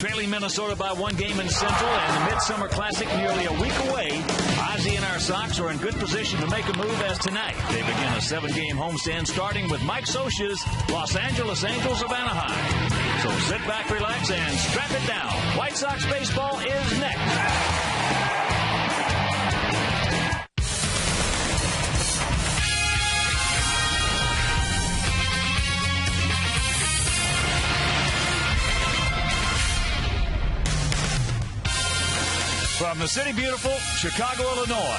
Trailing Minnesota by 1 game in Central and the Midsummer Classic nearly a week away, Ozzie and our Sox are in good position to make a move as tonight they begin a 7-game homestand starting with Mike Scioscia's Los Angeles Angels of Anaheim. So sit back, relax, and strap it down. White Sox baseball is next. From the city beautiful, Chicago, Illinois,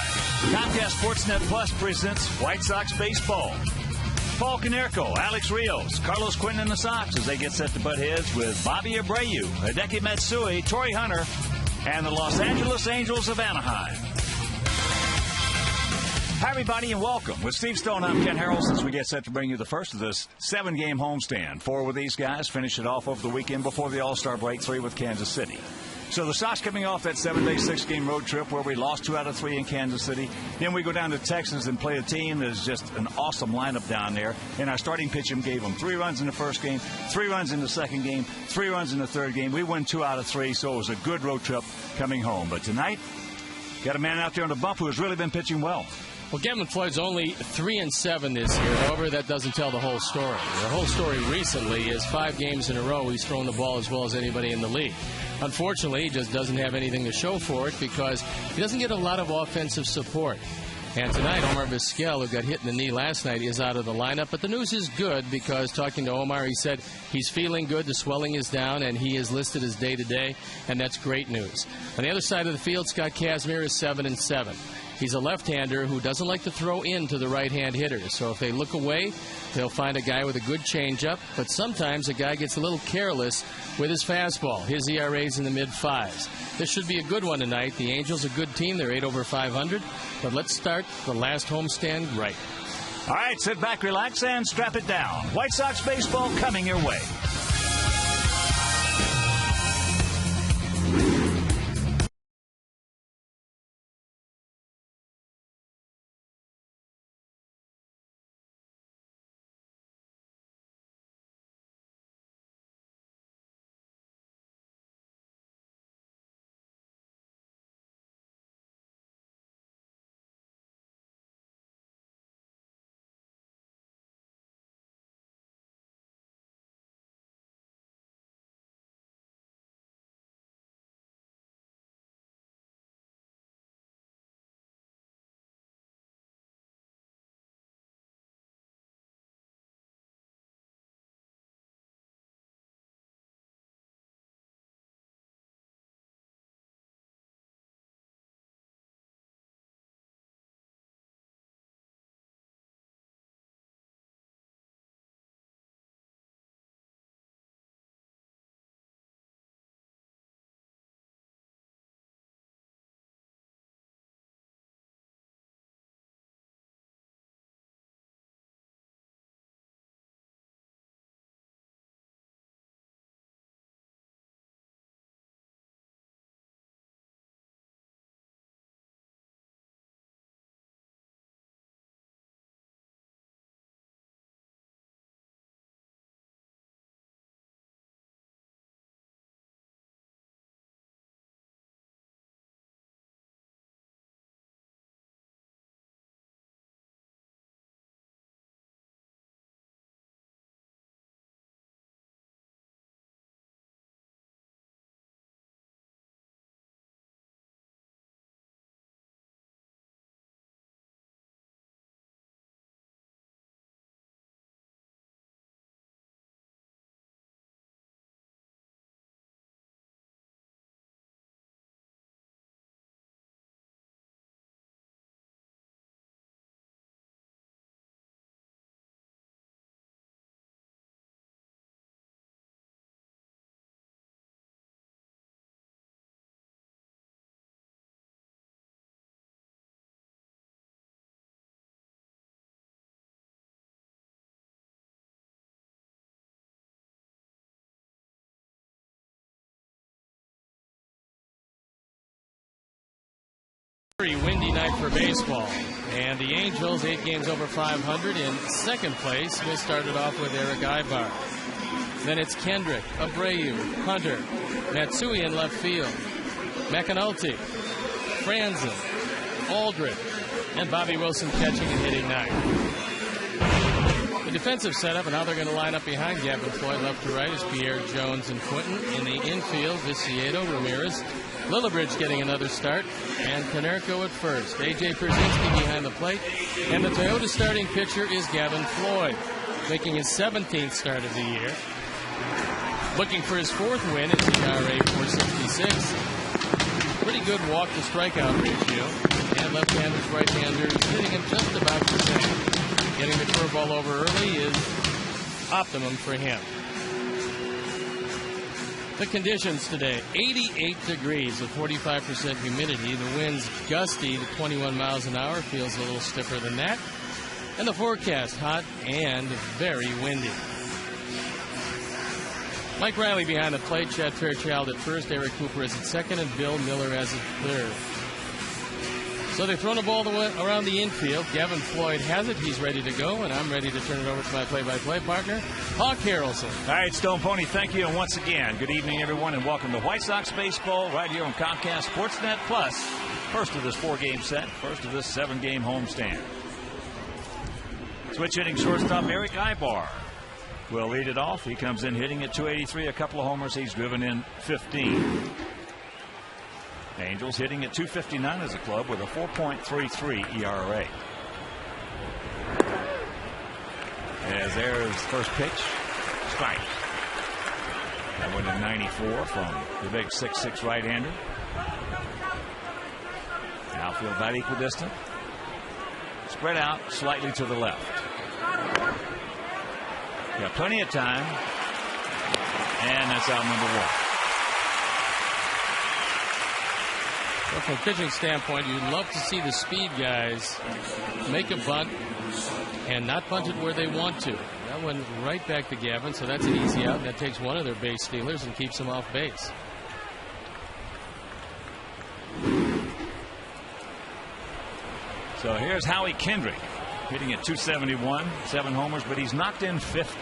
Comcast Sportsnet Plus presents White Sox baseball. Paul Konerko, Alex Rios, Carlos Quinn and the Sox as they get set to butt heads with Bobby Abreu, Hideki Matsui, Torrey Hunter, and the Los Angeles Angels of Anaheim. Hi, everybody, and welcome. With Steve Stone, I'm Ken Harrelson as we get set to bring you the first of this 7-game homestand. 4 with these guys, finish it off over the weekend before the All-Star break, 3 with Kansas City. So the Sox coming off that 7-day, 6-game road trip where we lost 2 out of 3 in Kansas City. Then we go down to Texas and play a team that is just an awesome lineup down there. And our starting pitching gave them 3 runs in the first game, 3 runs in the second game, 3 runs in the third game. We win 2 out of 3, so it was a good road trip coming home. But tonight, got a man out there on the bump who has really been pitching well. Well, Gavin Floyd's only 3-7 this year. However, that doesn't tell the whole story. The whole story recently is 5 games in a row he's thrown the ball as well as anybody in the league. Unfortunately, he just doesn't have anything to show for it because he doesn't get a lot of offensive support. And tonight, Omar Vizquel, who got hit in the knee last night, is out of the lineup. But the news is good because talking to Omar, he said he's feeling good, the swelling is down, and he is listed as day-to-day, and that's great news. On the other side of the field, Scott Kazmir is 7-7. He's a left-hander who doesn't like to throw into the right-hand hitters. So if they look away, they'll find a guy with a good changeup. But sometimes a guy gets a little careless with his fastball. His ERA's in the mid-5s. This should be a good one tonight. The Angels a good team. They're 8 over 500. But let's start the last homestand right. All right, sit back, relax, and strap it down. White Sox baseball coming your way. Very windy night for baseball. And the Angels, 8 games over 500 in second place. They started off with Eric Ibar. Then it's Kendrick, Abreu, Hunter, Matsui in left field, McAnulty, Franzen, Aldrich, and Bobby Wilson catching and hitting ninth. The defensive setup and how they're going to line up behind Gavin Floyd left to right is Pierre Jones and Quinton. In the infield, Viciedo, Ramirez, Lillibridge getting another start, and Konerko at first. A.J. Pierzynski behind the plate, and the Toyota starting pitcher is Gavin Floyd, making his 17th start of the year. Looking for his 4th win, it's ERA .466. Pretty good walk to strikeout ratio, and left-handers, right-handers hitting him just about the same. Getting the curveball over early is optimum for him. The conditions today, 88 degrees with 45% humidity. The wind's gusty to 21 miles an hour. Feels a little stiffer than that. And the forecast, hot and very windy. Mike Riley behind the plate. Chad Fairchild at first. Eric Cooper is at second. And Bill Miller as at third. So they've thrown the ball around the infield. Gavin Floyd has it. He's ready to go, and I'm ready to turn it over to my play-by-play partner, Hawk Harrelson. All right, Stone Pony, thank you. And once again, good evening, everyone, and welcome to White Sox Baseball right here on Comcast Sportsnet Plus. First of this 4-game set, first of this 7-game homestand. Switch hitting shortstop Eric Ibar will lead it off. He comes in hitting at .283, a couple of homers. He's driven in 15. Angels hitting at .259 as a club with a 4.33 ERA. As there's first pitch, strike. That went in 94 from the big 6'6" right-hander. Outfield about equidistant. Spread out slightly to the left. Got plenty of time. And that's out number 1. Well, from a pitching standpoint, you'd love to see the speed guys make a bunt and not bunt it where they want to. That went right back to Gavin, so that's an easy out. And that takes one of their base stealers and keeps them off base. So here's Howie Kendrick hitting at .271, 7 homers, but he's knocked in 50.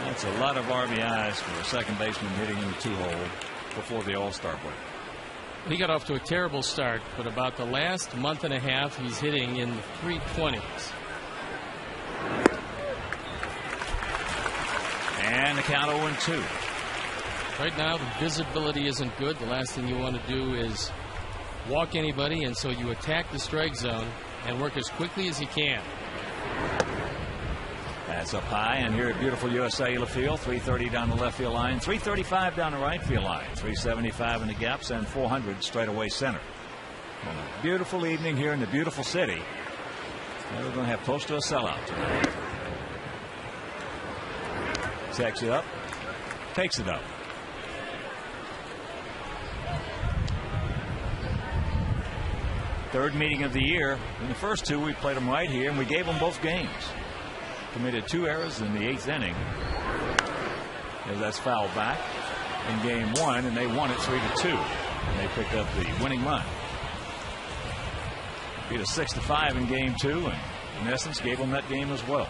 That's a lot of RBIs for a second baseman hitting in the 2-hole before the All-Star break. He got off to a terrible start, but about the last month and a half, he's hitting in the 320s. And the count 0-2. Right now, the visibility isn't good. The last thing you want to do is walk anybody, and so you attack the strike zone and work as quickly as you can. That's up high, and here at beautiful US Cellular Field, 330 down the left field line, 335 down the right field line, 375 in the gaps, and 400 straight away center. On a beautiful evening here in the beautiful city. And we're going to have close to a sellout tonight. Checks it up, takes it up. Third meeting of the year. In the first 2, we played them right here, and we gave them both games. Committed 2 errors in the 8th inning. As that's fouled back in game 1, and they won it 3-2. And they picked up the winning run. Beat us 6-5 in game 2, and in essence gave them that game as well.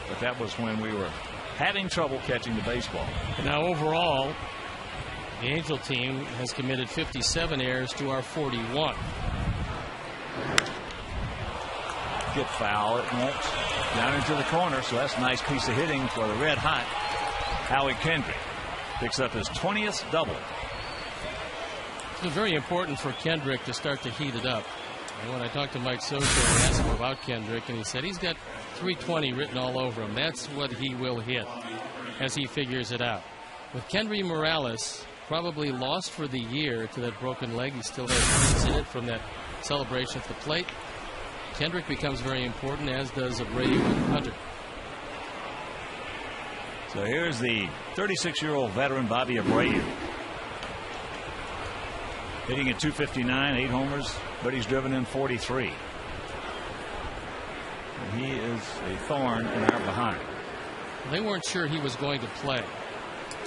But that was when we were having trouble catching the baseball. Now overall, the Angel team has committed 57 errors to our 41. Get foul, it won't. Down into the corner, so that's a nice piece of hitting for the red hot Howie Kendrick. Picks up his 20th double. It's been very important for Kendrick to start to heat it up. And when I talked to Mike Socha and asked him about Kendrick, and he said he's got 320 written all over him. That's what he will hit as he figures it out. With Kendry Morales probably lost for the year to that broken leg, he still has beats in it from that celebration at the plate. Kendrick becomes very important, as does Abreu and Hunter. So here's the 36-year-old veteran Bobby Abreu. Hitting at .259, 8 homers, but he's driven in 43. And he is a thorn in our behind. They weren't sure he was going to play.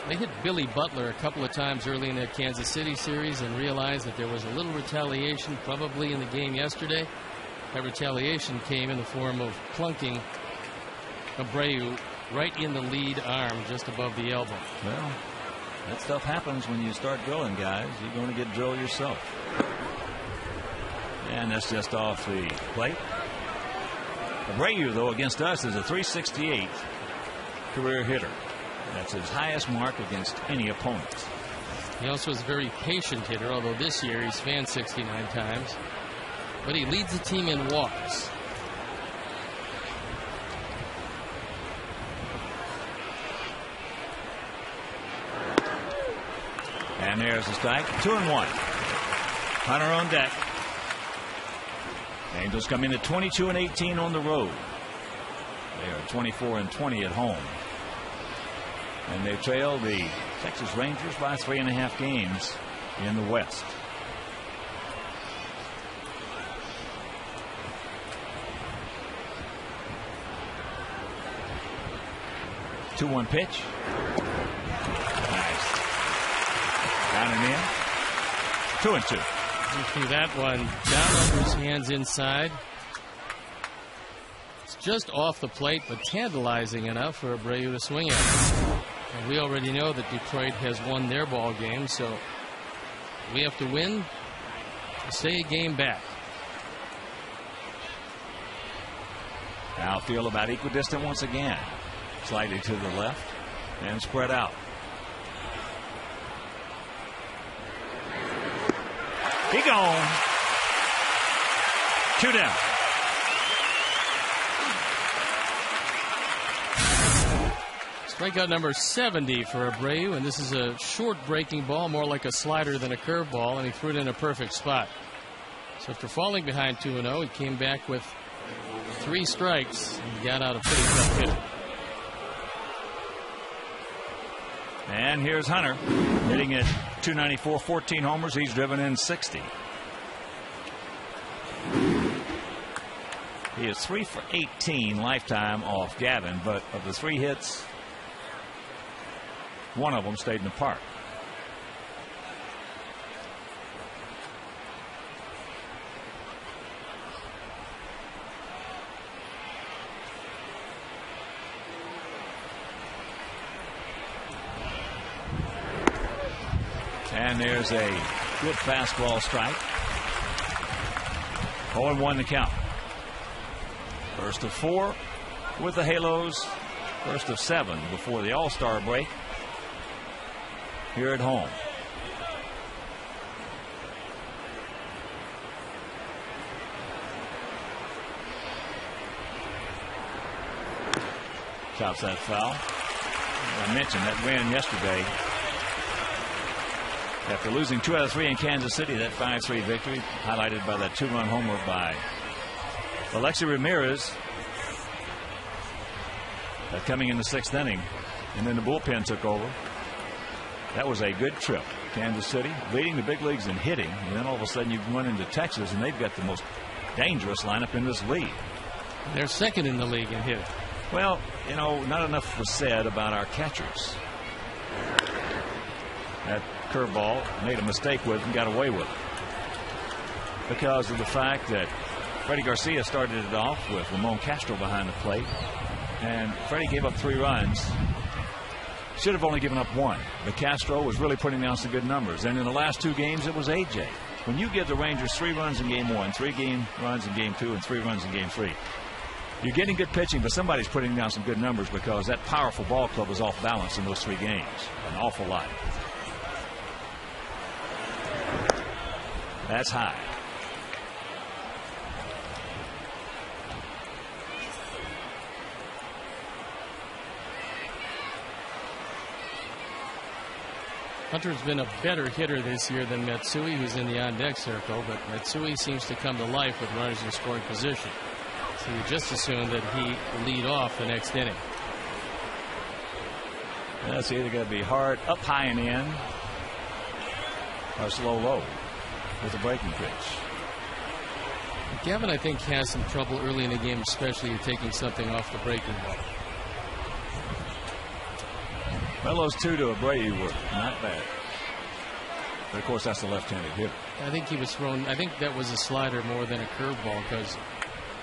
They hit Billy Butler a couple of times early in that Kansas City series and realized that there was a little retaliation probably in the game yesterday. That retaliation came in the form of plunking Abreu right in the lead arm, just above the elbow. Well, that stuff happens when you start drilling guys. You're going to get drilled yourself. And that's just off the plate. Abreu, though, against us is a .368 career hitter. That's his highest mark against any opponent. He also is a very patient hitter, although this year he's fanned 69 times. But he leads the team in walks. And there's the strike. 2-1. Hunter on deck. Angels come in at 22-18 on the road. They are 24-20 at home. And they trail the Texas Rangers by 3.5 games in the West. The 2-1 pitch. Nice. Down and in. 2-2. He threw that one down under his hands inside. It's just off the plate, but tantalizing enough for Abreu to swing at. And we already know that Detroit has won their ball game, so we have to win to stay a game back. Outfield about equidistant once again. Slightly to the left and spread out. He gone. 2 down. Strikeout number 70 for Abreu, and this is a short breaking ball, more like a slider than a curveball, and he threw it in a perfect spot. So after falling behind 2-0, he came back with 3 strikes and got out a pretty tough hit. And here's Hunter hitting at .294, 14 homers. He's driven in 60. He is 3 for 18 lifetime off Gavin, but of the 3 hits, 1 of them stayed in the park. And there's a good fastball strike. 0-1 the count. First of 4 with the Halos. First of 7 before the All-Star break here at home. Chops that foul. I mentioned that win yesterday. After losing 2 out of 3 in Kansas City, that 5-3 victory highlighted by that 2-run homer by Alexi Ramirez. That coming in the 6th inning, and then the bullpen took over. That was a good trip. Kansas City leading the big leagues in hitting, and then all of a sudden you run into Texas, and they've got the most dangerous lineup in this league. They're 2nd in the league in hitting. Well, you know, not enough was said about our catchers. That curveball made a mistake with and got away with it because of the fact that Freddie Garcia started it off with Ramon Castro behind the plate, and Freddie gave up 3 runs. Should have only given up 1, but Castro was really putting down some good numbers, and in the last 2 games it was AJ. When you give the Rangers 3 runs in game 1, 3 runs in game 2, and 3 runs in game 3, you're getting good pitching, but somebody's putting down some good numbers because that powerful ball club was off balance in those 3 games an awful lot. That's high. Hunter's been a better hitter this year than Matsui, who's in the on-deck circle, but Matsui seems to come to life with runners in scoring position. So you just assume that he will lead off the next inning. That's either going to be hard up high and in or slow low with a breaking pitch. Gavin, I think, has some trouble early in the game, especially taking something off the breaking ball. Well, those 2 to Abreu were not bad. But of course, that's the left-handed hitter. I think he was thrown. I think that was a slider more than a curveball because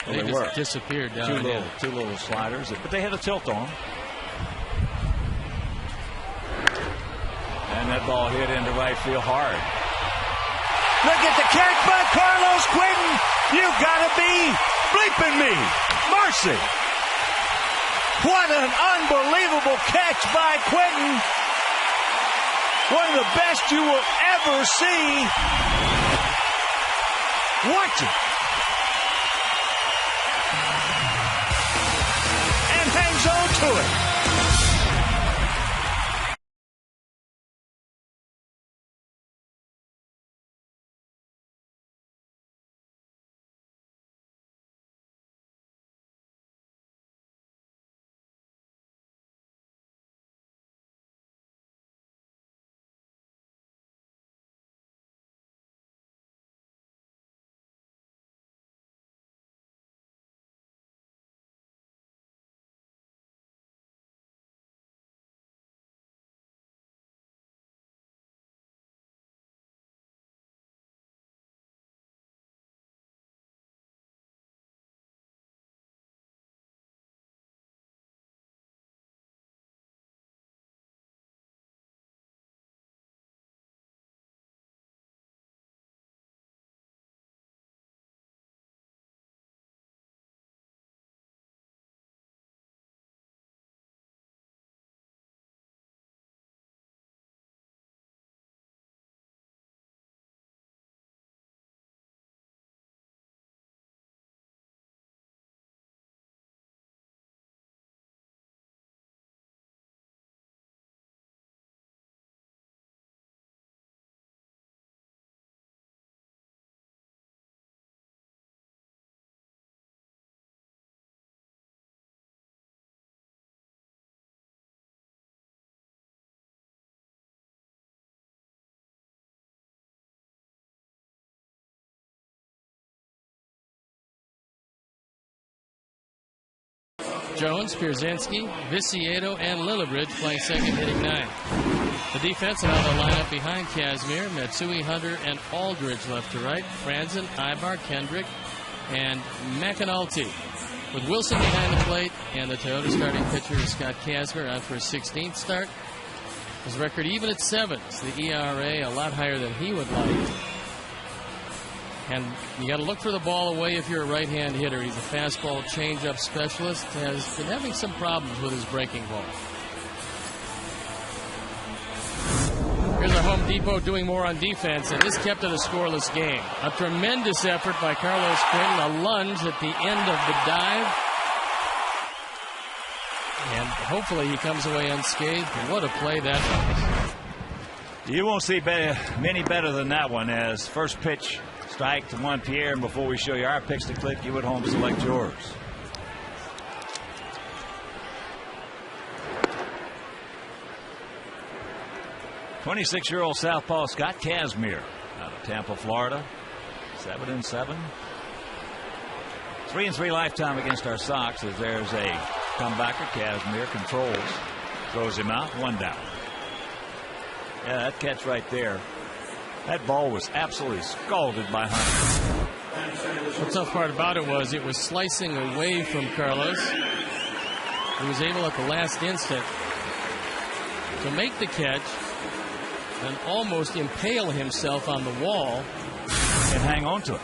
they just were disappeared down. 2 little sliders, but they had a tilt on them. and that ball hit into right field hard. Look at the catch by Carlos Quentin. You gotta be bleeping me. Mercy. What an unbelievable catch by Quentin. One of the best you will ever see. Watch it. And hangs on to it. Jones, Pierzynski, Viciedo, and Lillibridge playing second, hitting 9. The defense out of the lineup behind Kazmir, Matsui, Hunter, and Aldridge left to right. Franzen, Ibar, Kendrick, and McAnulty. With Wilson behind the plate and the Toyota starting pitcher Scott Kazmir on for his 16th start. His record even at 7. The ERA a lot higher than he would like. And you got to look for the ball away if you're a right-hand hitter. He's a fastball changeup specialist. Has been having some problems with his breaking ball. Here's a Home Depot doing more on defense, and this kept it a scoreless game. A tremendous effort by Carlos Quentin, a lunge at the end of the dive. And hopefully he comes away unscathed. What a play that was. You won't see many better than that one, as first pitch strike to Juan Pierre, and before we show you our picks to click, you at home select yours. "26-year-old southpaw Scott Kazmir out of Tampa, Florida, 7-7. 3-3 lifetime against our Sox, as there's a comebacker. Kazmir controls, throws him out, 1 down. Yeah, that catch right there. That ball was absolutely scalded by Hunter. The tough part about it was slicing away from Carlos. He was able at the last instant to make the catch and almost impale himself on the wall. And hang on to it.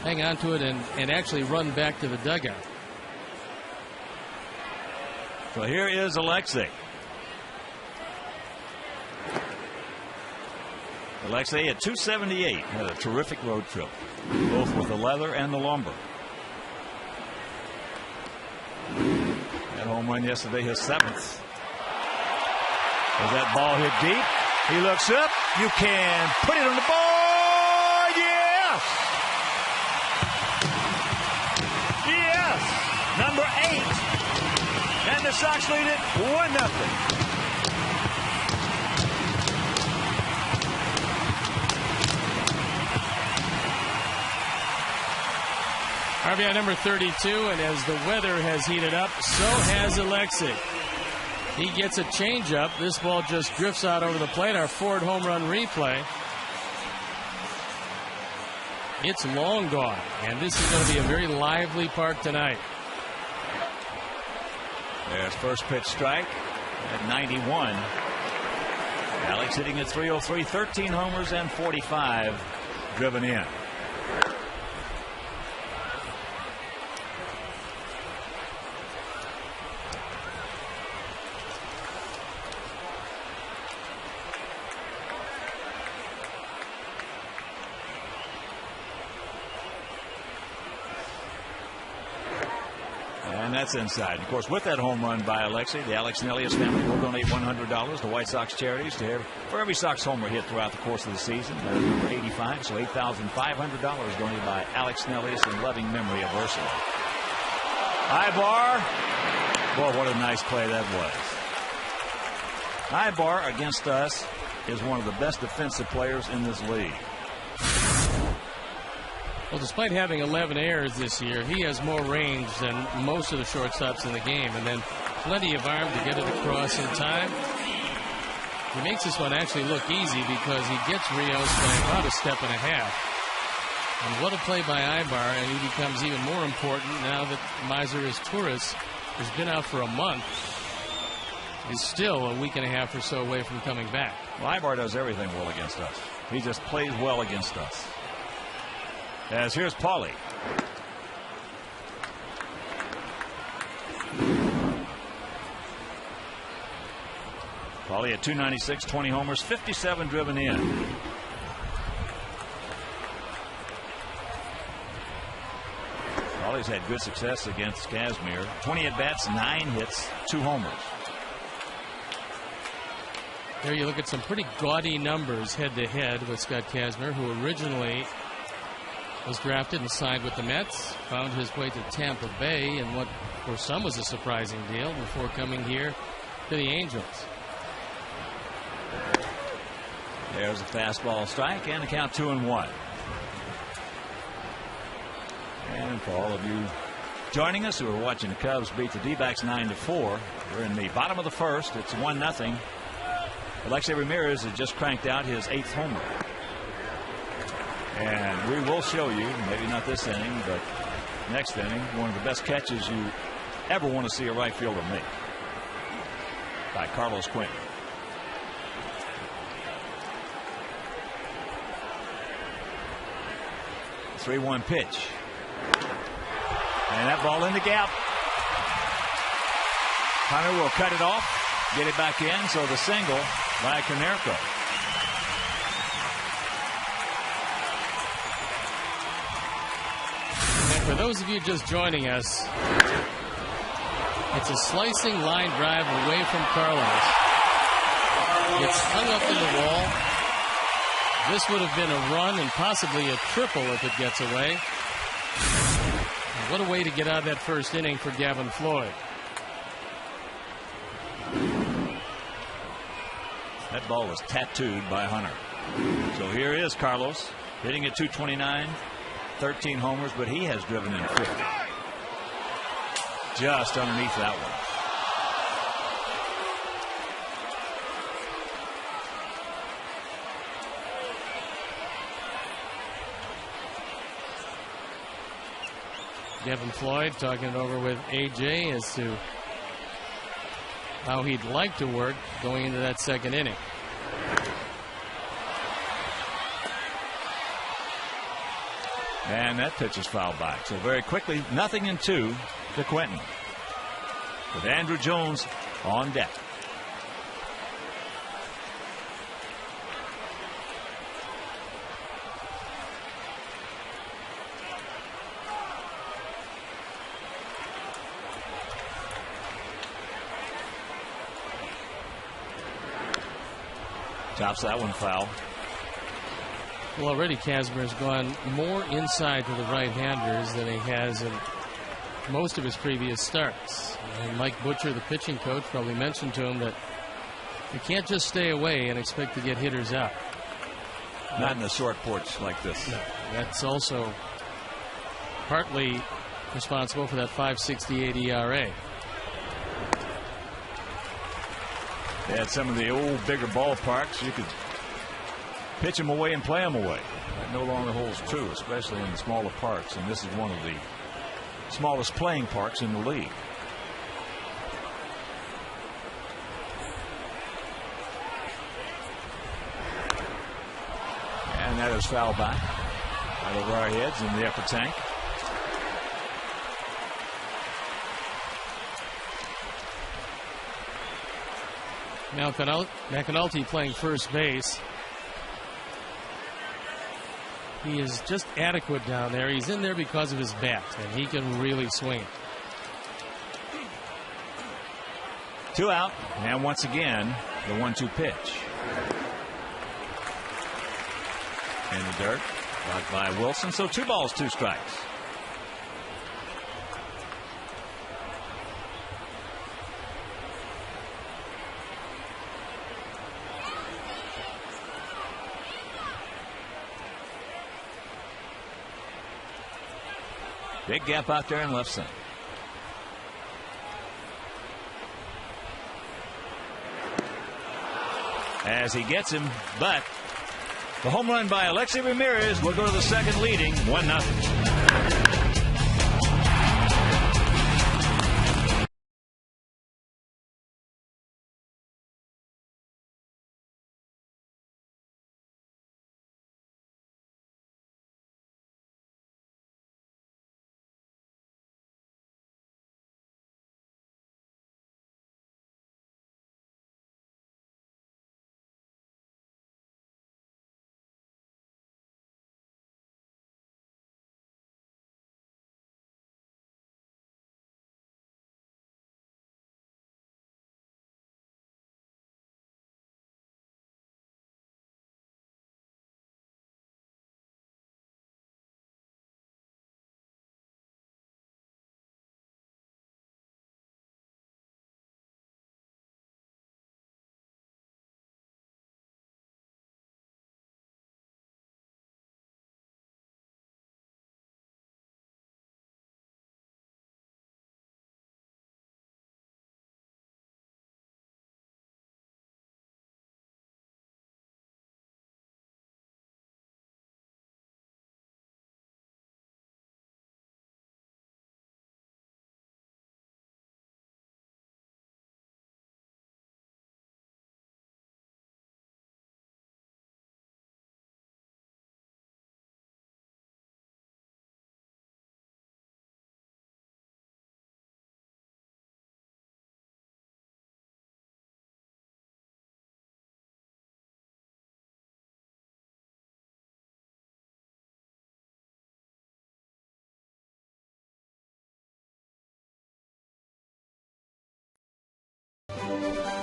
Hang on to it and actually run back to the dugout. So here is Alexei. Alexei at 278 had a terrific road trip, both with the leather and the lumber. That home run yesterday, his 7th. As that ball hit deep, he looks up. You can put it on the board. Yes! Yes! Number 8. And the Sox lead it 1-0. RBI number 32, and as the weather has heated up, so has Alexei. He gets a changeup. This ball just drifts out over the plate. Our Ford home run replay. It's long gone, and this is going to be a very lively park tonight. There's first pitch strike at 91. Alex hitting at 303, 13 homers and 45 driven in. And that's inside. Of course, with that home run by Alexei, the Alex and Elias family will donate $100 to White Sox charities for every Sox homer hit throughout the course of the season. That is number 85, so $8,500 donated by Alex and Elias in loving memory of Ursula. Ibar. Boy, what a nice play that was. Ibar against us is one of the best defensive players in this league. Well, despite having 11 errors this year, he has more range than most of the shortstops in the game, and then plenty of arm to get it across in time. He makes this one actually look easy because he gets Rios by about a step and a half. And what a play by Ibar, and he becomes even more important now that Miser Torres has been out for a month. He's still a week and a half or so away from coming back. Well, Ibar does everything well against us. He just plays well against us. As here's Paulie. Paulie at 296, 20 homers, 57 driven in. Paulie's had good success against Kazmir. 20 at-bats, 9 hits, 2 homers. There you look at some pretty gaudy numbers head-to-head with Scott Kazmir, who originally was drafted and signed with the Mets, found his way to Tampa Bay in what for some was a surprising deal before coming here to the Angels. There's a fastball strike and a count 2-1. And for all of you joining us who are watching the Cubs beat the D-backs 9-4, we're in the bottom of the first. It's 1-0. Alexei Ramirez has just cranked out his 8th homer. And we will show you, maybe not this inning, but next inning, one of the best catches you ever want to see a right fielder make by Carlos Quentin. The 3-1 pitch. And that ball in the gap. Hunter will cut it off, get it back in, so the single by Konerko. For those of you just joining us, it's a slicing line drive away from Carlos. It's hung up in the wall. This would have been a run and possibly a triple if it gets away. And what a way to get out of that first inning for Gavin Floyd. That ball was tattooed by Hunter. So here is Carlos hitting at 229. 13 homers, but he has driven in 50. Just underneath that one. Gavin Floyd talking it over with AJ as to how he'd like to work going into that second inning. And that pitch is fouled back. So very quickly, 0-2 to Quentin. With Andrew Jones on deck. Tops that one foul. Well, already Kazmir's gone more inside to the right-handers than he has in most of his previous starts. And Mike Butcher, the pitching coach, probably mentioned to him that you can't just stay away and expect to get hitters out. Not in a short porch like this. No, that's also partly responsible for that 5.68 ERA. They had some of the old bigger ballparks. You could pitch them away and play them away. That no longer holds true, especially in the smaller parks. And this is one of the smallest playing parks in the league. that is foul back. Right over our heads in the upper tank. Now McAnulty playing first base. He is just adequate down there. He's in there because of his bat, and he can really swing it. 2 out, and once again, the 1-2 pitch. In the dirt, blocked by Wilson, so 2 balls, 2 strikes. Big gap out there in left center. As he gets him, but the home run by Alexi Ramirez will go to the second leading 1-0.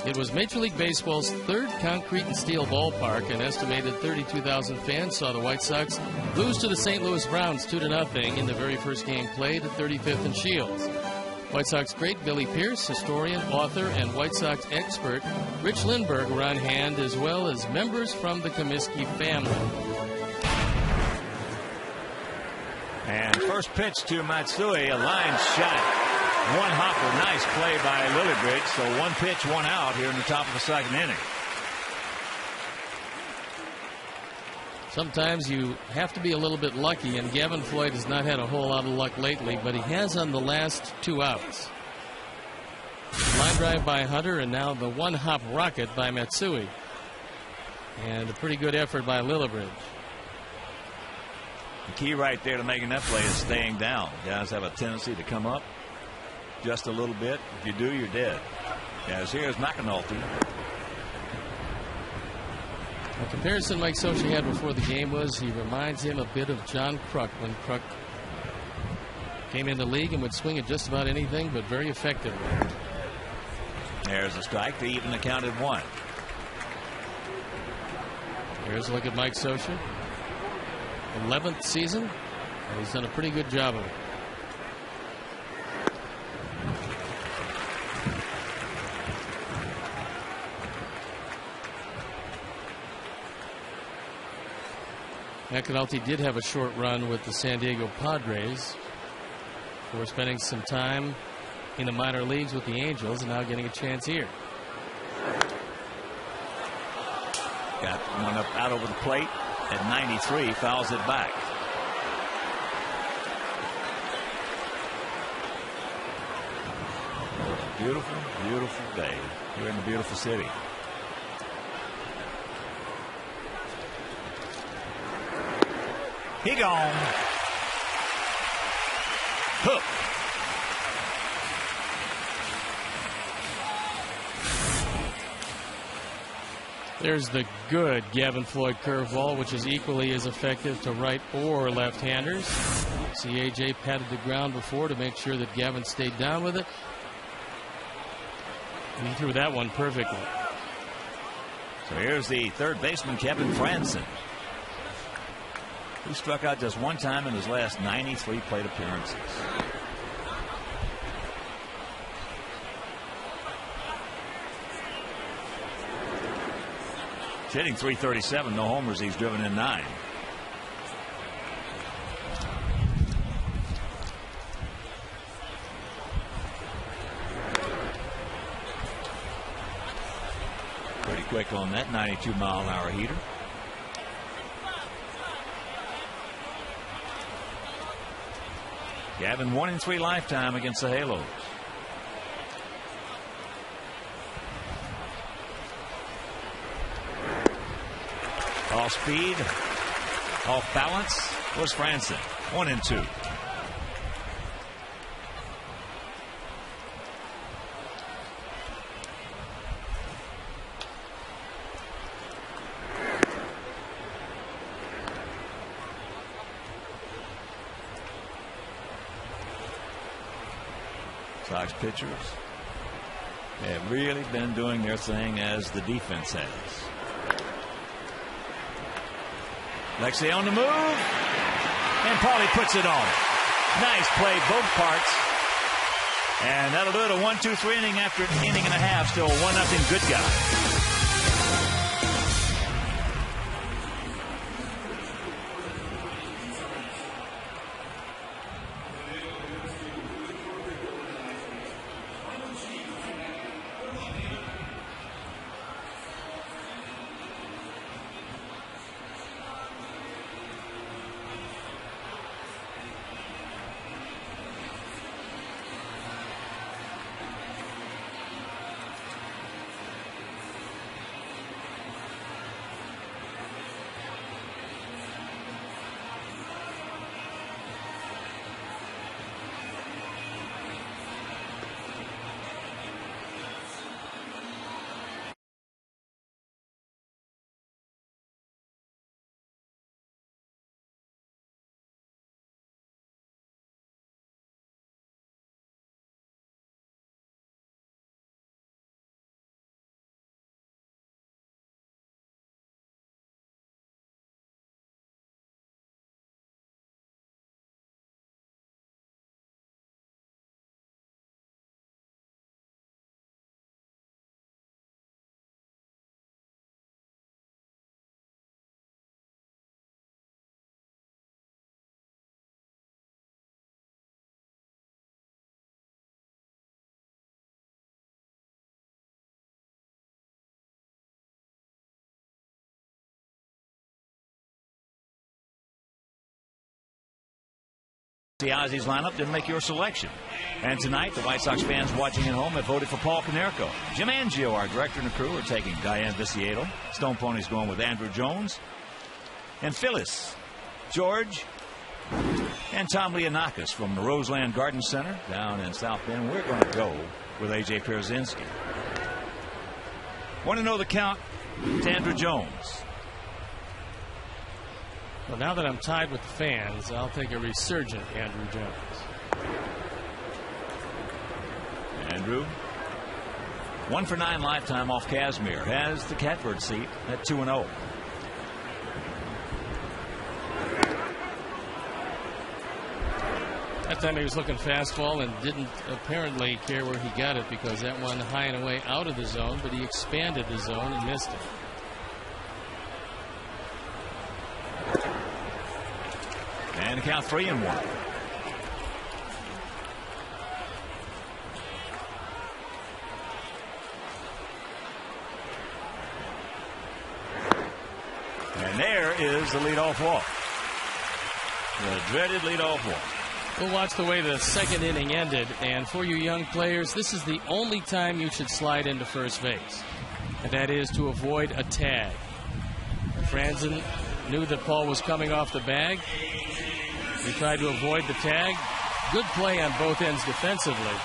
It was Major League Baseball's third concrete and steel ballpark. An estimated 32,000 fans saw the White Sox lose to the St. Louis Browns 2-0 in the very first game played at 35th and Shields. White Sox great Billy Pierce, historian, author, and White Sox expert Rich Lindbergh were on hand, as well as members from the Comiskey family. And first pitch to Matsui, a line shot. One hopper, nice play by Lillibridge. So 1 pitch, 1 out here in the top of the second inning. Sometimes you have to be a little bit lucky, and Gavin Floyd has not had a whole lot of luck lately, but he has on the last 2 outs. Line drive by Hunter, and now the 1-hop rocket by Matsui. And a pretty good effort by Lillibridge. The key right there to making that play is staying down. Guys have a tendency to come up just a little bit. If you do, you're dead. As here's McAnulty. The comparison Mike Socha had before the game was he reminds him a bit of John Kruk when Kruk came in the league and would swing at just about anything, but very effectively. There's a strike to even the count at 1. Here's a look at Mike Socha. 11th season, and he's done a pretty good job of it. McAnulty did have a short run with the San Diego Padres before spending some time in the minor leagues with the Angels and now getting a chance here. Got one up out over the plate at 93, fouls it back. Beautiful, beautiful day here in the beautiful city. He gone. Hook. There's the good Gavin Floyd curveball, which is equally as effective to right or left-handers. See, A.J. patted the ground before to make sure that Gavin stayed down with it. And he threw that one perfectly. So here's the third baseman, Kevin Franzen, who struck out just one time in his last 93 plate appearances. He's hitting .337, no homers. He's driven in 9. Pretty quick on that 92-mile-an-hour heater. Gavin 1-3 lifetime against the Halos. Off speed, off balance was Franzen. 1-2. Sox pitchers have really been doing their thing, as the defense has. Lexi on the move, and Paulie puts it on. Nice play, both parts. And that'll do it. A 1-2-3 inning after an inning and a half. Still 1-0 good guy. The Aussies lineup didn't make your selection. And tonight, the White Sox fans watching at home have voted for Paul Konerko. Jim Angio, our director and the crew, are taking Diane Viciedo. Stone Pony's going with Andrew Jones. And Phyllis, George, and Tom Leonakis from the Roseland Garden Center down in South Bend. We're going to go with A.J. Pierzynski. Want to know the count to Andrew Jones? Well, now that I'm tied with the fans, I'll take a resurgent Andrew Jones. Andrew, 1 for 9 lifetime off Kazmir, has the catbird seat at 2-0. That time he was looking fastball and didn't apparently care where he got it, because that one high and away out of the zone, but he expanded the zone and missed it. And the count 3-1. And there is the leadoff walk. The dreaded leadoff walk. We'll watch the way the second inning ended, and for you young players, this is the only time you should slide into first base, and that is to avoid a tag. Franzen knew that Paul was coming off the bag. He tried to avoid the tag. Good play on both ends defensively.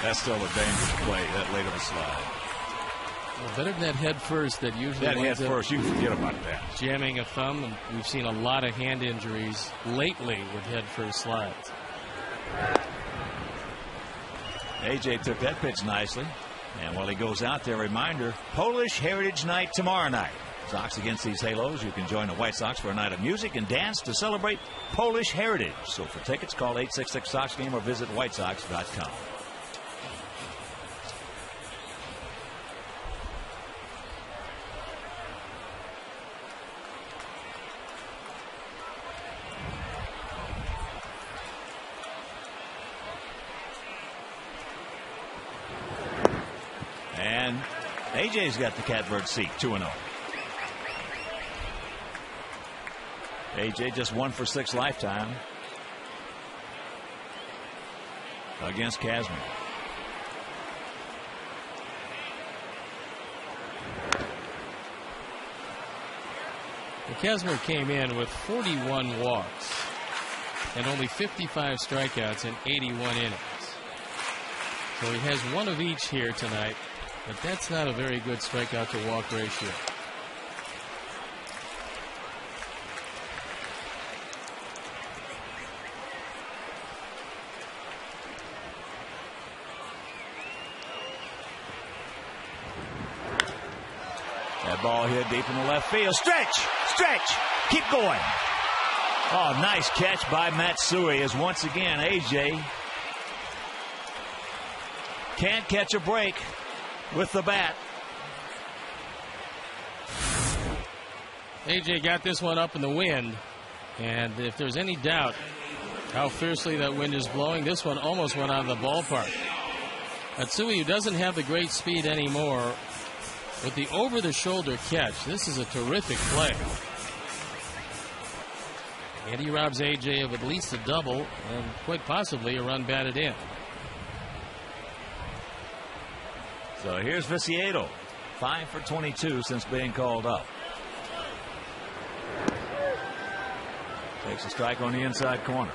That's still a dangerous play, that late of a slide. Well, better than that head first that usually that head first, you can forget about that. Jamming a thumb, and we've seen a lot of hand injuries lately with head first slides. AJ took that pitch nicely. And while he goes out there, reminder, Polish Heritage Night tomorrow night. Sox against these Halos. You can join the White Sox for a night of music and dance to celebrate Polish heritage. So for tickets, call 866-SOX-GAME or visit whitesox.com. And AJ's got the catbird seat, 2-0. AJ just 1 for 6 lifetime against Kazmir. Kazmir came in with 41 walks and only 55 strikeouts in 81 innings. So he has one of each here tonight, but that's not a very good strikeout to walk ratio. That ball hit deep in the left field. Stretch! Stretch! Keep going. Oh, nice catch by Matsui as once again AJ can't catch a break with the bat. AJ got this one up in the wind, and if there's any doubt how fiercely that wind is blowing, this one almost went out of the ballpark. Matsui, who doesn't have the great speed anymore, with the over-the-shoulder catch, this is a terrific play. And he robs AJ of at least a double and quite possibly a run batted in. So here's Viciedo, 5 for 22 since being called up. Takes a strike on the inside corner.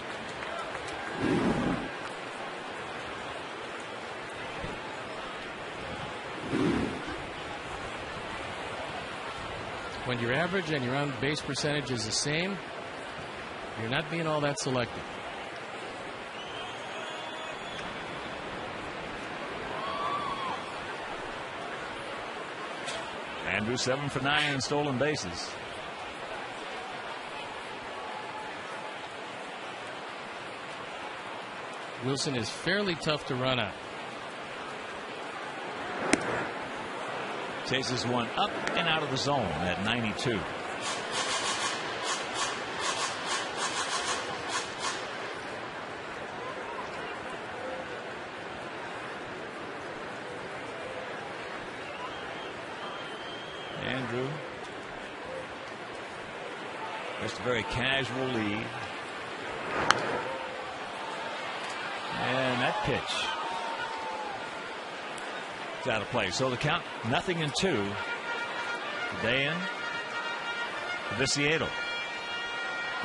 When your average and your on base percentage is the same, you're not being all that selective. Andrew 7 for 9 in stolen bases. Wilson is fairly tough to run out. Chases one up and out of the zone at 92. Andrew. Just a very casual lead. And that pitch. It's out of play. So the count, 0-2. Dayan, Viciedo.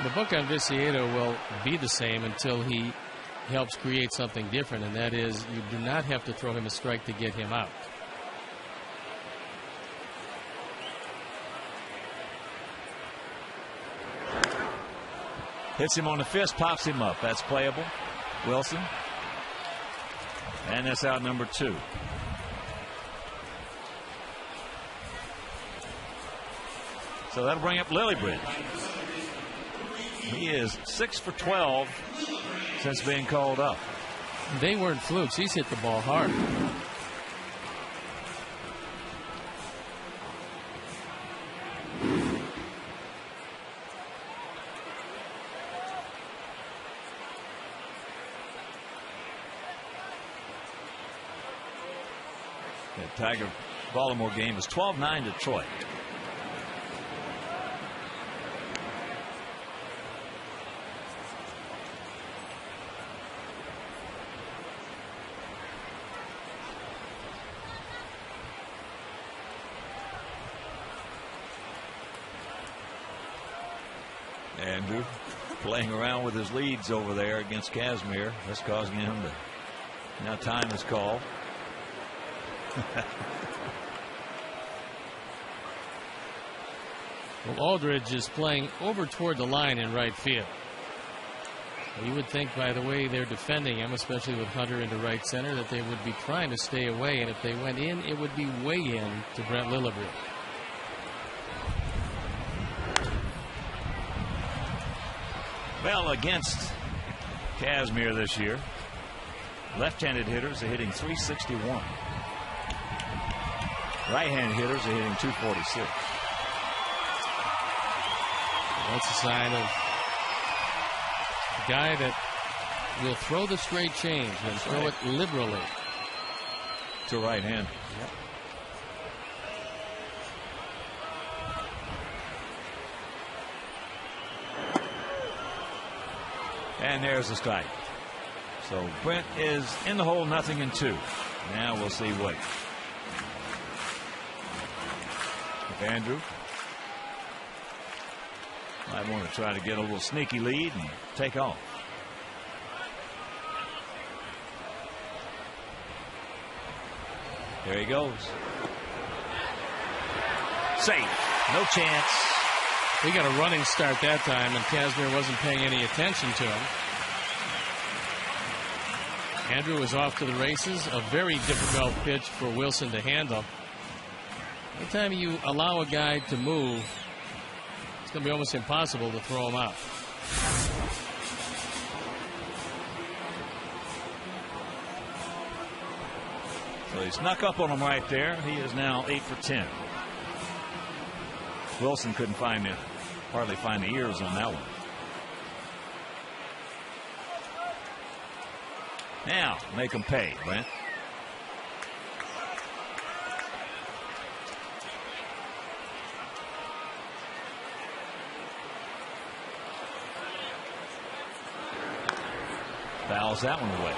The book on Viciedo will be the same until he helps create something different, and that is you do not have to throw him a strike to get him out. Hits him on the fist, pops him up. That's playable. Wilson. And that's out number 2. So that'll bring up Lillibridge. He is 6 for 12 since being called up. They weren't flukes. He's hit the ball hard. The Tiger Baltimore game is 12-9 Detroit. Andrew playing around with his leads over there against Casimir. That's causing him to. Now time is called. Well, Aldridge is playing over toward the line in right field. You would think by the way they're defending him, especially with Hunter into right center, that they would be trying to stay away, and if they went in, it would be way in to Brent Lillibridge. Well, against Casimir this year, left-handed hitters are hitting .361. Right-handed hitters are hitting .246. That's a sign of a guy that will throw the straight change and throw it liberally. To right-hand. Yep. And there's the strike. So Brent is in the hole, 0-2. Now we'll see what. If Andrew might want to try to get a little sneaky lead and take off. There he goes. Safe. No chance. He got a running start that time, and Casimir wasn't paying any attention to him. Andrew was off to the races. A very difficult pitch for Wilson to handle. Anytime you allow a guy to move, it's going to be almost impossible to throw him out. So he snuck up on him right there. He is now 8 for 10. Wilson couldn't hardly find the ears on that one. Now make him pay, Brent. Fouls that one away.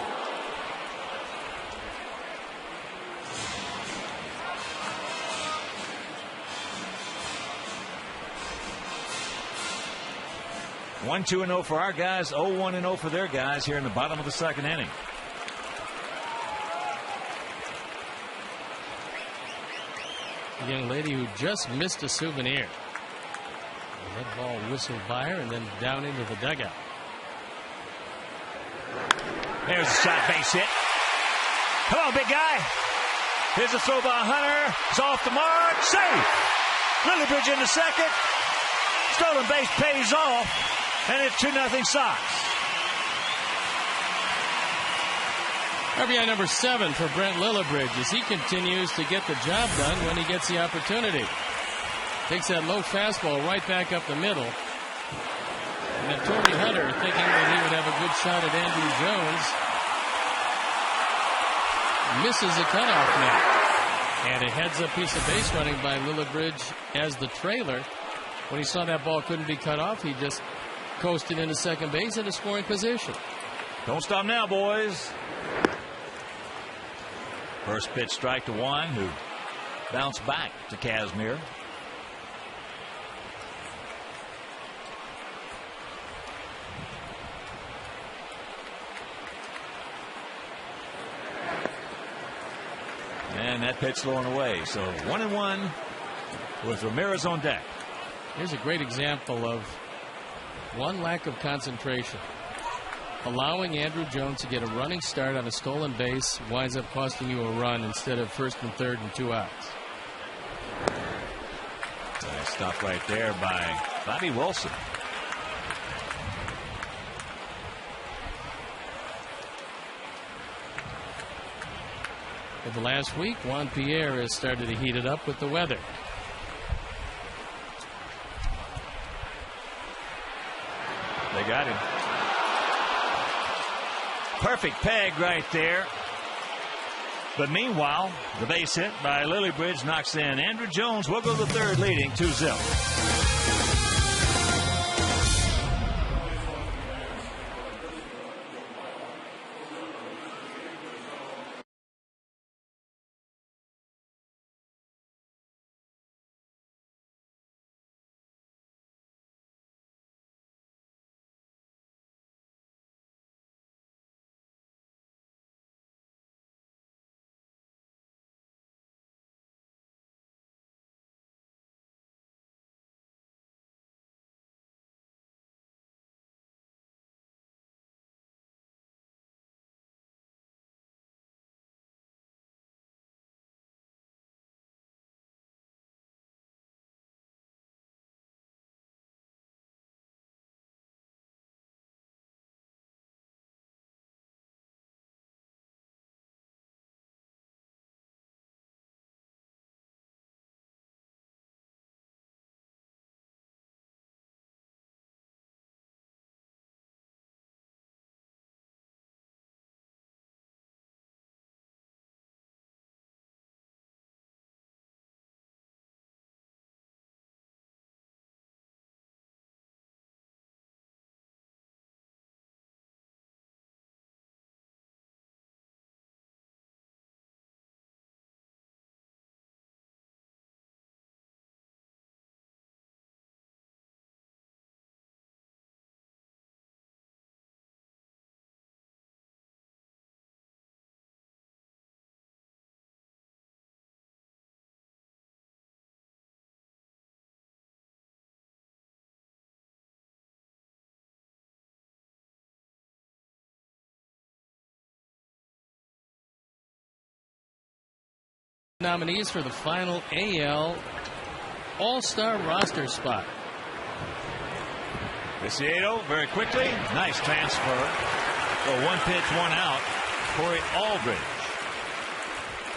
One, 2-0 for our guys. 0-1-0 for their guys here in the bottom of the second inning. A young lady who just missed a souvenir. That ball whistled by her and then down into the dugout. There's a shot, base hit. Come on, big guy. Here's a throw by Hunter. It's off the mark. Safe. Lillibridge in the second. Stolen base pays off. And it's 2-0 Sox. RBI number 7 for Brent Lillibridge as he continues to get the job done when he gets the opportunity. Takes that low fastball right back up the middle. And then Torrey Hunter, thinking that he would have a good shot at Andrew Jones, misses a cutoff net. And a heads-up piece of base running by Lillibridge as the trailer. When he saw that ball couldn't be cut off, he just coasted into second base in a scoring position. Don't stop now, boys. First pitch strike to one, who bounced back to Casimir. And that pitch thrown away. So 1-1 with Ramirez on deck. Here's a great example of one lack of concentration. Allowing Andrew Jones to get a running start on a stolen base winds up costing you a run instead of first and third and 2 outs. Nice stop right there by Bobby Wilson. For the last week, Juan Pierre has started to heat it up with the weather. They got him. Perfect peg right there. But meanwhile, the base hit by Lillibridge knocks in Andrew Jones. Will go to the third, leading 2-0. nominees for the final AL All-Star roster spot. Viciedo very quickly. Nice transfer. So 1 pitch, 1 out. Corey Aldridge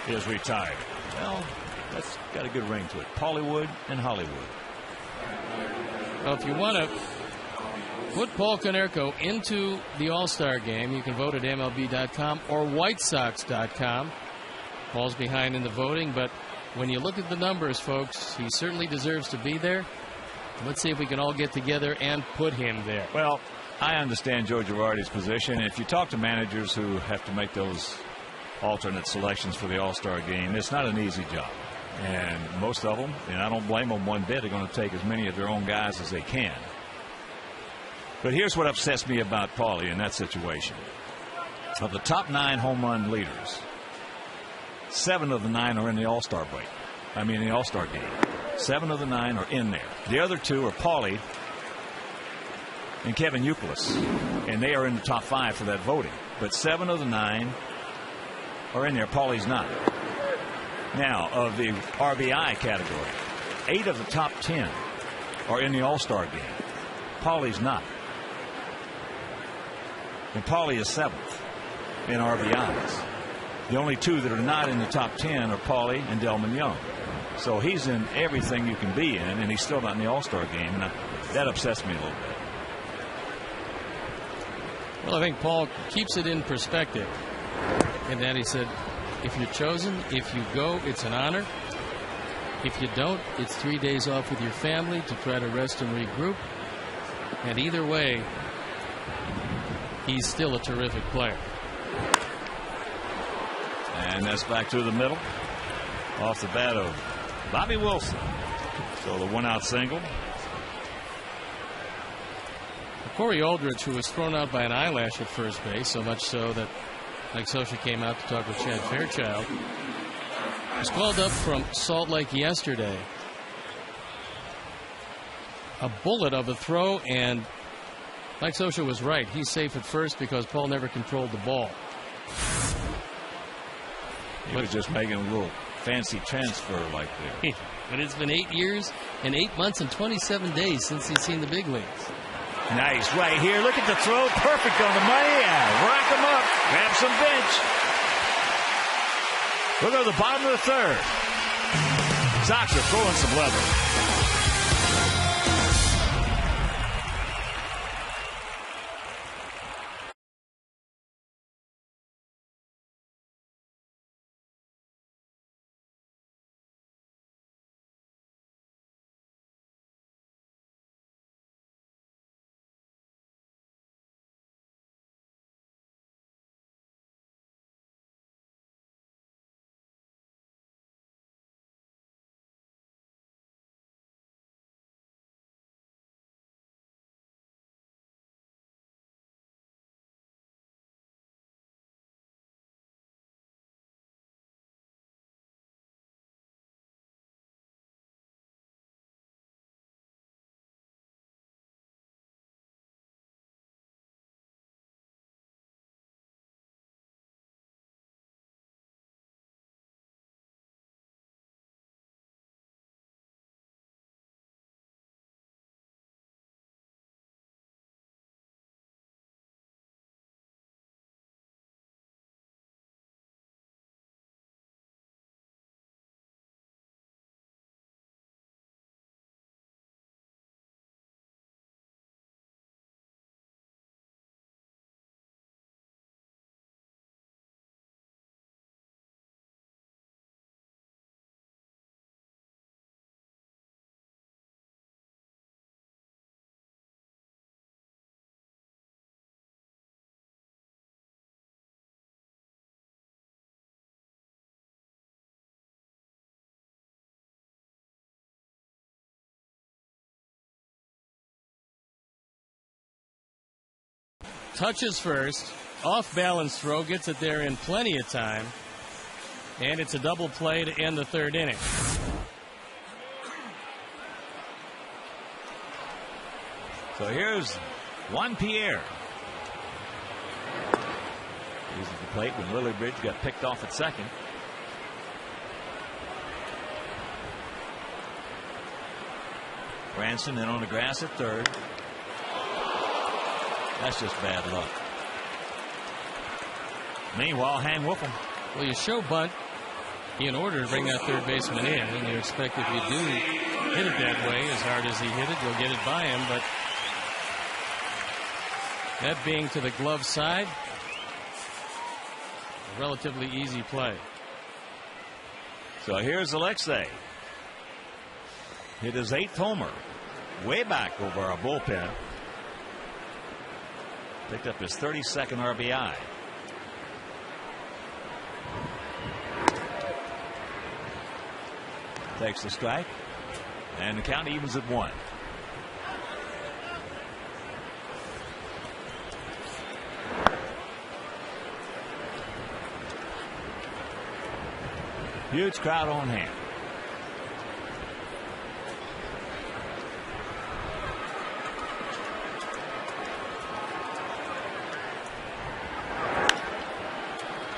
is retired. Well, that's got a good ring to it. Pollywood and Hollywood. Well, if you want to put Paul Konerko into the All-Star game, you can vote at MLB.com or WhiteSox.com. Paul's behind in the voting, but when you look at the numbers, folks, he certainly deserves to be there. Let's see if we can all get together and put him there. Well, I understand Joe Girardi's position. If you talk to managers who have to make those alternate selections for the All-Star game, it's not an easy job. And most of them, and I don't blame them one bit, are going to take as many of their own guys as they can. But here's what upsets me about Paulie in that situation. Of the top 9 home run leaders, 7 of the 9 are in the All-Star break. I mean, the All-Star game. 7 of the 9 are in there. The other 2 are Paulie and Kevin Youkilis, and they are in the top 5 for that voting. But 7 of the 9 are in there. Paulie's not. Now, of the RBI category, 8 of the top 10 are in the All-Star game. Paulie's not. And Paulie is 7th in RBIs. The only 2 that are not in the top 10 are Paulie and Delman Young. So he's in everything you can be in, and he's still not in the All-Star game. And that upsets me a little bit. Well, I think Paul keeps it in perspective. And then he said, if you're chosen, if you go, it's an honor. If you don't, it's 3 days off with your family to try to rest and regroup. And either way, he's still a terrific player. And that's back to the middle. Off the bat of Bobby Wilson. So the 1-out single. Corey Aldridge, who was thrown out by an eyelash at first base, so much so that Mike Scioscia came out to talk with Chad Fairchild, was called up from Salt Lake yesterday. A bullet of a throw, and Mike Scioscia was right. He's safe at first because Paul never controlled the ball. He was just making a little fancy transfer like that. But it's been 8 years and 8 months and 27 days since he's seen the big leagues. Nice right here. Look at the throw. Perfect on the money. Rock him up. Grab some bench. We'll go to the bottom of the 3rd. Sox are throwing some leather. Touches first, off balance throw, gets it there in plenty of time, and it's a double play to end the 3rd inning. So here's Juan Pierre. He's at the plate when Lillibridge got picked off at second. Branson in on the grass at third. That's just bad luck. Meanwhile, Hang Wolfham. Well, you show bunt in order to bring that third baseman in, and you expect if you do hit it that way, as hard as he hit it, you'll get it by him. But that being to the glove side, a relatively easy play. So here's Alexei. Hit his 8th homer. Way back over our bullpen. Picked up his 32nd RBI. Takes the strike. And the count evens at 1. Huge crowd on hand.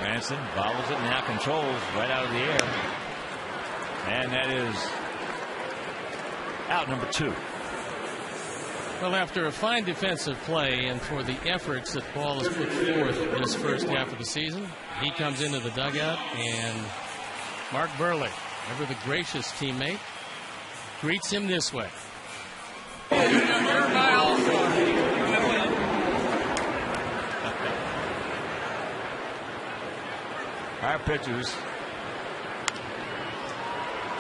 Branson bobbles it, now controls right out of the air. And that is out number 2. Well, after a fine defensive play and for the efforts that Paul has put forth this first half of the season, he comes into the dugout, and Mark Burley, ever the gracious teammate, greets him this way. Our pitchers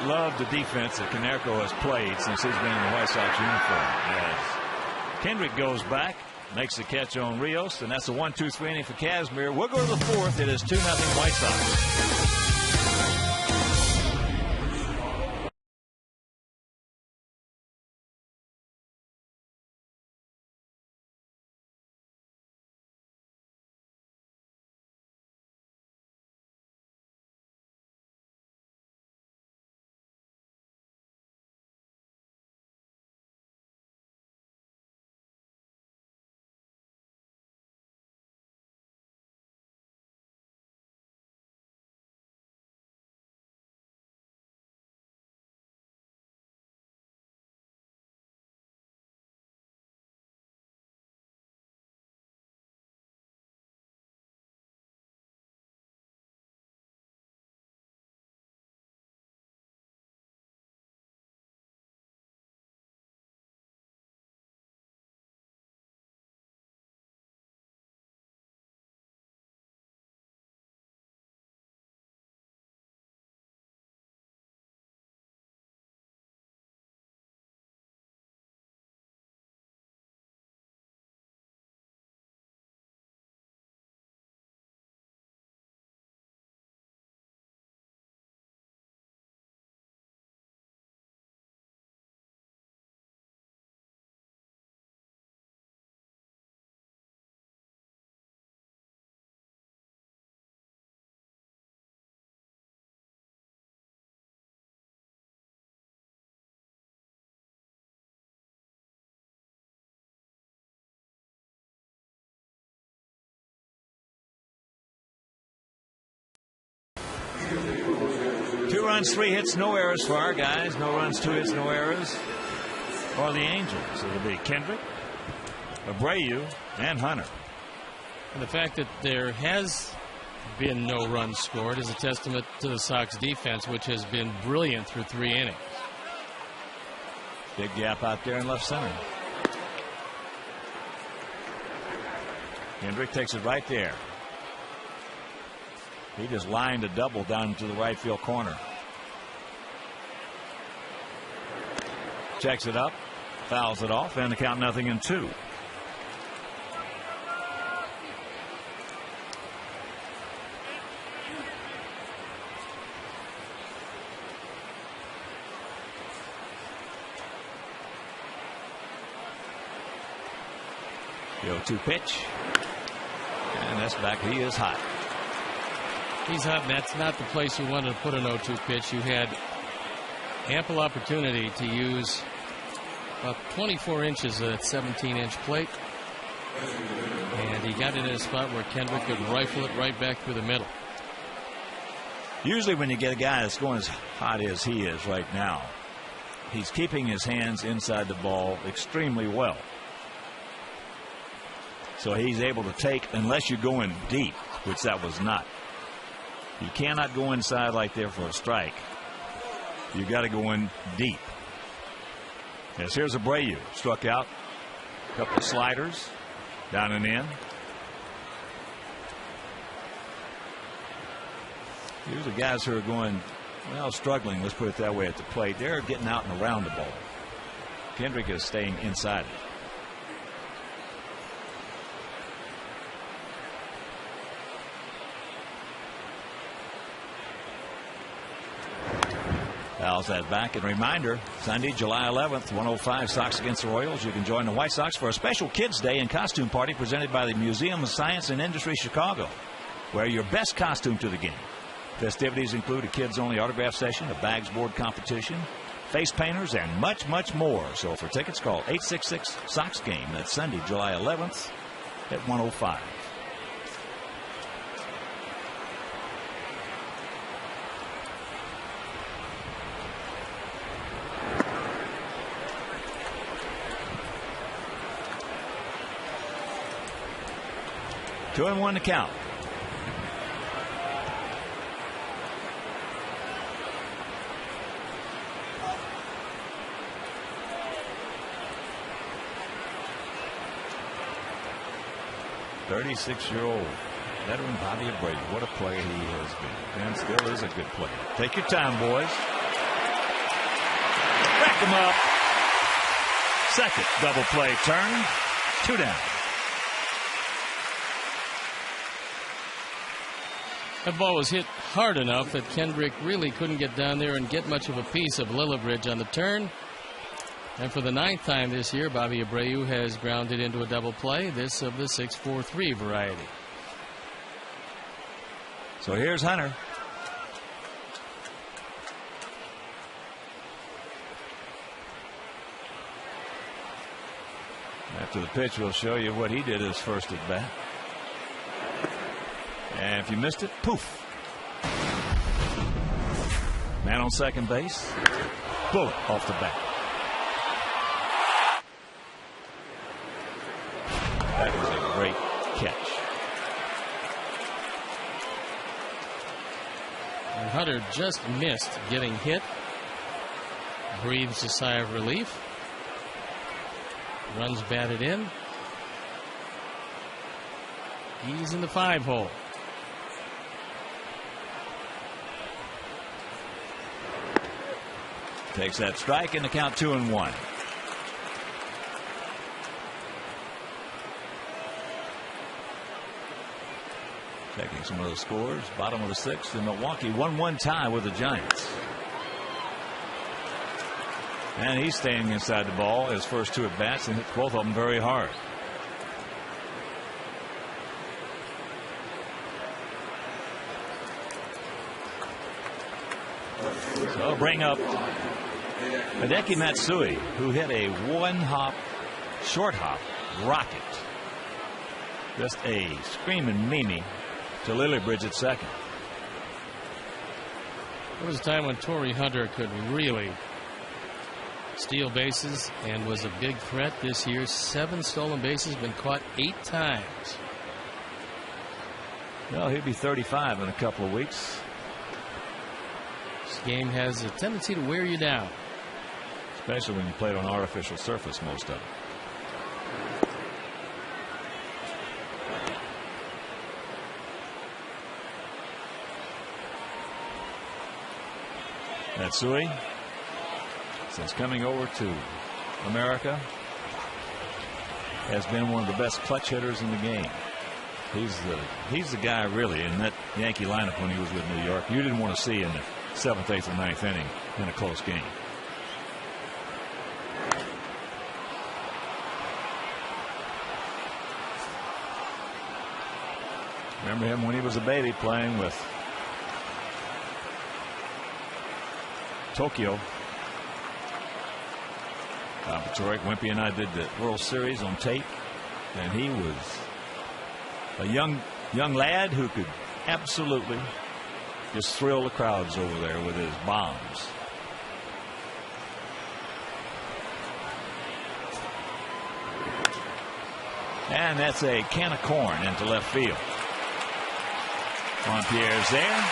love the defense that Konerko has played since he's been in the White Sox uniform. As Kendrick goes back, makes the catch on Rios, and that's a 1-2-3 inning for Kazmir. We'll go to the 4th. It is 2-0 White Sox. Two runs, 3 hits, no errors for our guys. No runs, 2 hits, no errors for the Angels. It'll be Kendrick, Abreu, and Hunter. And the fact that there has been no runs scored is a testament to the Sox defense, which has been brilliant through 3 innings. Big gap out there in left center. Kendrick takes it right there. He just lined a double down to the right field corner. Checks it up, fouls it off, and the count 0-2. The 0-2 pitch. And that's back. He is hot. He's hot, and that's not the place you wanted to put an 0-2 pitch. You had ample opportunity to use about 24 inches of that 17-inch plate. And he got it in a spot where Kendrick could rifle it right back through the middle. Usually when you get a guy that's going as hot as he is right now, he's keeping his hands inside the ball extremely well. So he's able to take, unless you're going deep, which that was not. You cannot go inside like there for a strike. You got to go in deep. Yes, here's Abreu, struck out. A couple of sliders, down and in. Here's the guys who are going, well, struggling, let's put it that way, at the plate. They're getting out and around the ball. Kendrick is staying inside it. Fouls that back. And reminder, Sunday, July 11th, 1:05, Sox against the Royals. You can join the White Sox for a special Kids Day and costume party presented by the Museum of Science and Industry Chicago. Wear your best costume to the game. Festivities include a kids-only autograph session, a bags board competition, face painters, and much, much more. So for tickets, call 866-SOX-GAME. That's Sunday, July 11th at 1:05. Two and one to count. "36-year-old veteran Bobby Abreu. What a player he has been, and still is a good player. Take your time, boys. Rack him up. Second double play turn. 2 down. That ball was hit hard enough that Kendrick really couldn't get down there and get much of a piece of Lillibridge on the turn. And for the 9th time this year, Bobby Abreu has grounded into a double play, this of the 6-4-3 variety. So here's Hunter. After the pitch, we'll show you what he did his first at bat. And if you missed it, poof. Man on second base. Bullet off the bat. That was a great catch. And Hunter just missed getting hit. Breathes a sigh of relief. Runs batted in. He's in the 5 hole. Takes that strike and the count 2-1. Checking some of the scores. Bottom of the 6th in Milwaukee. 1-1 tie with the Giants. And he's staying inside the ball his first 2 at bats and hits both of them very hard. So bring up Hideki Matsui, who hit a 1-hop, short hop rocket. Just a screaming Mimi to Lillibridge at second. There was a time when Torrey Hunter could really steal bases and was a big threat. This year, 7 stolen bases, been caught 8 times. Well, he'll be 35 in a couple of weeks. This game has a tendency to wear you down, especially when you play it on artificial surface, most of it. Matsui, since coming over to America, has been one of the best clutch hitters in the game. He's the guy really in that Yankee lineup when he was with New York you didn't want to see in the 7th, 8th, and 9th inning in a close game. Remember him when he was a baby playing with Tokyo. Detroit. Wimpy and I did the World Series on tape, and he was a young lad who could absolutely just thrill the crowds over there with his bombs. And that's a can of corn into left field. Pierre's there.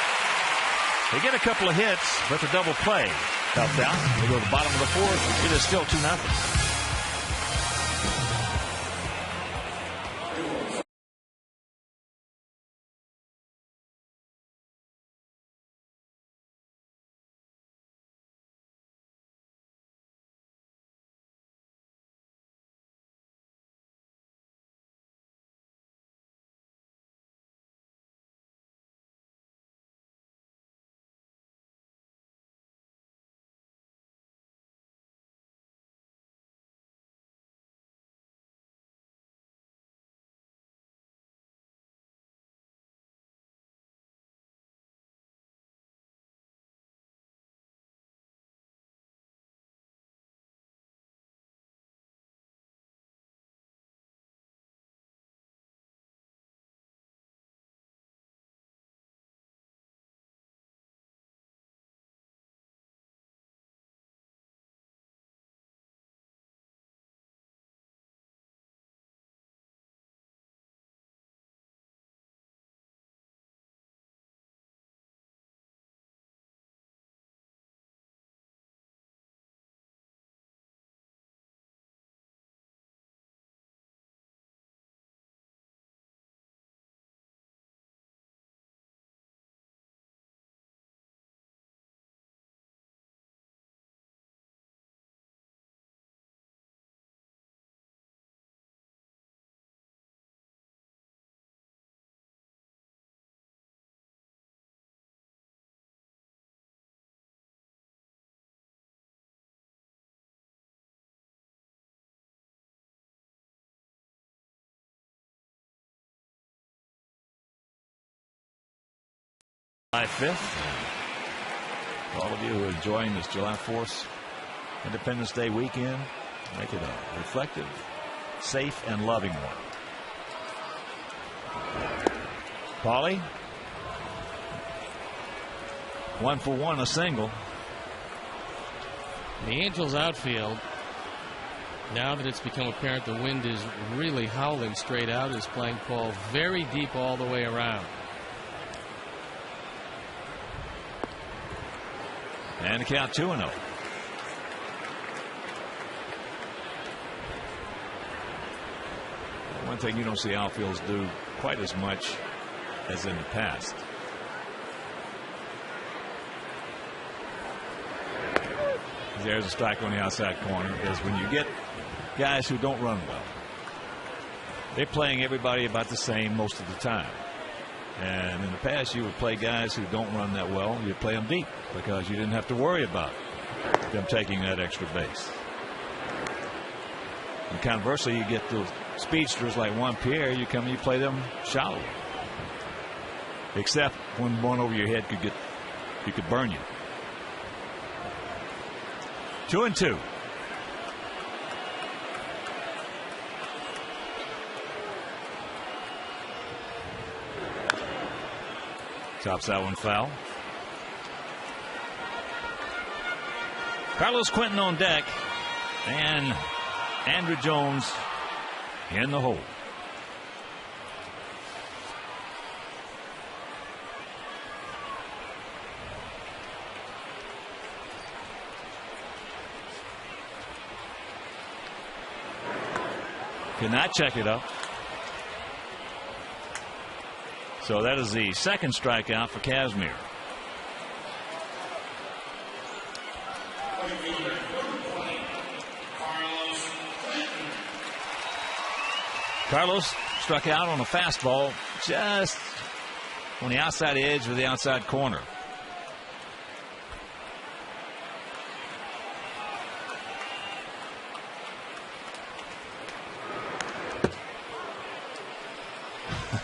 They get a couple of hits, but the double play helped out. They go to the bottom of the fourth. It is still 2-0. July 5th. For all of you who are enjoying this July 4th Independence Day weekend, make it a reflective, safe, and loving one. Paulie, 1 for 1, a single. The Angels outfield, now that it's become apparent the wind is really howling straight out, is playing Paul very deep all the way around. And the count 2-0. One thing you don't see outfields do quite as much as in the past. There's a strike on the outside corner, is when you get guys who don't run well. They're playing everybody about the same most of the time. And in the past, you would play guys who don't run that well. You'd play them deep because you didn't have to worry about them taking that extra base. And conversely, you get those speedsters like Juan Pierre. You play them shallow. Except when one over your head could burn you. 2-2. Tops that one foul. Carlos Quentin on deck, and Andrew Jones in the hole. Cannot check it up. So that is the second strikeout for Kazmir. Carlos struck out on a fastball just on the outside edge of the outside corner.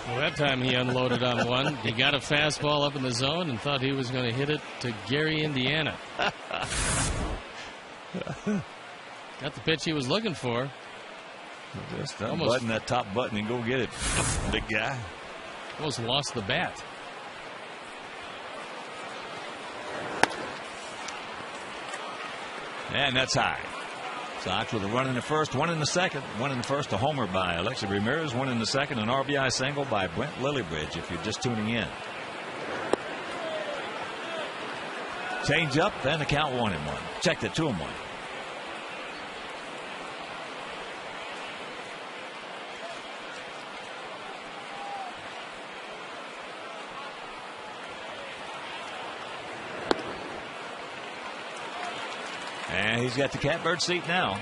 Well, that time he unloaded on one. He got a fastball up in the zone and thought he was going to hit it to Gary, Indiana. Got the pitch he was looking for. Just unbutton that top button and go get it, big guy. Almost lost the bat. And that's high. Sox with a run in the first, one in the second. One in the first, a homer by Alexi Ramirez. One in the second, an RBI single by Brent Lillibridge, if you're just tuning in. Change up, then the count 1-1. Checked it, 2-1. And he's got the catbird seat now.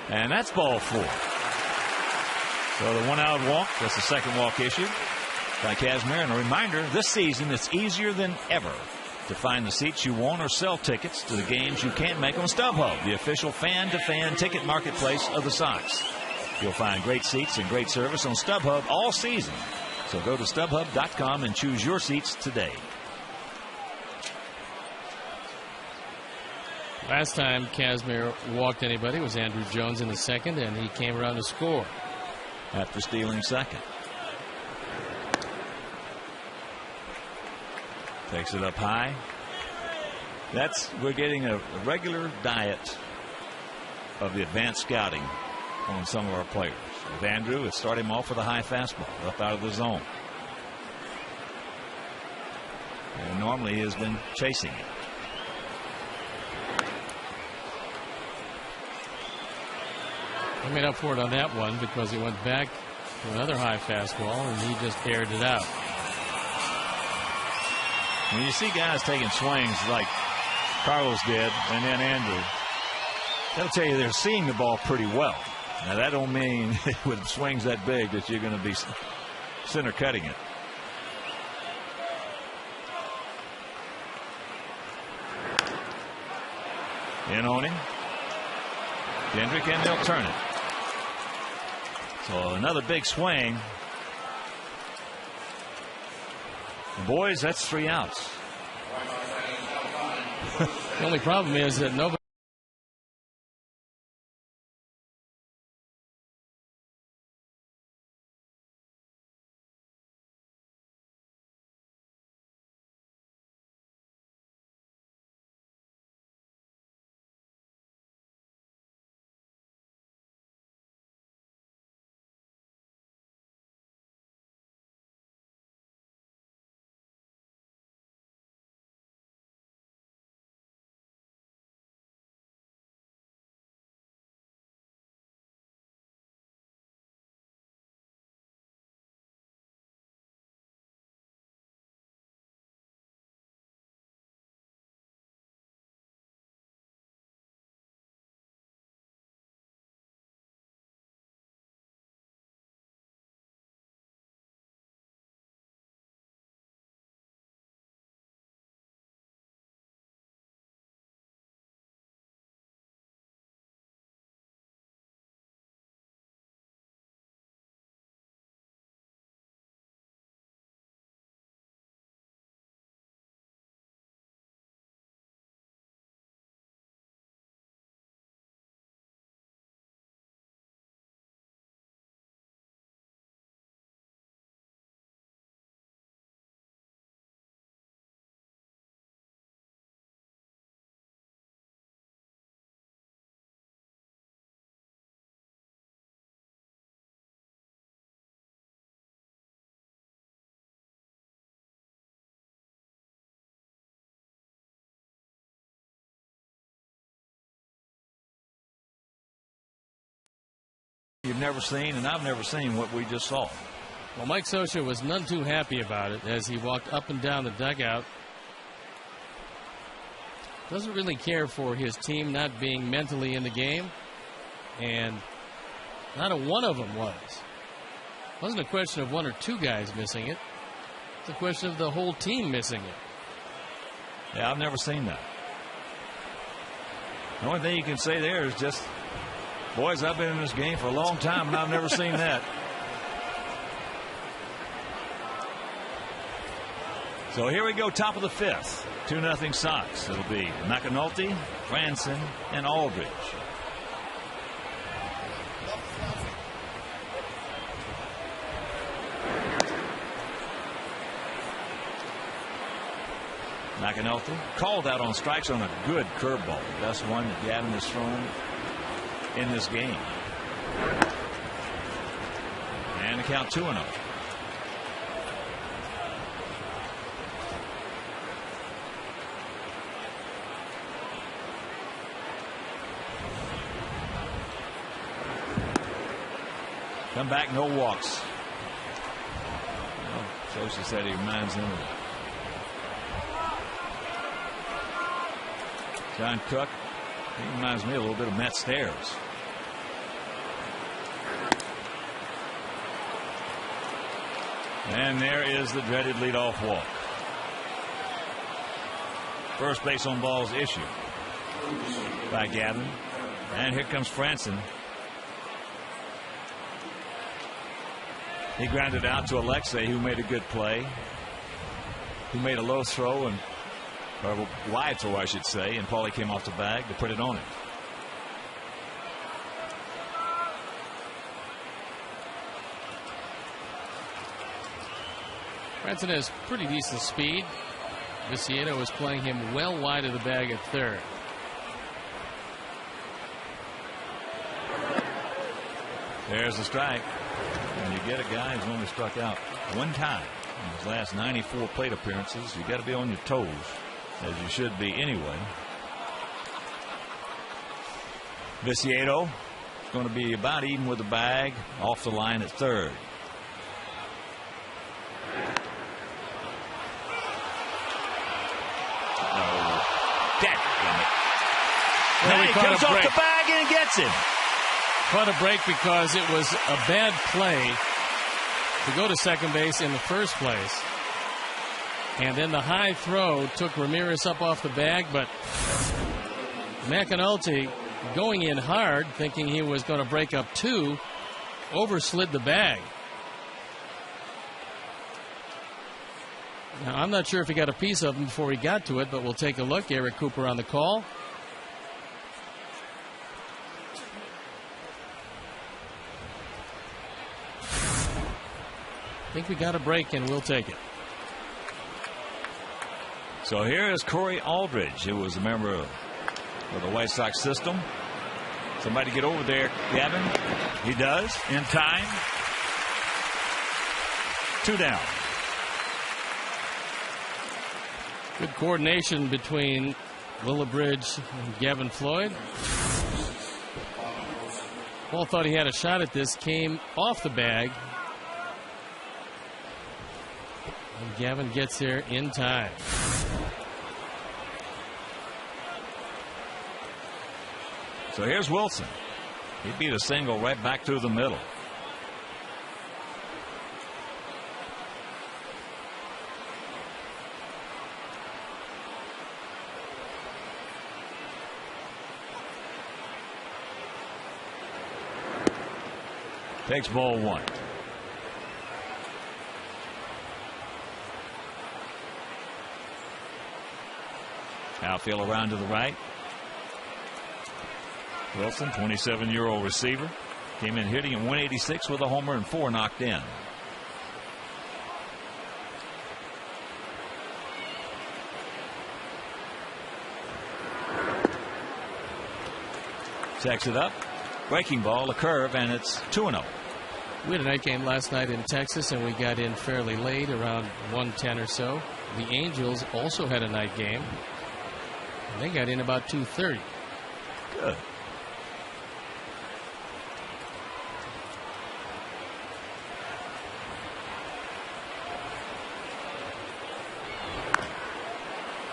And that's ball 4. So the 1-out walk, that's the second walk issued by Kazmir. And a reminder, this season it's easier than ever to find the seats you want or sell tickets to the games you can't make on StubHub, the official fan-to-fan ticket marketplace of the Sox. You'll find great seats and great service on StubHub all season. So go to StubHub.com and choose your seats today. Last time Kazmir walked anybody was Andrew Jones in the second, and he came around to score after stealing second. Takes it up high. We're getting a regular diet of the advanced scouting on some of our players. With Andrew, it started him off with a high fastball up out of the zone. And normally he has been chasing it. He made up for it on that one because he went back to another high fastball and he just aired it out. When you see guys taking swings like Carlos did and then Andrew, that'll tell you they're seeing the ball pretty well. Now that don't mean with swings that big that you're going to be center cutting it. In on him. Kendrick, and they'll turn it. So another big swing. And boys, that's 3 outs. The only problem is that nobody. You've never seen, and I've never seen what we just saw. Well, Mike Scioscia was none too happy about it as he walked up and down the dugout. Doesn't really care for his team not being mentally in the game, and not a one of them was. It wasn't a question of one or two guys missing it. It's a question of the whole team missing it. Yeah, I've never seen that. The only thing you can say there is just, boys, I've been in this game for a long time and I've never seen that. So here we go, top of the 5th. 2-0 Sox. It'll be McAnulty, Franson, and Aldridge. McAnulty called out on strikes on a good curveball. The best one that Gavin has thrown in this game. And the count 2-0. Come back, no walks. Well, Sosa said he reminds him of John Cook. He reminds me a little bit of Matt Stairs. And there is the dreaded leadoff walk. First base on balls issued by Gavin. And here comes Franson. He grounded out to Alexei, who made a good play, who made a low throw, and or a wide throw, I should say, and Paulie came off the bag to put it on him. Franson has pretty decent speed. Viciedo is playing him well wide of the bag at third. There's the strike. When you get a guy who's only struck out one time in his last 94 plate appearances, you got to be on your toes, as you should be anyway. Viciedo is going to be about even with the bag, off the line at third. Now he comes off the bag and gets him. Caught a break because it was a bad play to go to second base in the first place. And then the high throw took Ramirez up off the bag, but McAnulty going in hard, thinking he was going to break up two, overslid the bag. Now, I'm not sure if he got a piece of him before he got to it, but we'll take a look. Eric Cooper on the call. I think we got a break, and we'll take it. So here is Corey Aldridge, who was a member of the White Sox system. Somebody get over there, Gavin. He does, in time. 2 down. Good coordination between Lillibridge and Gavin Floyd. Paul thought he had a shot at this, came off the bag. And Gavin gets there in time. So here's Wilson. He beat a single right back through the middle. Takes ball 1. Outfield around to the right. Wilson, 27-year-old receiver, came in hitting at 186 with a homer and 4 knocked in. Checks it up. Breaking ball, a curve, and it's 2-0. We had a night game last night in Texas, and we got in fairly late, around 1:10 or so. The Angels also had a night game. And they got in about 2:30. Good.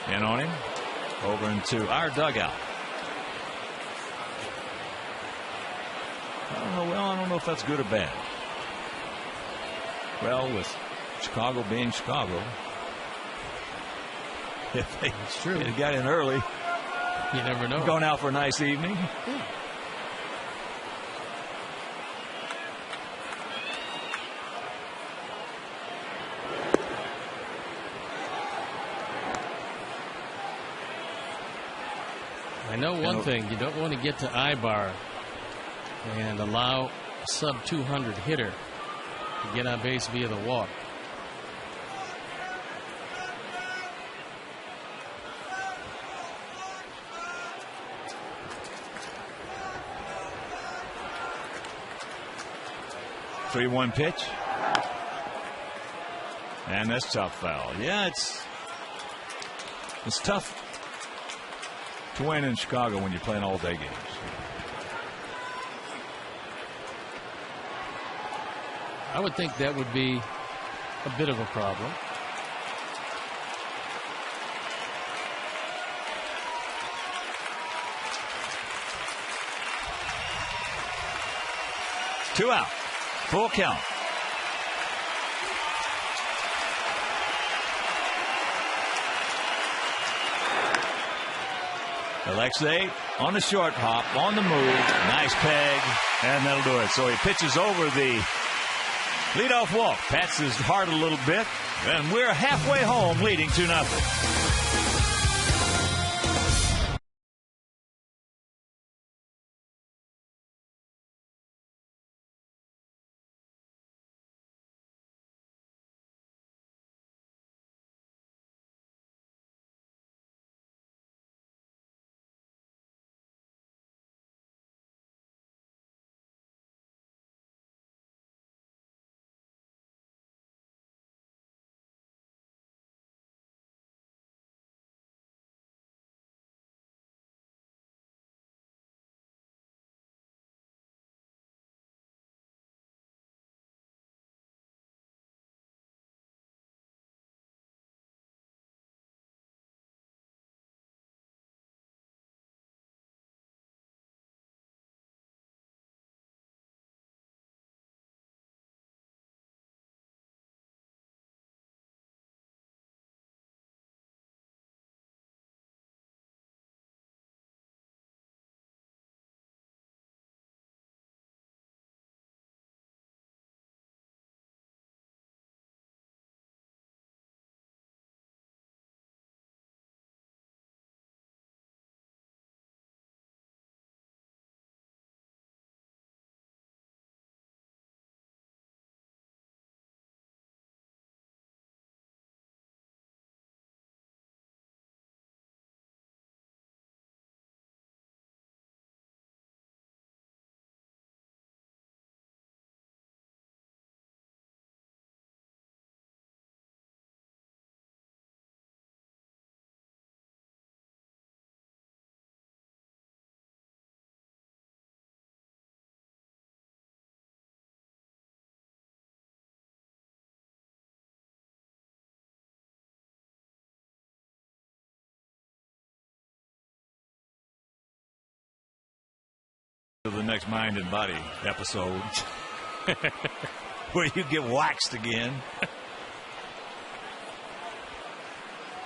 In on him. Over into our dugout. I don't know if that's good or bad. Well, with Chicago being Chicago, if they got in early, you never know. Going out for a nice evening. Yeah. I know one thing, you don't want to get to Ibar and allow a sub 200 hitter to get on base via the walk. 3-1 pitch. And that's tough foul. Yeah, it's tough to win in Chicago when you're playing all-day games. I would think that would be a bit of a problem. Two out. Full count. Alexei on the short hop, on the move. Nice peg, and that'll do it. So he pitches over the leadoff walk. Pats his heart a little bit, and we're halfway home leading 2-0. The next Mind and Body episode where you get waxed again.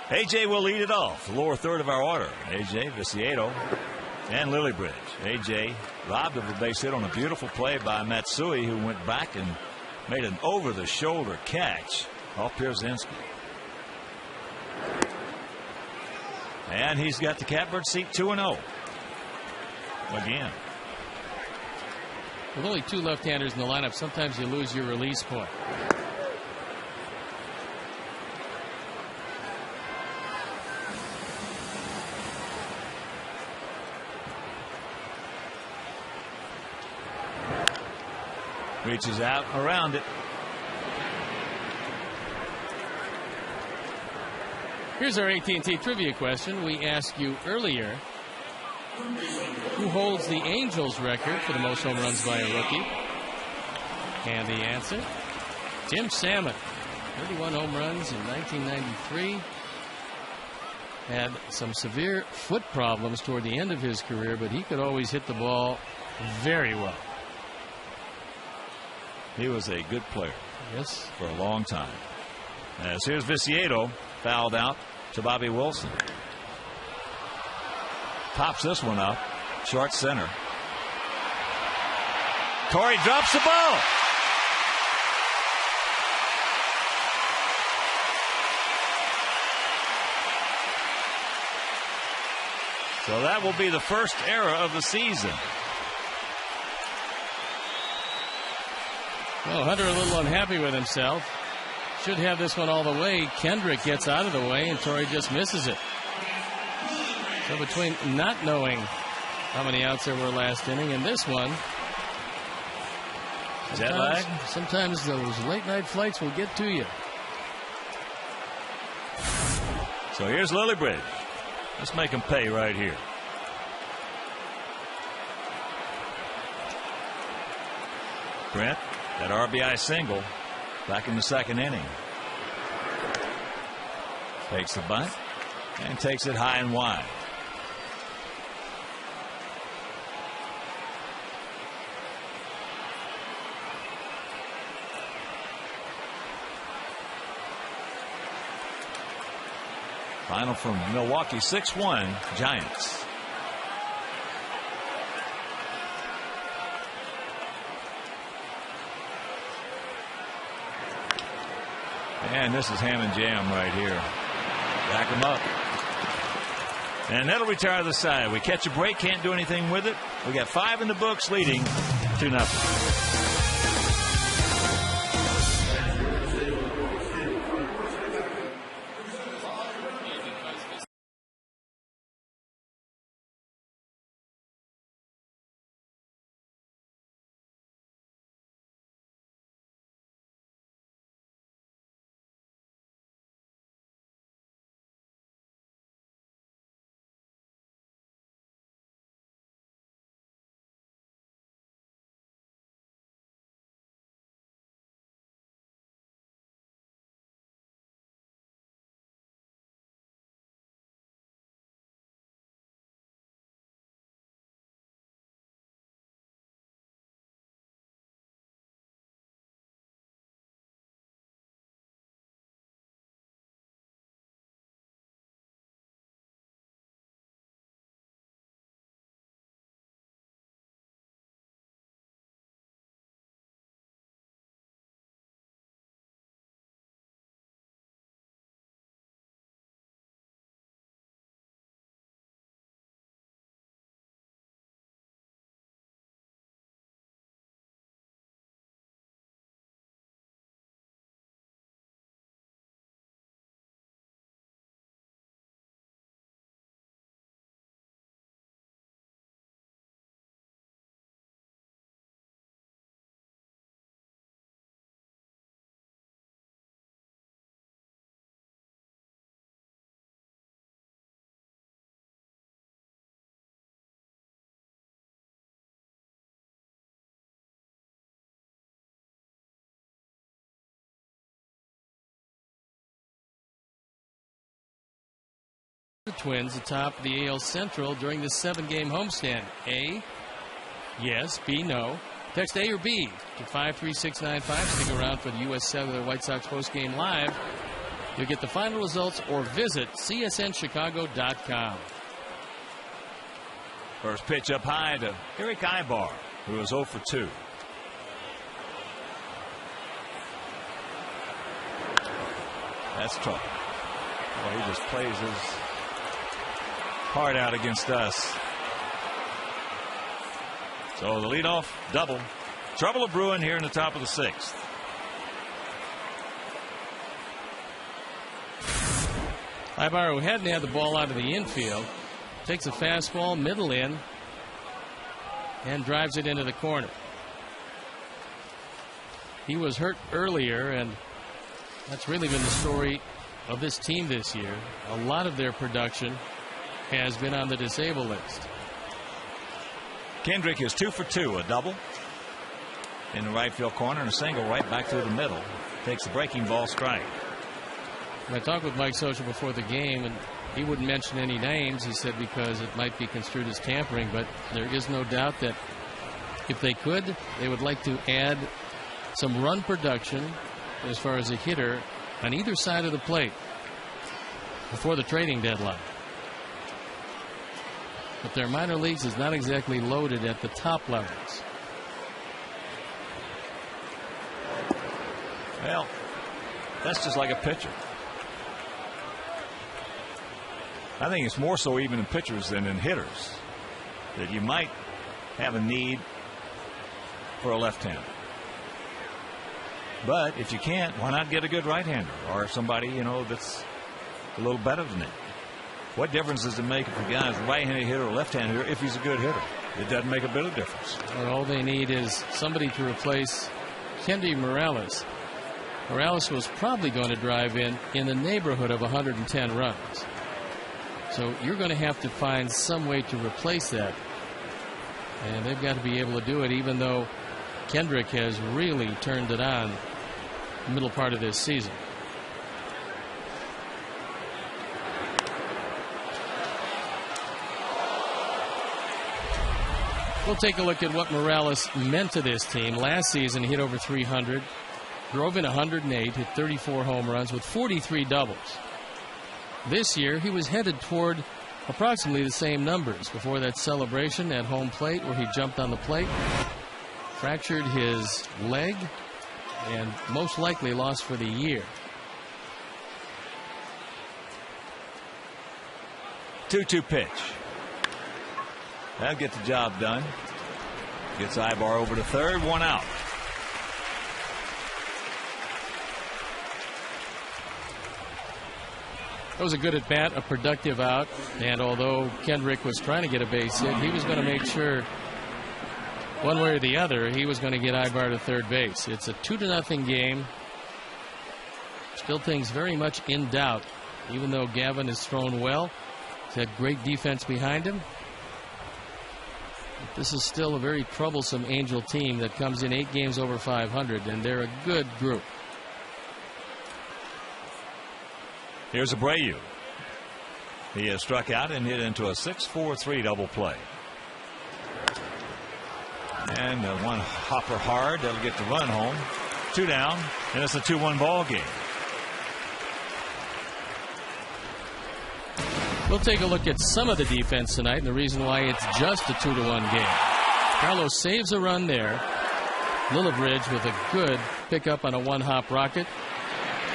AJ will lead it off. The lower third of our order. AJ, Viciedo, and Lillibridge. AJ robbed of a base hit on a beautiful play by Matsui, who went back and made an over-the-shoulder catch off Pierzynski. And he's got the catbird seat 2-0 again. With only two left-handers in the lineup, sometimes you lose your release point. Reaches out around it. Here's our AT&T trivia question. We asked you earlier, who holds the Angels record for the most home runs by a rookie? And the answer, Tim Salmon. 31 home runs in 1993. Had some severe foot problems toward the end of his career, but he could always hit the ball very well. He was a good player. Yes. For a long time. As here's Viciedo, fouled out to Bobby Wilson. Pops this one up. Short center. Torrey drops the ball. So that will be the first error of the season. Well, Hunter a little unhappy with himself. Should have this one all the way. Kendrick gets out of the way, and Torrey just misses it. So between not knowing how many outs there were last inning and this one, Jet lag? Sometimes those late night flights will get to you. So here's Lillibridge. Let's make him pay right here. Brent, that RBI single back in the second inning. Takes the bunt and takes it high and wide. Final from Milwaukee, 6-1 Giants. And this is ham and jam right here. Back him up. And that'll retire the side. We catch a break, can't do anything with it. We got 5 in the books, leading 2-0. The Twins atop the AL Central during this 7-game homestand. A, yes. B, no. Text A or B to 53695. Stick around for the U.S. Cellular White Sox postgame live. You'll get the final results or visit csnchicago.com. First pitch up high to Eric Ibar, who is 0 for 2. That's tough. Well, he just plays his heart out against us. So the leadoff double. Trouble of brewing here in the top of the 6th. Ibar, who hadn't had the ball out of the infield, takes a fastball middle in and drives it into the corner. He was hurt earlier, and that's really been the story of this team this year. A lot of their production has been on the disabled list. Kendrick is 2 for 2, a double in the right field corner and a single right back through the middle. Takes the breaking ball strike. I talked with Mike Scioscia before the game, and he wouldn't mention any names. He said because it might be construed as tampering, but there is no doubt that if they could, they would like to add some run production as far as a hitter on either side of the plate before the trading deadline. But their minor leagues is not exactly loaded at the top levels. Well, that's just like a pitcher. I think it's more so even in pitchers than in hitters, that you might have a need for a left-hander. But if you can't, why not get a good right-hander or somebody, you know, that's a little better than it? What difference does it make if a guy's a right-handed hitter or left-handed hitter if he's a good hitter? It doesn't make a bit of difference. And all they need is somebody to replace Kendry Morales. Morales was probably going to drive in the neighborhood of 110 runs. So you're going to have to find some way to replace that. And they've got to be able to do it, even though Kendrick has really turned it on the middle part of this season. We'll take a look at what Morales meant to this team. Last season, he hit over 300, drove in 108, hit 34 home runs with 43 doubles. This year, he was headed toward approximately the same numbers before that celebration at home plate where he jumped on the plate, fractured his leg, and most likely lost for the year. 2-2 pitch. That'll get the job done. Gets Ibar over to third, one out. That was a good at bat, a productive out, and although Kendrick was trying to get a base hit, he was going to make sure one way or the other he was going to get Ibar to third base. It's a 2-0 game. Still things very much in doubt, even though Gavin has thrown well. He's had great defense behind him. But this is still a very troublesome Angel team that comes in 8 games over 500, and they're a good group. Here's Abreu. He has struck out and hit into a 6-4-3 double play. And one hopper hard. That'll get the run home. 2 down, and it's a 2-1 ball game. We'll take a look at some of the defense tonight and the reason why it's just a 2-1 game. Carlos saves a run there. Lillibridge with a good pickup on a one-hop rocket.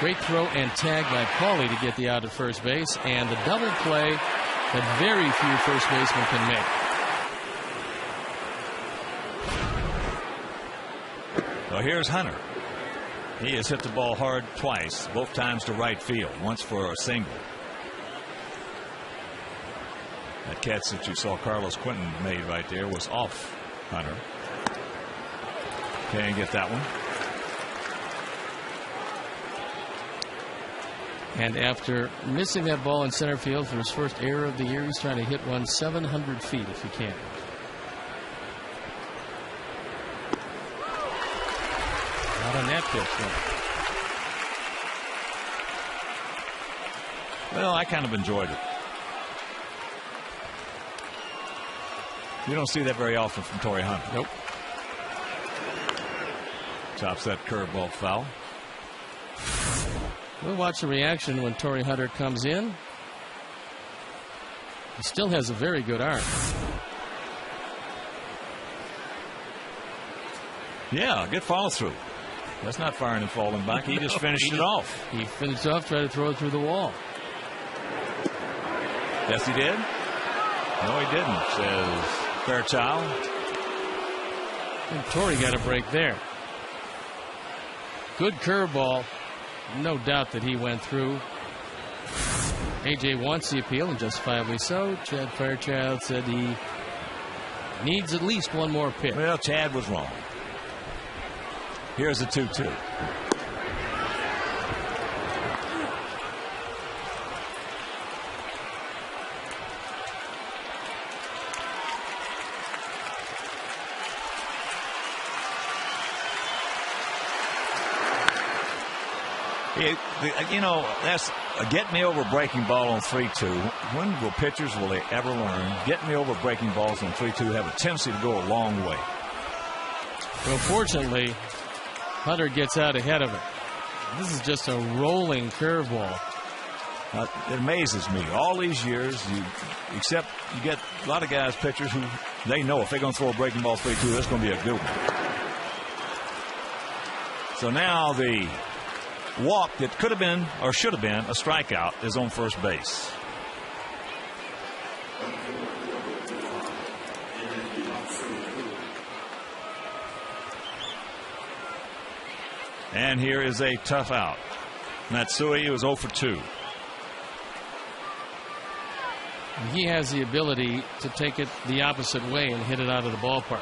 Great throw and tag by Paulie to get the out at first base, and the double play that very few first basemen can make. Well, here's Hunter. He has hit the ball hard twice, both times to right field, once for a single. That catch that you saw Carlos Quentin made right there was off Hunter. Can't get that one. And after missing that ball in center field for his first error of the year, he's trying to hit one 700 feet if he can. Not on that pitch, no. Well, I kind of enjoyed it. You don't see that very often from Torrey Hunter. Nope. Chops that curveball foul. We'll watch the reaction when Torrey Hunter comes in. He still has a very good arm. Yeah, good follow through. That's not firing and falling back. He just finished it off. He finished off, tried to throw it through the wall. Yes, he did. No, he didn't, says Fairchild. And Torrey got a break there. Good curveball. No doubt that he went through. AJ wants the appeal, and justifiably so. Chad Fairchild said he needs at least one more pitch. Well, Chad was wrong. Here's a 2-2. You know, that's a get me over breaking ball on 3-2. When will pitchers will they ever learn? Get me over breaking balls on 3-2 have a tendency to go a long way. Well, fortunately, Hunter gets out ahead of it. This is just a rolling curveball. It amazes me. All these years, except you get a lot of guys, pitchers, who they know if they're going to throw a breaking ball 3-2, that's going to be a good one. So now the walk that could have been or should have been a strikeout is on first base. And here is a tough out. Matsui was 0 for 2. He has the ability to take it the opposite way and hit it out of the ballpark.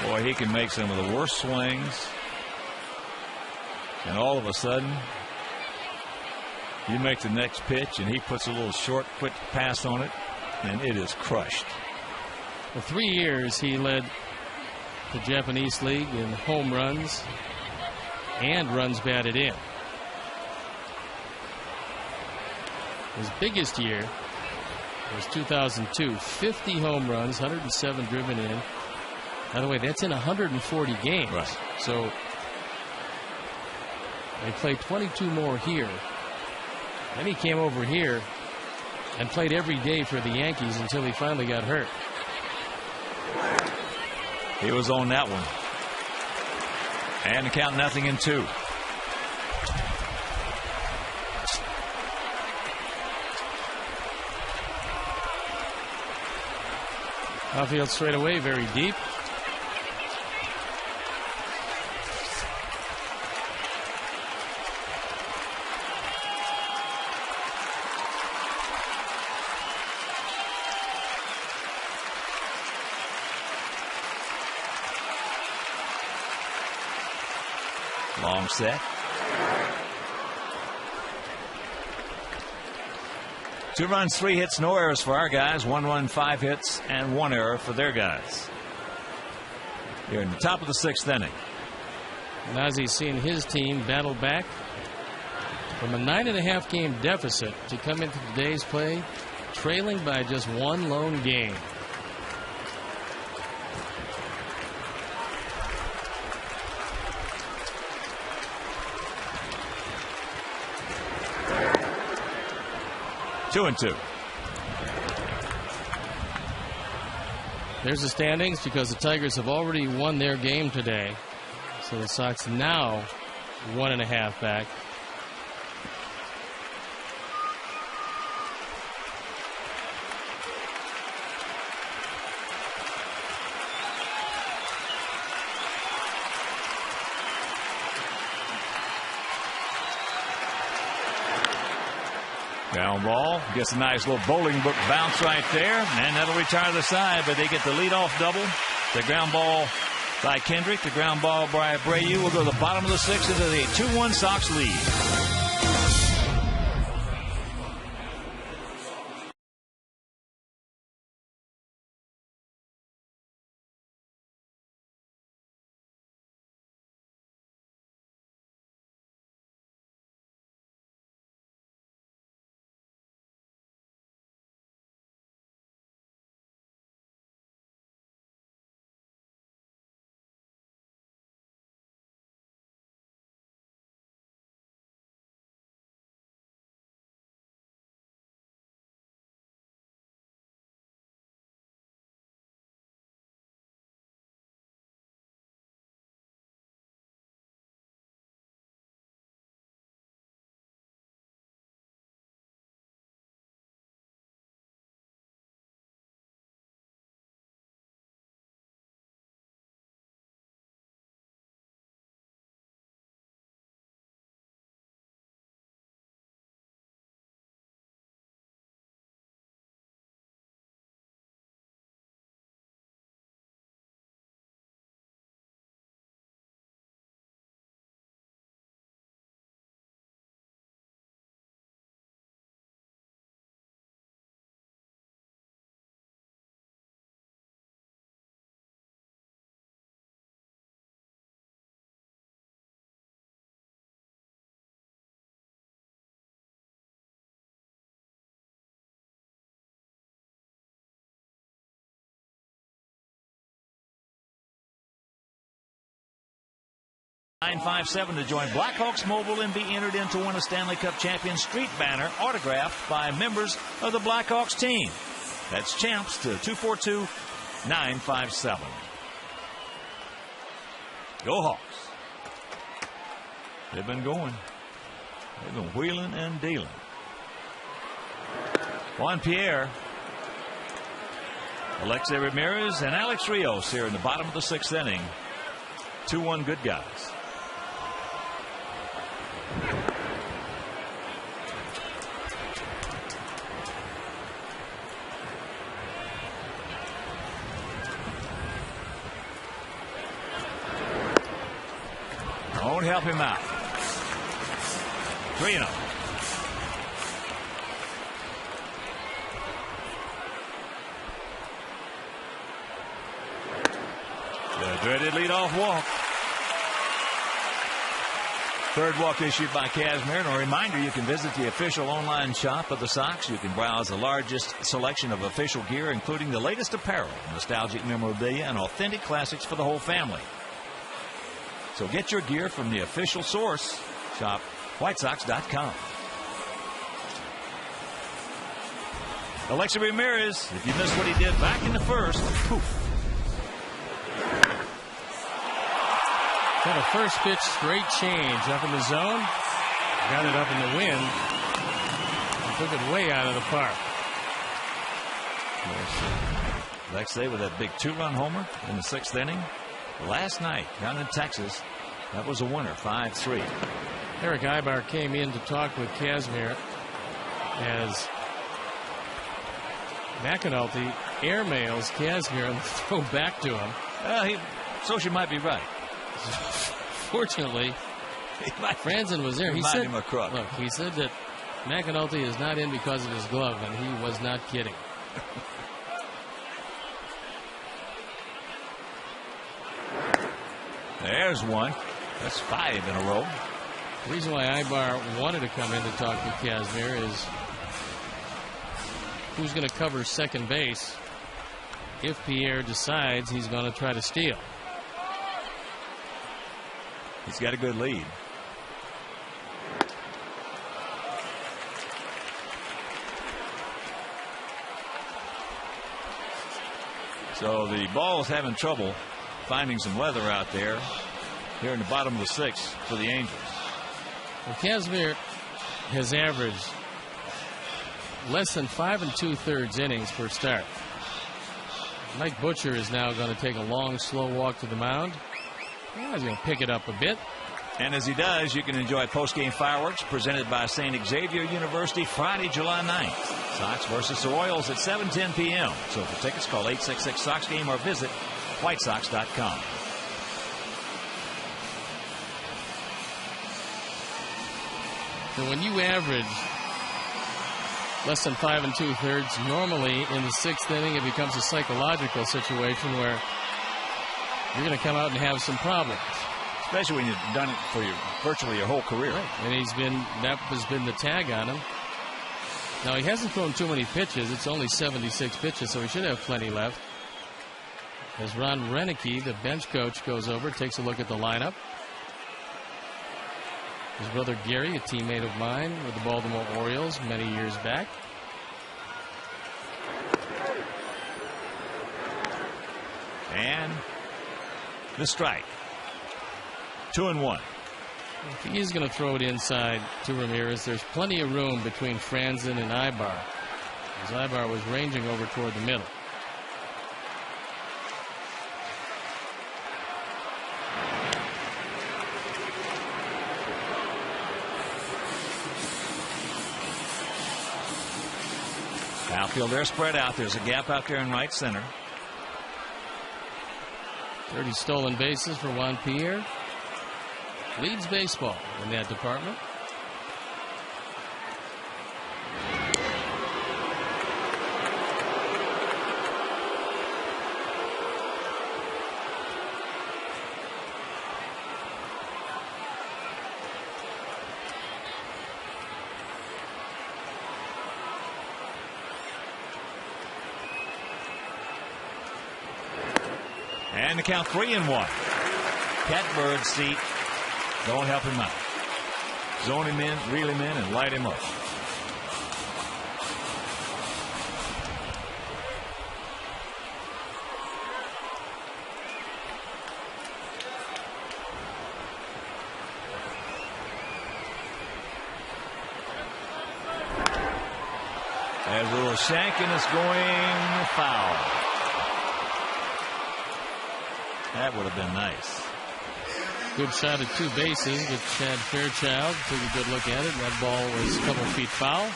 Boy, he can make some of the worst swings. And all of a sudden, you make the next pitch, and he puts a little short, quick pass on it, and it is crushed. For 3 years, he led the Japanese League in home runs and runs batted in. His biggest year was 2002. 50 home runs, 107 driven in. By the way, that's in 140 games. Right. So they played 22 more here. Then he came over here and played every day for the Yankees until he finally got hurt. He was on that one. And the count 0-2. Outfield straight away, very deep. Long set. 2 runs, 3 hits, no errors for our guys. 1 run, 5 hits, and 1 error for their guys. Here in the top of the 6th inning. Nazi's seen his team battle back from a 9.5 game deficit to come into today's play trailing by just 1 lone game. Two and two. There's the standings because the Tigers have already won their game today. So the Sox now 1.5 back. Ground ball gets a nice little bowling book bounce right there, and that'll retire the side. But they get the leadoff double. The ground ball by Kendrick, the ground ball by Abreu will go to the bottom of the 6th into the 2-1 Sox lead. $957 to join Blackhawks Mobile and be entered in to win a Stanley Cup Champion Street banner autographed by members of the Blackhawks team. That's champs to 242-957. Go Hawks. They've been going. They've been wheeling and dealing. Juan Pierre, Alexei Ramirez, and Alex Rios here in the bottom of the 6th inning. 2-1 good guys. Don't help him out. 3-0. The dreaded leadoff walk. Third walk issued by Kazmir. And a reminder, you can visit the official online shop of the Sox. You can browse the largest selection of official gear, including the latest apparel, nostalgic memorabilia, and authentic classics for the whole family. So get your gear from the official source. Shop WhiteSox.com. Alexi Ramirez, if you missed what he did back in the first, poof. Got a first pitch straight change up in the zone. Got it up in the wind. And took it way out of the park. Alexi with that big 2-run homer in the 6th inning. Last night down in Texas, that was a winner, 5-3. Eric Ibar came in to talk with Kazmir as McAnulty airmails Kazmir and throw back to him. Well, Socia might be right. Fortunately, Franzen was there. He said, him a crook. Look, he said that McAnulty is not in because of his glove, and he was not kidding. There's one. That's 5 in a row. The reason why Ibar wanted to come in to talk with Kazmir is who's going to cover second base if Pierre decides he's going to try to steal. He's got a good lead. So the ball is having trouble finding some weather out there here in the bottom of the 6th for the Angels. Well, Kazmir has averaged less than 5 2/3 innings per start. Mike Butcher is now going to take a long, slow walk to the mound. He's going to pick it up a bit. And as he does, you can enjoy postgame fireworks presented by St. Xavier University Friday, July 9th. Sox versus the Royals at 7:10 p.m. So for tickets, call 866-SOX-GAME or visit WhiteSox.com. So when you average less than 5 2/3, normally in the 6th inning it becomes a psychological situation where you're going to come out and have some problems. Especially when you've done it for virtually your whole career. Right. And that has been the tag on him. Now he hasn't thrown too many pitches. It's only 76 pitches, so he should have plenty left. As Ron Renicky, the bench coach, goes over, takes a look at the lineup. His brother Gary, a teammate of mine with the Baltimore Orioles many years back. And the strike. 2-1. If he is going to throw it inside to Ramirez, there's plenty of room between Franzen and Ibar, as Ibar was ranging over toward the middle. Outfield, they're spread out. There's a gap out there in right center. 30 stolen bases for Juan Pierre. Leads baseball in that department. And the count 3-1. Catbird seat. Don't help him out. Zone him in, reel him in, and light him up. As a little shanking is going foul. That would have been nice. Good shot at 2 bases, but Chad Fairchild took a good look at it. That ball was a couple feet foul.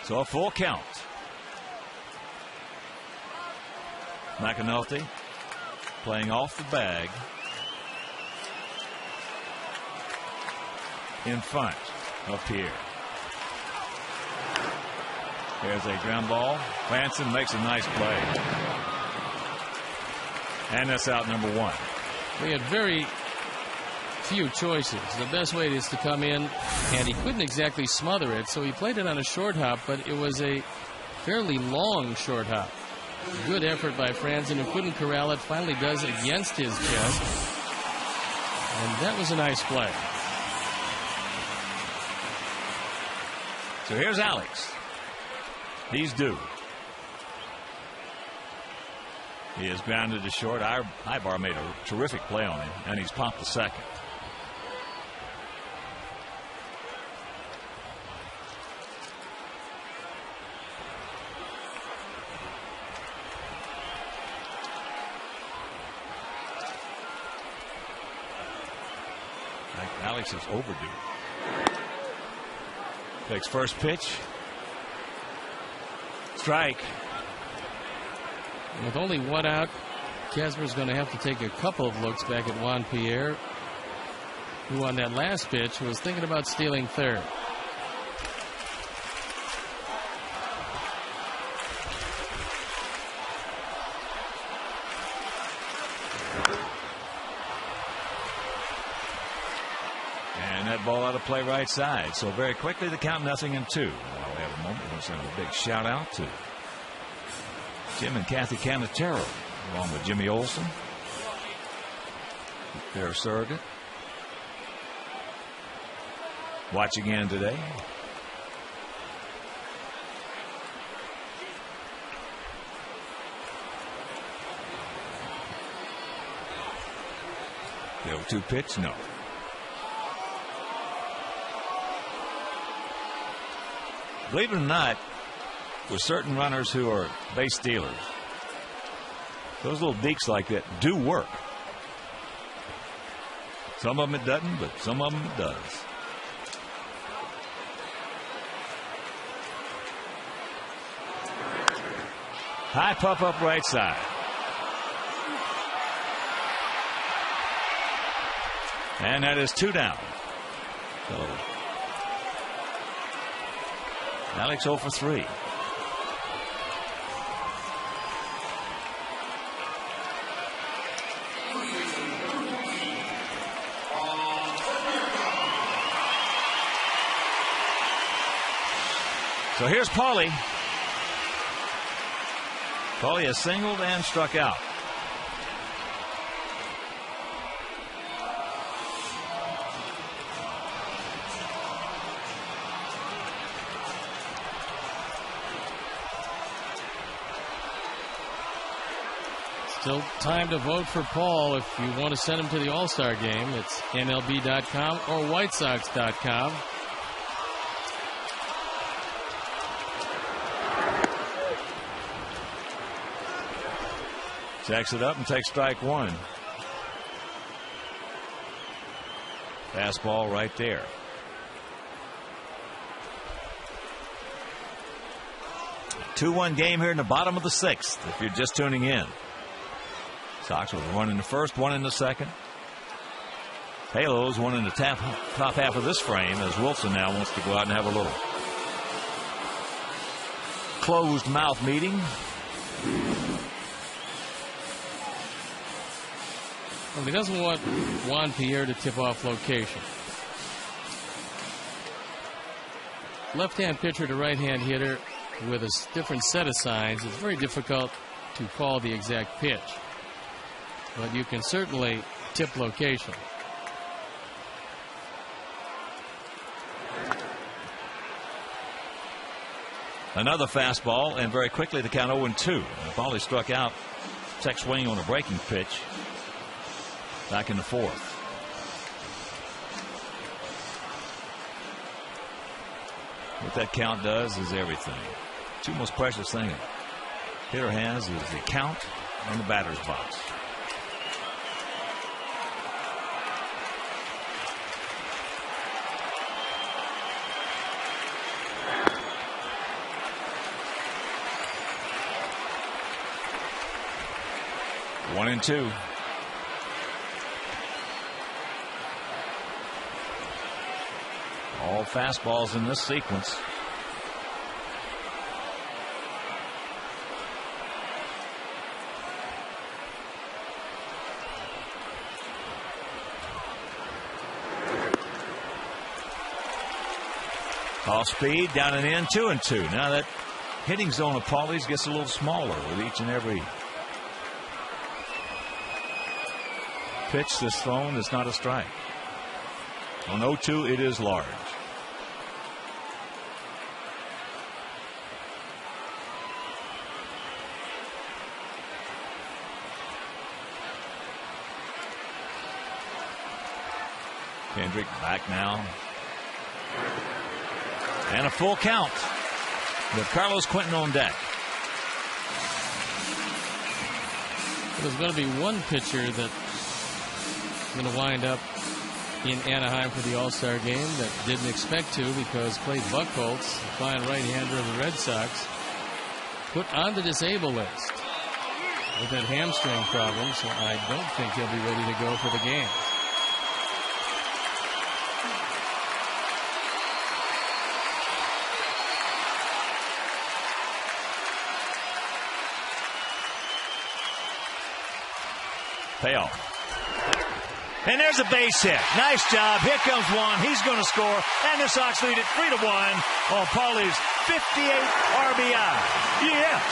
So a full count. McAnulty playing off the bag in front of Pierre. There's a ground ball. Branson makes a nice play. And that's out number one. We had very few choices. The best way is to come in, and he couldn't exactly smother it, so he played it on a short hop, but it was a fairly long short hop. Good effort by Franzen, who couldn't corral it, finally does against his chest. And that was a nice play. So here's Alex. He's due. He is grounded to short. Ibar made a terrific play on him, and he's popped the second. Alex is overdue. Takes first pitch. Strike. With only one out, Casper's going to have to take a couple of looks back at Juan Pierre, who on that last pitch was thinking about stealing third. And that ball out of play right side. So very quickly the count 0-2. While we have a moment, we'll send a big shout out to Jim and Kathy Canatero, along with Jimmy Olson, their surrogate. Watch again today. The 0-2 pitch, no. Believe it or not, with certain runners who are base stealers, those little deeks like that do work. Some of them it doesn't, but some of them it does. High puff up right side. And that is 2 down. So Alex 0 for 3. So here's Paulie. Paulie has singled and struck out. Still time to vote for Paul if you want to send him to the All-Star game. It's MLB.com or WhiteSox.com. Jacks it up and takes strike one. Fastball right there. A 2-1 game here in the bottom of the 6th, if you're just tuning in. Sox with 1 in the first, 1 in the second. Halos 1 in the top half of this frame, as Wilson now wants to go out and have a little closed mouth meeting. Well, he doesn't want Juan Pierre to tip off location. Left-hand pitcher to right-hand hitter with a different set of signs. It's very difficult to call the exact pitch, but you can certainly tip location. Another fastball, and very quickly the count 0-2. Paulie struck out, check swing on a breaking pitch back in the 4th. What that count does is everything. Two most precious things a hitter has is the count and the batter's box. 1-2. All fastballs in this sequence. Off speed, down and in, 2-2. Now that hitting zone of Paulie's gets a little smaller with each and every pitch that's thrown. It's not a strike. On 0-2, it is large. Kendrick back now. And a full count with Carlos Quentin on deck. There's going to be one pitcher that's going to wind up in Anaheim for the All-Star game that didn't expect to, because Clay Buchholz, the fine right-hander of the Red Sox, put on the disabled list with that hamstring problem, so I don't think he'll be ready to go for the game. Payoff. And there's a base hit. Nice job. Here comes one. He's going to score. And the Sox lead it 3-1 on Paulie's 58 RBI. Yes.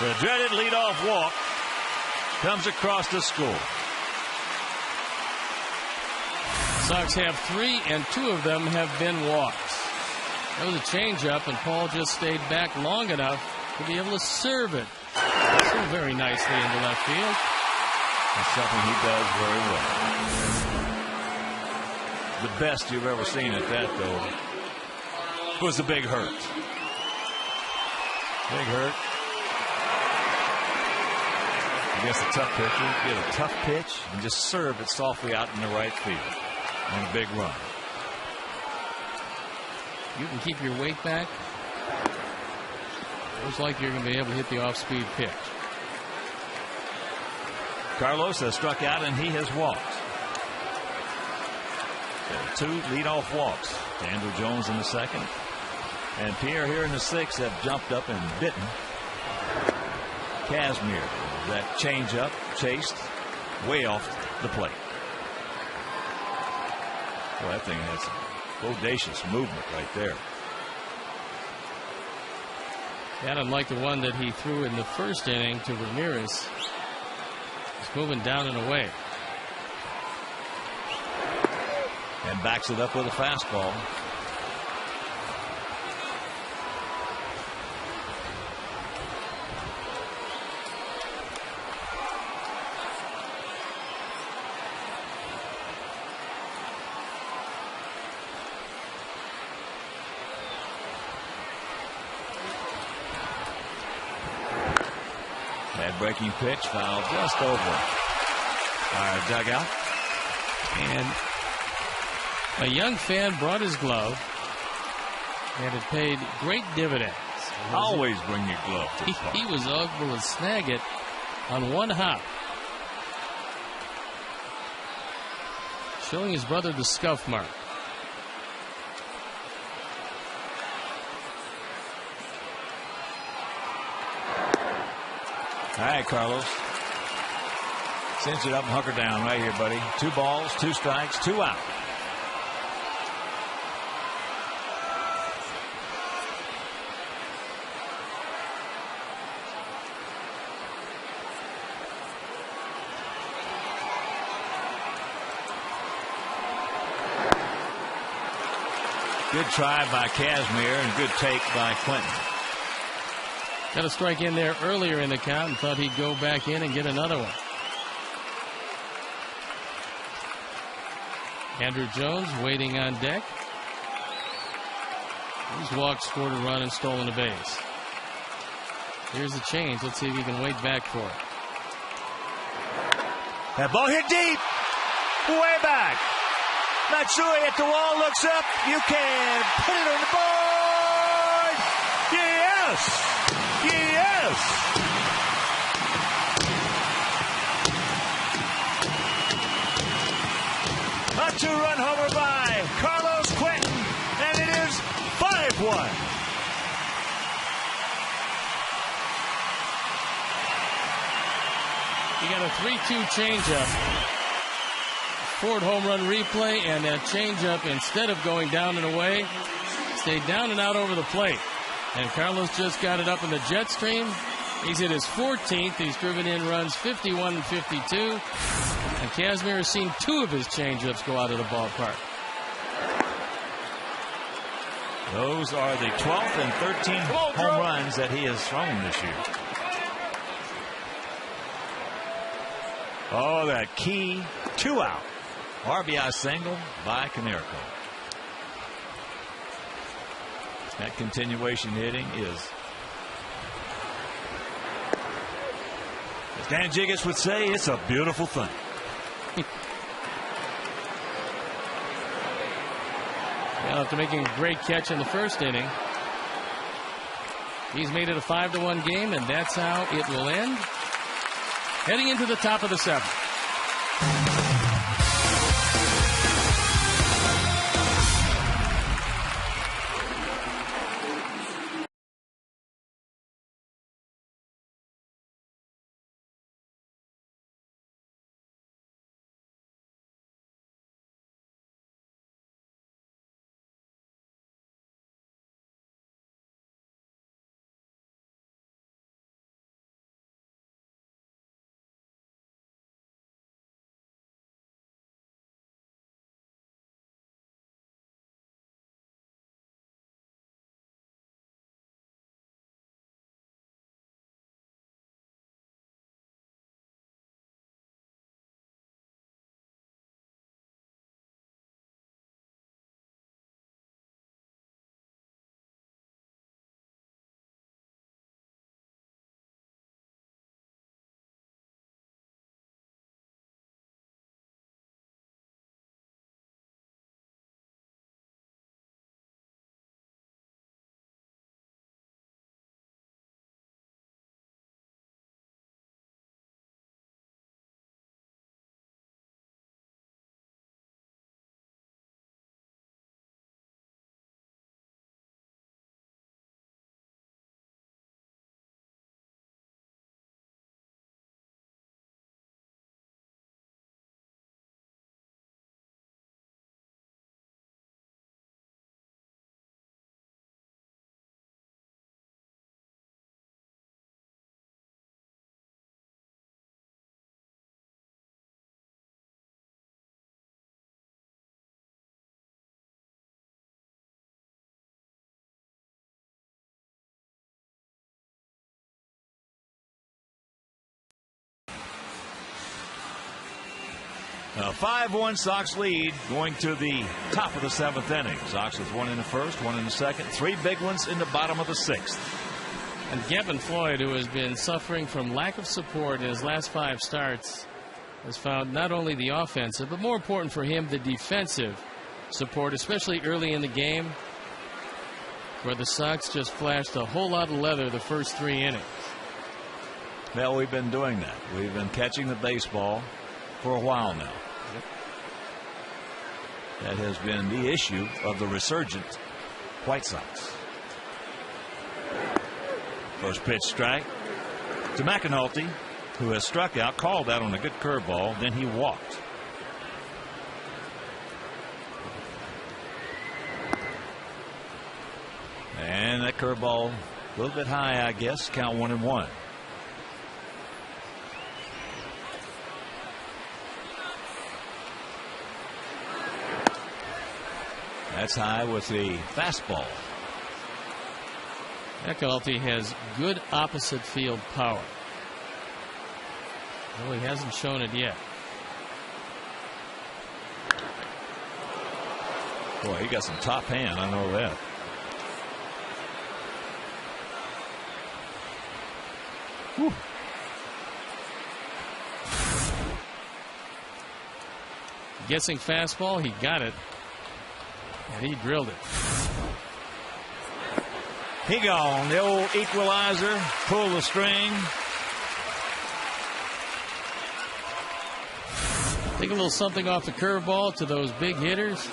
The dreaded leadoff walk comes across the score. Sox have 3, and 2 of them have been walks. That was a changeup, and Paul just stayed back long enough to be able to serve it so very nicely into left field. That's something he does very well. The best you've ever seen at that, though, was the Big Hurt. Big Hurt against a tough pitcher. Get a tough pitch and just serve it softly out in the right field on a big run. You can keep your weight back. Looks like you're going to be able to hit the off-speed pitch. Carlos has struck out and he has walked. 2 leadoff walks to Andrew Jones in the second. And Pierre here in the 6th have jumped up and bitten Casimir. That changeup chased way off the plate. Well, that thing has some bodacious movement right there. And unlike the one that he threw in the first inning to Ramirez, he's moving down and away. And backs it up with a fastball. Breaking pitch, foul just over our dugout. And a young fan brought his glove, and it paid great dividends. Always bring your glove. He was able to snag it on one hop, showing his brother the scuff mark. All right, Carlos. Cinch it up and hunker down right here, buddy. 2 balls, 2 strikes, 2 out. Good try by Casimir and good take by Quentin. Got a strike in there earlier in the count and thought he'd go back in and get another one. Andrew Jones waiting on deck. He's walked, scored a run, and stolen a base. Here's the change. Let's see if he can wait back for it. That ball hit deep. Way back. Matsui at the wall, looks up. You can put it on the board. Yes. Yes! one. You got a 3-2 changeup. Ford home run replay, and that changeup, instead of going down and away, stayed down and out over the plate. And Carlos just got it up in the jet stream. He's hit his 14th. He's driven in runs 51 and 52. And Kazmir has seen 2 of his changeups go out of the ballpark. Those are the 12th and 13th home runs that he has thrown this year. Oh, that key 2-out RBI single by Konerko. That continuation hitting is, as Dan Jiggis would say, it's a beautiful thing. Well, after making a great catch in the first inning, he's made it a 5-1 game, and that's how it will end. Heading into the top of the 7th. A 5-1 Sox lead going to the top of the 7th inning. Sox with 1 in the first, 1 in the second, 3 big ones in the bottom of the 6th. And Gavin Floyd, who has been suffering from lack of support in his last 5 starts, has found not only the offensive, but more important for him, the defensive support, especially early in the game, where the Sox just flashed a whole lot of leather the first 3 innings. Well, we've been doing that. We've been catching the baseball for a while now. That has been the issue of the resurgent White Sox. First pitch strike to McAnulty, who has struck out, called out on a good curveball, then he walked. And that curveball a little bit high, I guess. Count 1-1. That's high with the fastball. McAnulty has good opposite field power. Well, he hasn't shown it yet. Boy, he got some top hand, I know that. Whew. Guessing fastball, he got it. And he drilled it. He gone. The old equalizer. Pull the string. Take a little something off the curveball to those big hitters.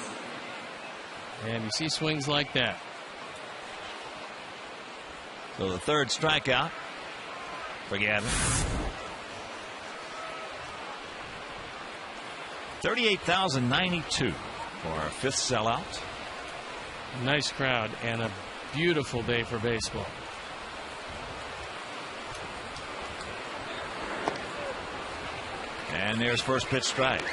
And you see swings like that. So the third strikeout for Gavin. 38,092 for our fifth sellout. Nice crowd and a beautiful day for baseball. And there's first pitch strike.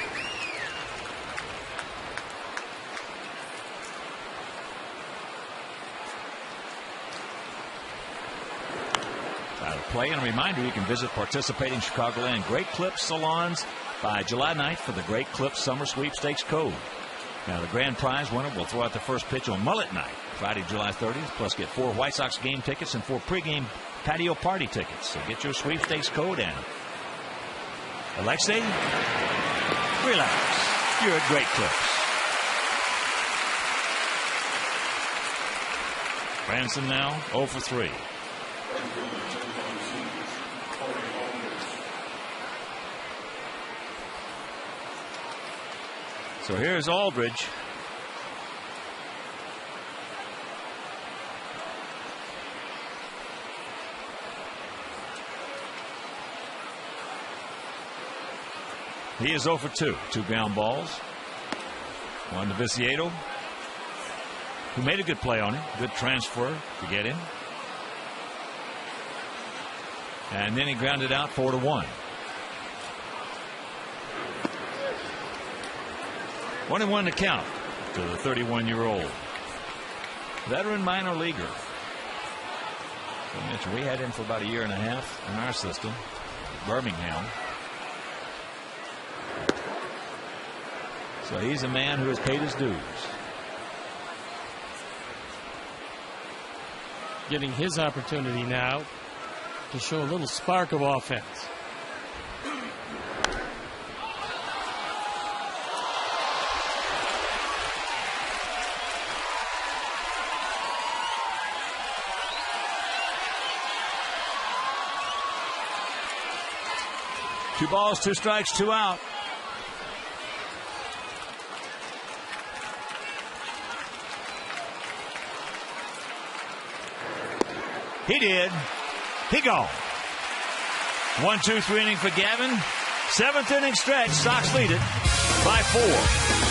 Out of play, and a reminder, you can visit participating Chicagoland Great Clips salons by July 9th for the Great Clips Summer Sweepstakes Code. Now, the grand prize winner will throw out the first pitch on Mullet Night, Friday, July 30th, plus get 4 White Sox game tickets and 4 pregame patio party tickets. So get your sweepstakes code in. Alexei, relax. You're at Great Clips. Branson now 0 for 3. So here's Aldridge. He is 0 for 2. 2 ground balls. One to Viciedo, who made a good play on him. Good transfer to get him. And then he grounded out 4-1. 1-1 to count to the 31-year-old veteran minor leaguer. So I mentioned we had him for about a year and a half in our system, Birmingham. So he's a man who has paid his dues. Getting his opportunity now to show a little spark of offense. Two balls, 2 strikes, 2 out. He did. He gone. 1, 2, 3 inning for Gavin. 7th inning stretch. Sox lead it by 4.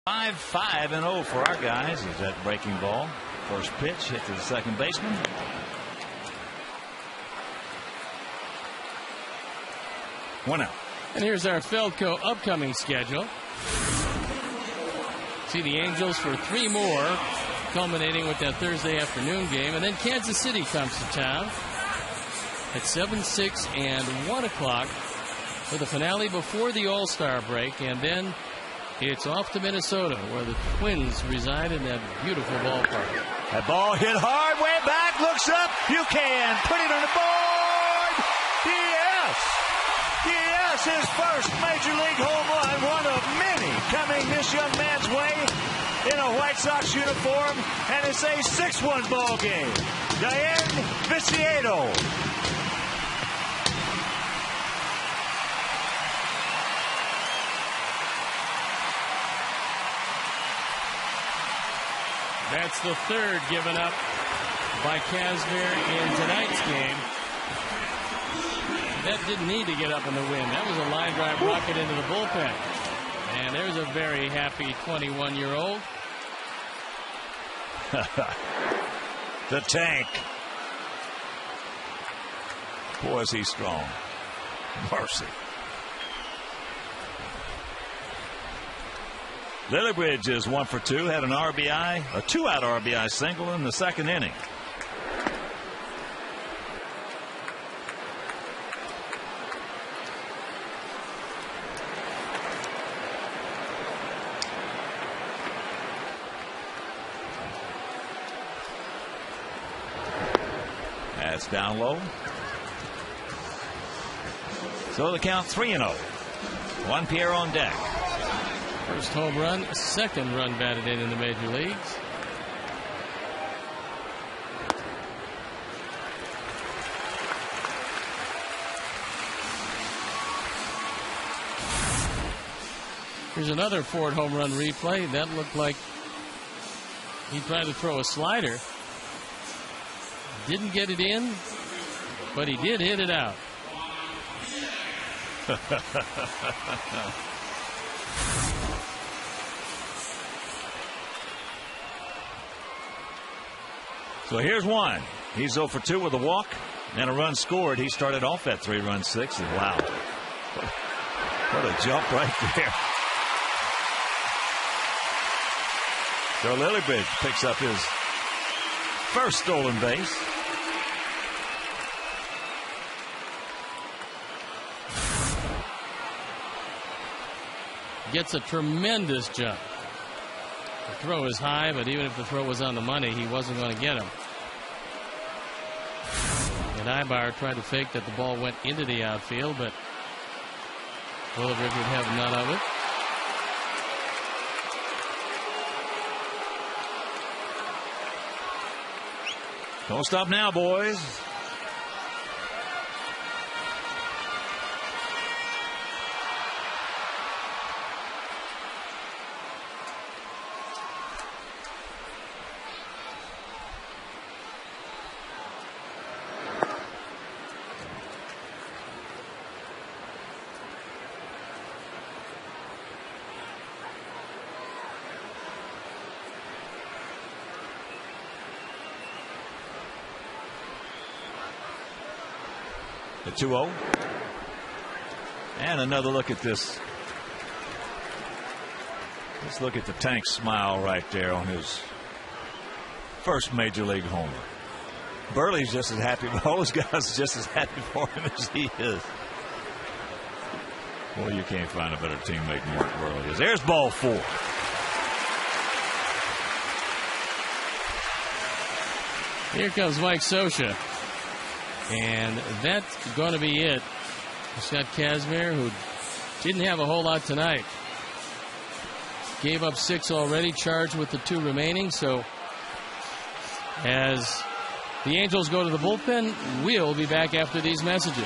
Five and 0 for our guys. Is that breaking ball? First pitch hit to the second baseman. One out. And here's our Feldco upcoming schedule. See the Angels for 3 more, culminating with that Thursday afternoon game. And then Kansas City comes to town at 7, 6, and 1 o'clock for the finale before the All-Star break. And then It's off to Minnesota, where the Twins reside in that beautiful ballpark. That ball hit hard, way back, looks up. You can put it on the board. Yes. Yes, his first Major League home run, one of many coming this young man's way in a White Sox uniform, and it's a 6-1 ball game. Diane Viciado. That's the third given up by Kazmir in tonight's game. That didn't need to get up in the wind. That was a line drive rocket into the bullpen. And there's a very happy 21-year-old. The tank. Boy, is he strong. Mercy. Lillibridge is 1 for 2, had an RBI, a 2-out RBI single in the second inning. That's down low. So the count 3-0. Juan Pierre on deck. First home run, second run batted in the major leagues. Here's another Ford home run replay. That looked like he tried to throw a slider. Didn't get it in, but he did hit it out. So here's one. He's 0 for 2 with a walk and a run scored. He started off that 3-run sixth. Wow. What a jump right there. So Lillibridge picks up his first stolen base. Gets a tremendous jump. The throw is high, but even if the throw was on the money, he wasn't going to get him. And Ibar tried to fake that the ball went into the outfield, but Lillibridge would have none of it. Don't stop now, boys. The 2-0. And another look at this. Let's look at the Tank smile right there on his first major league homer. Burley's just as happy. All those guys are just as happy for him as he is. Boy, you can't find a better teammate than Mark Burley is. There's ball 4. Here comes Mike Scioscia. And that's going to be it. Scott Kazmir, who didn't have a whole lot tonight, gave up 6 already, charged with the 2 remaining. So as the Angels go to the bullpen, we'll be back after these messages.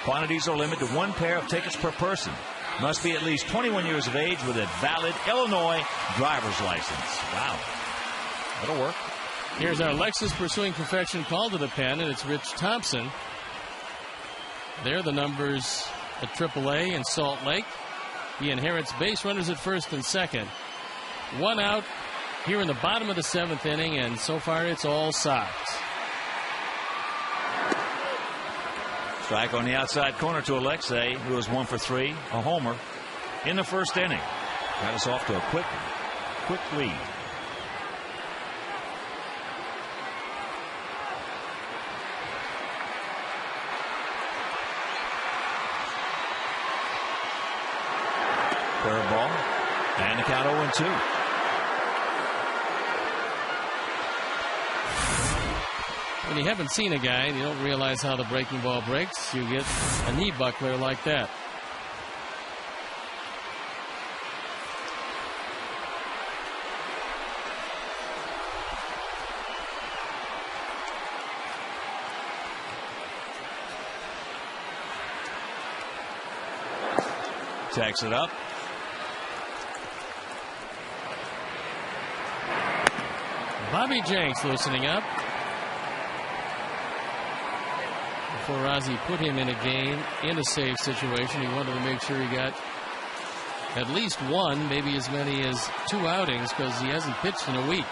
Quantities are limited to 1 pair of tickets per person. Must be at least 21 years of age with a valid Illinois driver's license. Wow. That'll work. Here's our Lexus Pursuing Perfection call to the pen, and it's Rich Thompson. They're the numbers at AAA in Salt Lake. He inherits base runners at first and second. 1 out here in the bottom of the 7th inning, and so far it's all Sox. Strike on the outside corner to Alexei, who was 1 for 3, a homer in the first inning. Got us off to a quick lead. Curveball, and the count 0-2. When you haven't seen a guy and you don't realize how the breaking ball breaks, you get a knee buckler like that. Tacks it up. Bobby Jenks loosening up. Before Ozzie put him in a game, in a save situation, he wanted to make sure he got at least 1, maybe as many as 2 outings, because he hasn't pitched in a week.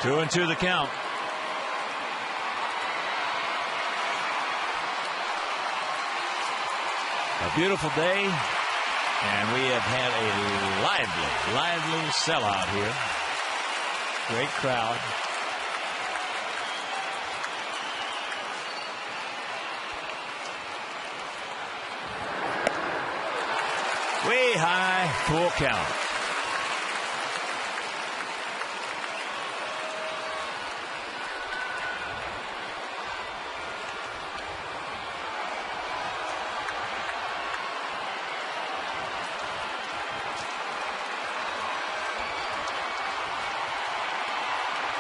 Two and two the count. A beautiful day, and we have had a lively sellout here. Great crowd. Way high, full count.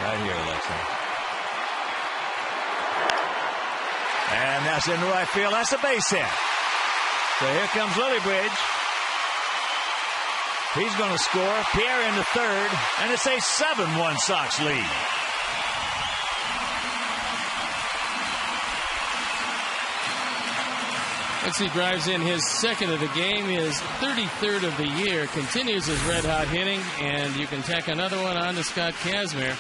Right here, Alexa. And that's in the right field. That's a base hit. So here comes Lillibridge. He's going to score. Pierre in the third. And it's a 7-1 Sox lead. As he drives in his second of the game, his 33rd of the year, continues his red-hot hitting, and you can tack another one on to Scott Kazmir.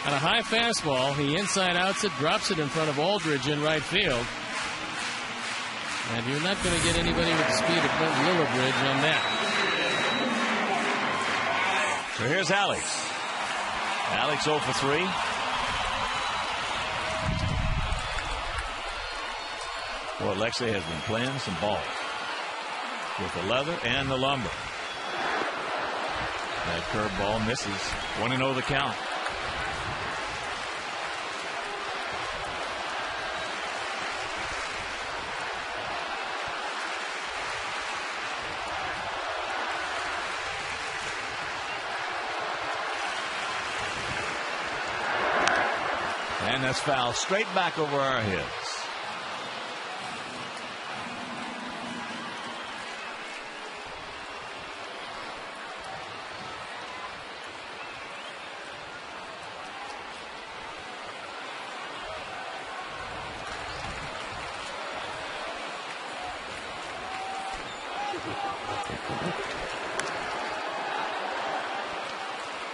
On a high fastball, he inside-outs it, drops it in front of Aldridge in right field. And you're not going to get anybody with the speed of Clint Lillibridge on that. So here's Alex. Alex 0 for 3. Boy, Alexei has been playing some ball with the leather and the lumber. That curveball misses. 1-0 the count. And that's foul straight back over our heads.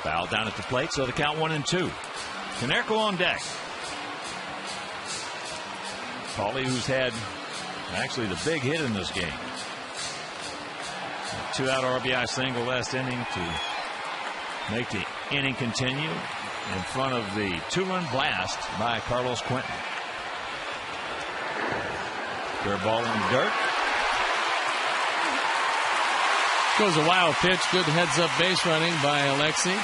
Foul down at the plate, so the count 1-2. Konerko on deck. Paulie, who's had actually the big hit in this game. A 2-out RBI single last inning to make the inning continue in front of the 2-run blast by Carlos Quentin. Fair ball in the dirt. Goes a wild pitch. Good heads-up base running by Alexei.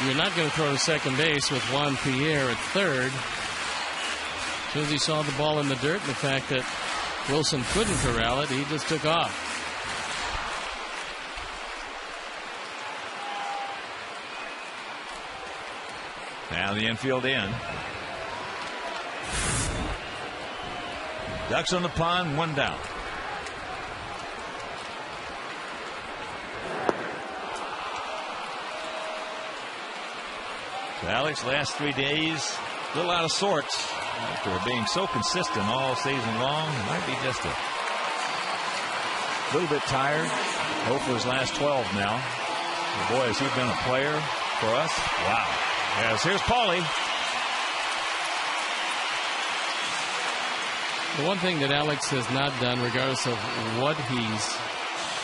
You're not going to throw to second base with Juan Pierre at third. As soon as he saw the ball in the dirt and the fact that Wilson couldn't corral it, he just took off. Now the infield in. Ducks on the pond, one down. So Alex, last 3 days, a little out of sorts after being so consistent all season long. Might be just a little bit tired. Hope for his last 12 now. But boy, has he been a player for us. Wow. Yes, here's Paulie. The one thing that Alex has not done, regardless of what he's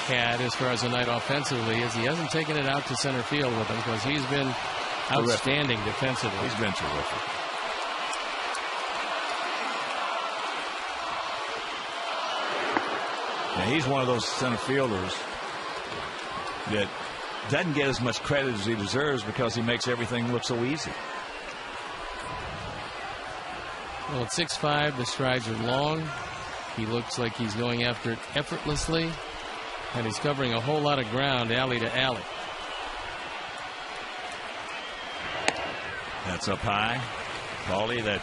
had as far as the night offensively, is he hasn't taken it out to center field with him, because he's been outstanding defensively. He's been terrific. Now, he's one of those center fielders that doesn't get as much credit as he deserves because he makes everything look so easy. Well, at 6'5", the strides are long. He looks like he's going after it effortlessly, and he's covering a whole lot of ground alley to alley. That's up high. Paulie, that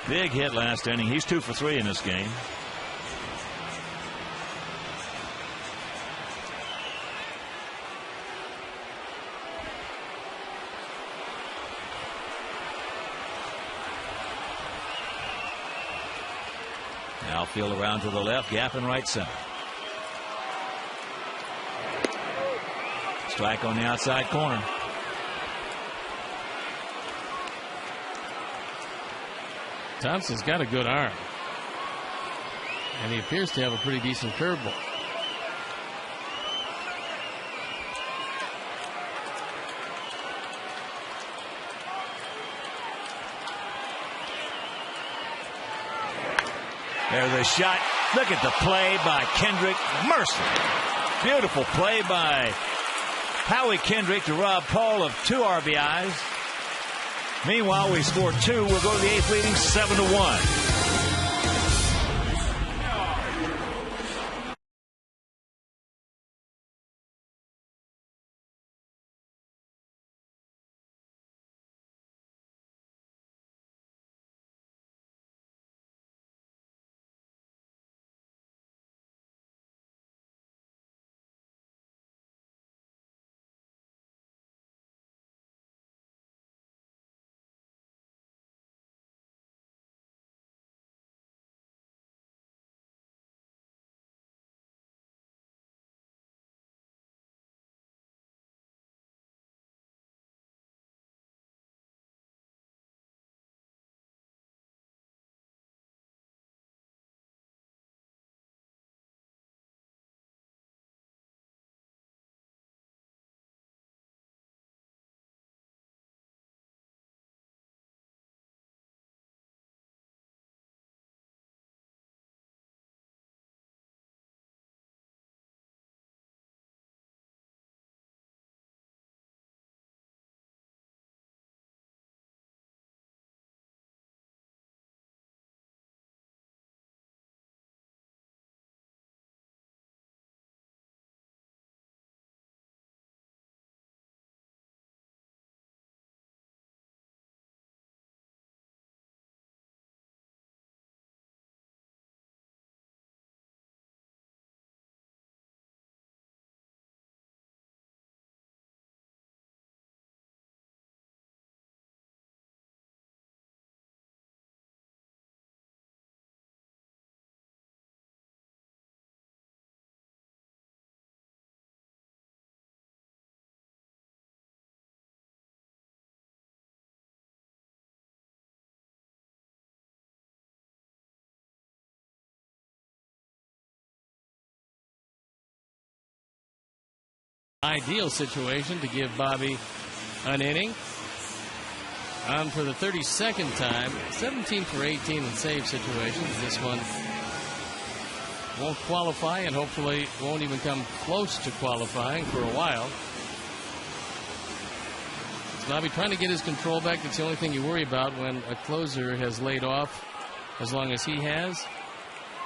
big hit last inning. He's 2 for 3 in this game. Outfield around to the left, gap in right center. Strike on the outside corner. Thompson's got a good arm, and he appears to have a pretty decent curveball. There's a shot. Look at the play by Kendrick. Mercy. Beautiful play by Howie Kendrick to rob Paul of 2 RBIs. Meanwhile, we scored 2. We'll go to the 8th, leading 7-1. Ideal situation to give Bobby an inning. On for the 32nd time, 17 for 18 in save situations. This one won't qualify, and hopefully won't even come close to qualifying for a while. It's Bobby trying to get his control back. That's the only thing you worry about when a closer has laid off as long as he has.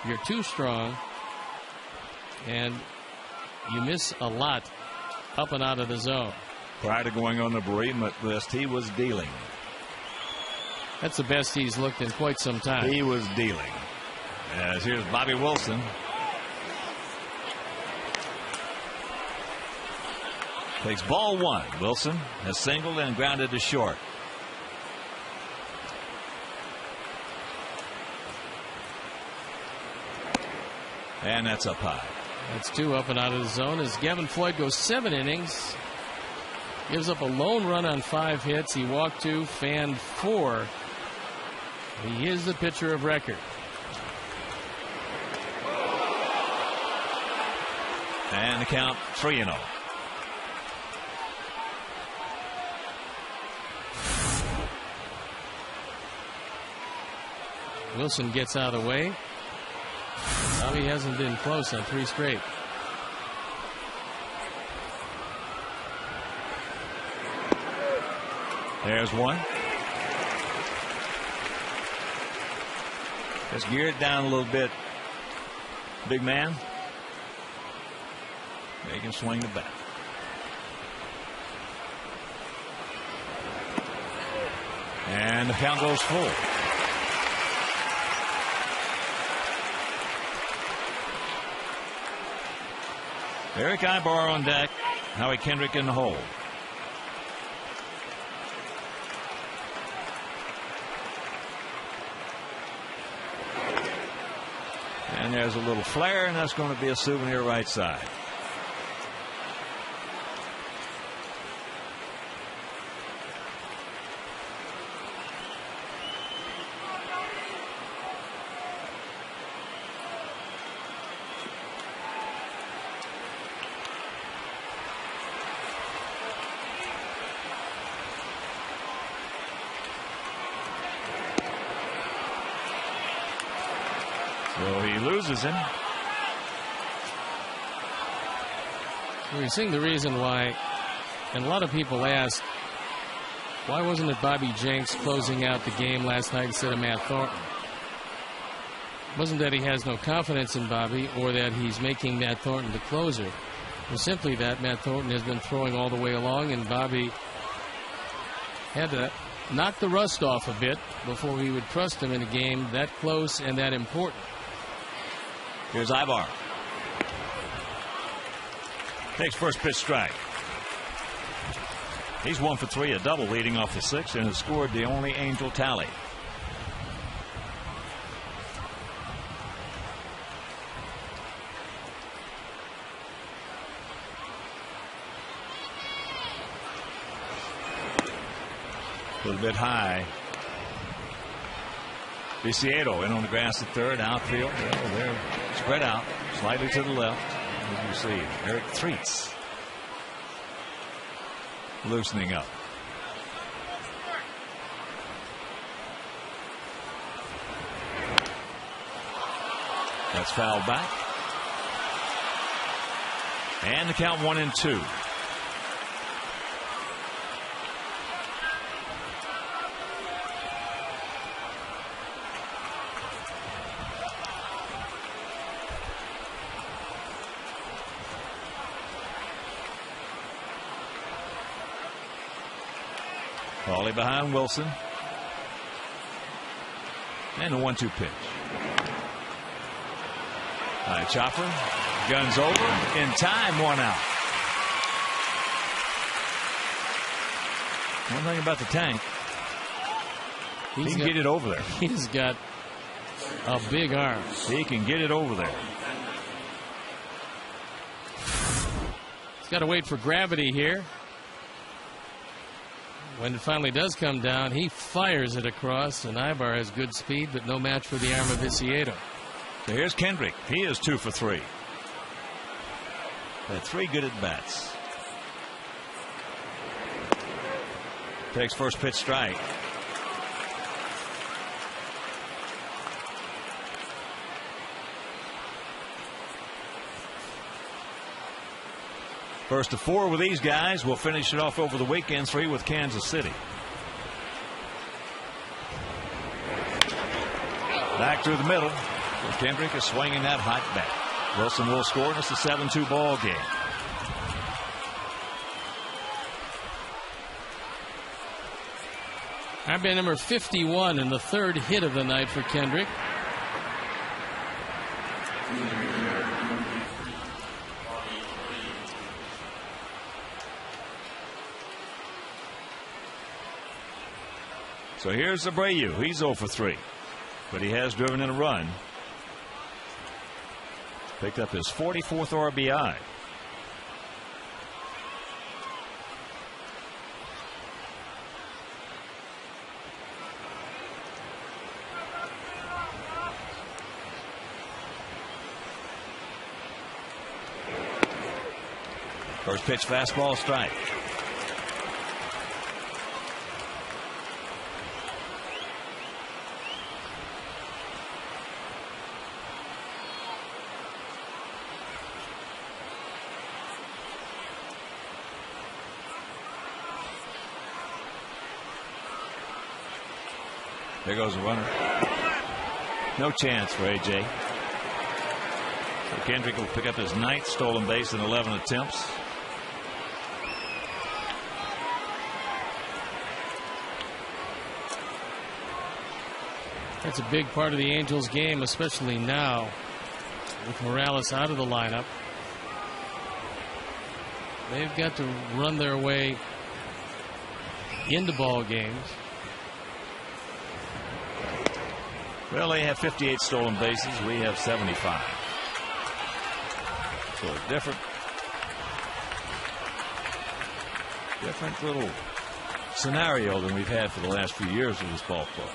You're too strong, and you miss a lot up and out of the zone. Prior to going on the bereavement list, he was dealing. That's the best he's looked in quite some time. He was dealing. As here's Bobby Wilson. Takes ball one. Wilson has singled and grounded to short. And that's up high. That's 2 up and out of the zone as Gavin Floyd goes 7 innings. Gives up a lone run on 5 hits. He walked 2, fanned 4. He is the pitcher of record. And the count 3-0. Wilson gets out of the way. Bobby hasn't been close on 3 straight. There's one. Just gear it down a little bit, big man. They can swing the bat. And the count goes full. Eric Ibar on deck. Howie Kendrick in the hole. And there's a little flare, and that's going to be a souvenir right side. So he loses him. We're seeing the reason why, and a lot of people ask, why wasn't it Bobby Jenks closing out the game last night instead of Matt Thornton? It wasn't that he has no confidence in Bobby or that he's making Matt Thornton the closer. It was simply that Matt Thornton has been throwing all the way along, and Bobby had to knock the rust off a bit before he would trust him in a game that close and that important. Here's Ibar. Takes first pitch strike. He's 1 for 3, a double leading off the 6th, and has scored the only Angel tally. A little bit high. Viciedo in on the grass at third, outfield. Well, they're spread out slightly to the left. As you see, Eric Threets loosening up. That's fouled back. And the count 1-2. Paulie behind Wilson. And the 1-2 pitch. High chopper. Guns over. In time, 1 out. One thing about the tank, he can get it over there. He's got a big arm. He can get it over there. He's got to wait for gravity here. When it finally does come down, he fires it across, and Ibar has good speed, but no match for the arm of Viciedo. So here's Kendrick. He is 2 for 3. Had 3 good at bats. Takes first pitch strike. First of 4 with these guys. We'll finish it off over the weekend. 3 with Kansas City. Back through the middle. Kendrick is swinging that hot bat. Wilson will score, and it's a 7-2 ball game. I've been number 51 and the third hit of the night for Kendrick. So here's Abreu. He's 0 for 3, but he has driven in a run. Picked up his 44th RBI. First pitch, fastball, strike. There goes a runner. No chance for A.J. So Kendrick will pick up his 9th stolen base in 11 attempts. That's a big part of the Angels game, especially now with Morales out of the lineup. They've got to run their way into ball games. Well, they have 58 stolen bases. We have 75. So a different little scenario than we've had for the last few years with this ball club.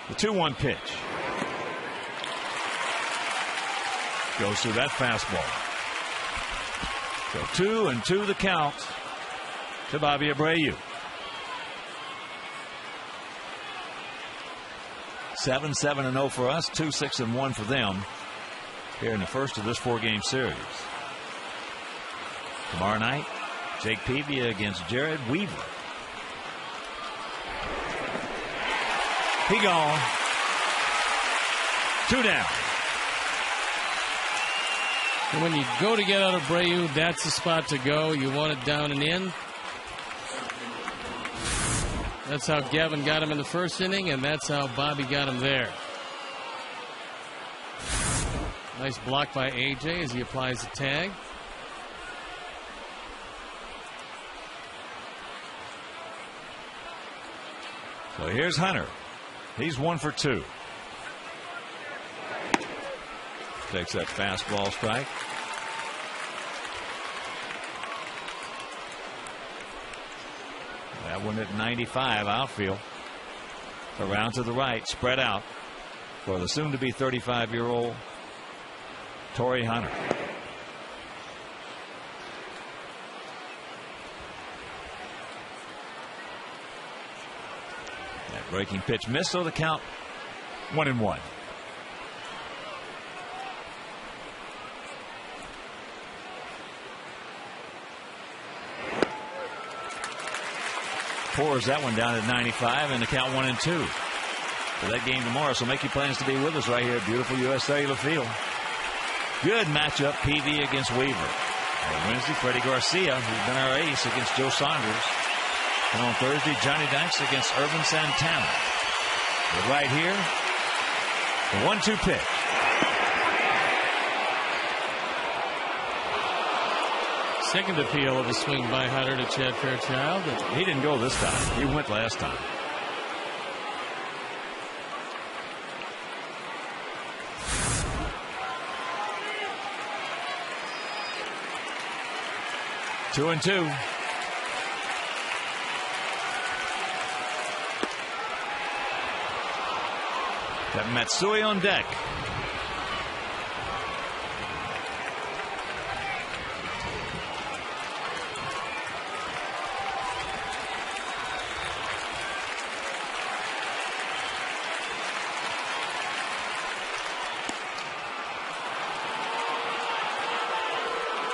The 2-1 pitch. Goes through that fastball. So 2-2 the count to Bobby Abreu. 7-7-0 for us, 2-6-1 for them here in the first of this 4-game series. Tomorrow night, Jake Peavy against Jared Weaver. He gone. 2 down. And when you go to get out Abreu, that's the spot to go. You want it down and in. That's how Gavin got him in the first inning, and that's how Bobby got him there. Nice block by A.J. as he applies the tag. So here's Hunter. He's 1 for 2. Takes that fastball strike. That one at 95 outfield. Around to the right, spread out for the soon-to-be 35-year-old Torrey Hunter. That breaking pitch missed, so the count 1-1. Pours that one down at 95, and the count 1-2 for that game tomorrow. So make your plans to be with us right here at beautiful U.S. Cellular Field. Good matchup, PV against Weaver. On Wednesday, Freddie Garcia, who's been our ace, against Joe Saunders. And on Thursday, Johnny Dykes against Irvin Santana. But right here, the 1-2 pitch. Second appeal of a swing by Hunter to Chad Fairchild. He didn't go this time. He went last time. Two and two. Got Matsui on deck.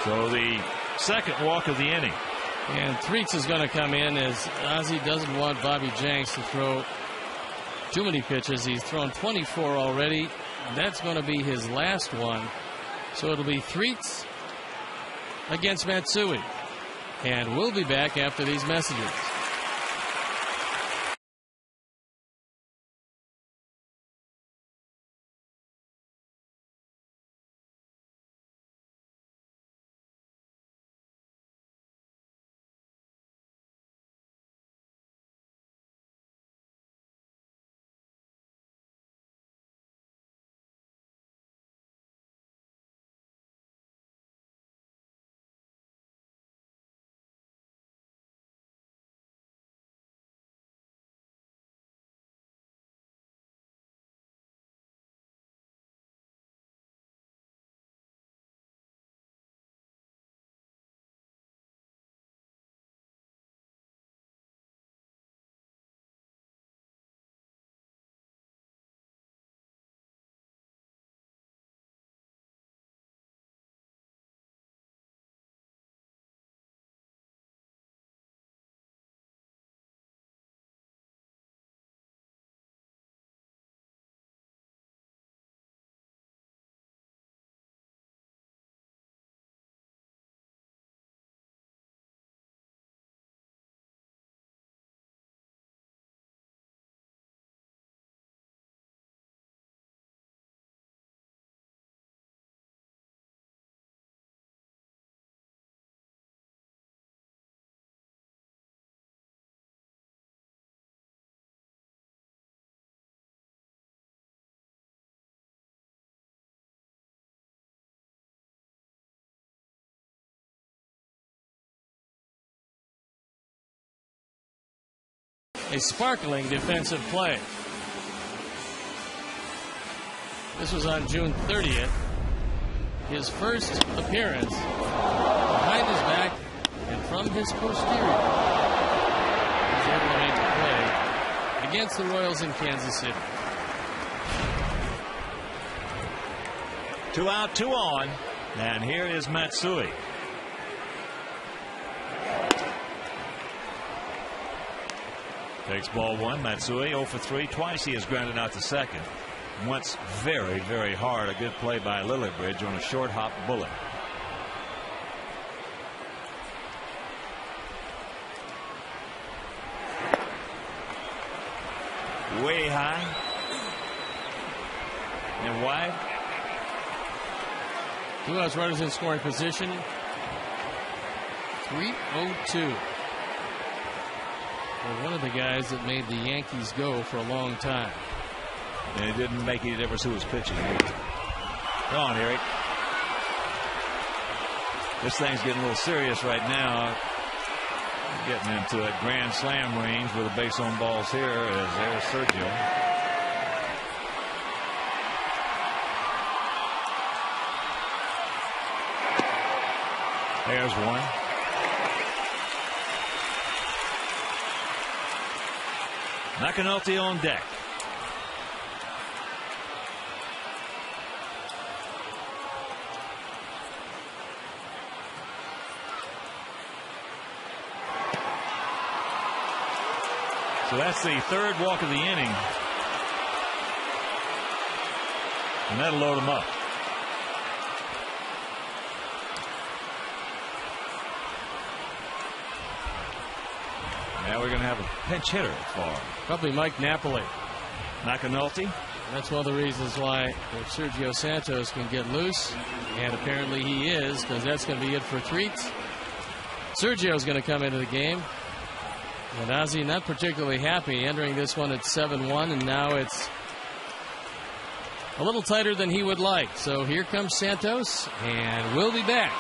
So the second walk of the inning. And Threets is going to come in as Ozzie doesn't want Bobby Jenks to throw too many pitches. He's thrown 24 already. That's going to be his last one. So it'll be Threets against Matsui. And we'll be back after these messages. A sparkling defensive play. This was on June 30th. His first appearance behind his back and from his posterior. He's able to make the play against the Royals in Kansas City. 2 out, 2 on. And here is Matsui. Takes ball one. Matsui 0 for 3. Twice he has grounded out to second. Once very, very hard. A good play by Lillibridge on a short hop bullet. Way high and wide. 2 outs, runners in scoring position. 3-0-2. Well, one of the guys that made the Yankees go for a long time. And it didn't make any difference who was pitching. Come on, Eric. This thing's getting a little serious right now. Getting into a grand slam range with a base on balls here as there's Sergio. There's one. McAnulty on deck. So that's the third walk of the inning. And that'll load him up. Now we're going to have a pinch hitter for him. Probably Mike Napoli. McAnulty. That's one of the reasons why Sergio Santos can get loose. And apparently he is, because that's going to be it for Treats. Sergio's going to come into the game. And Ozzie not particularly happy entering this one at 7-1, and now it's a little tighter than he would like. So here comes Santos, and we'll be back.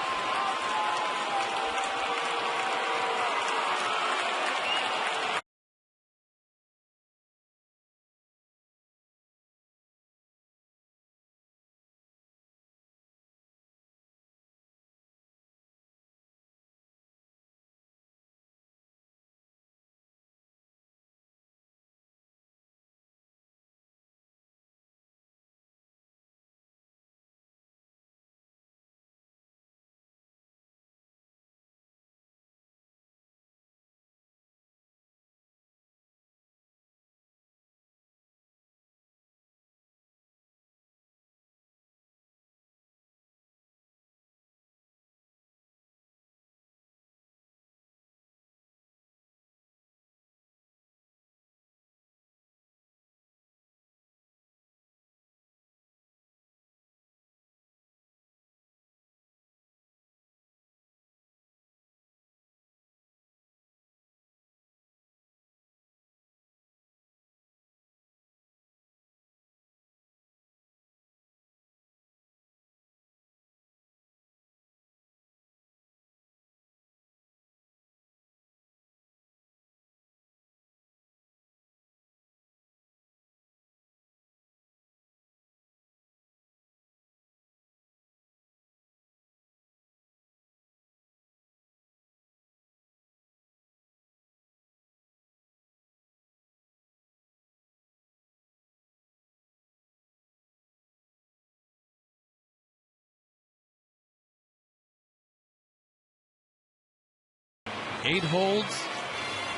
8 holds,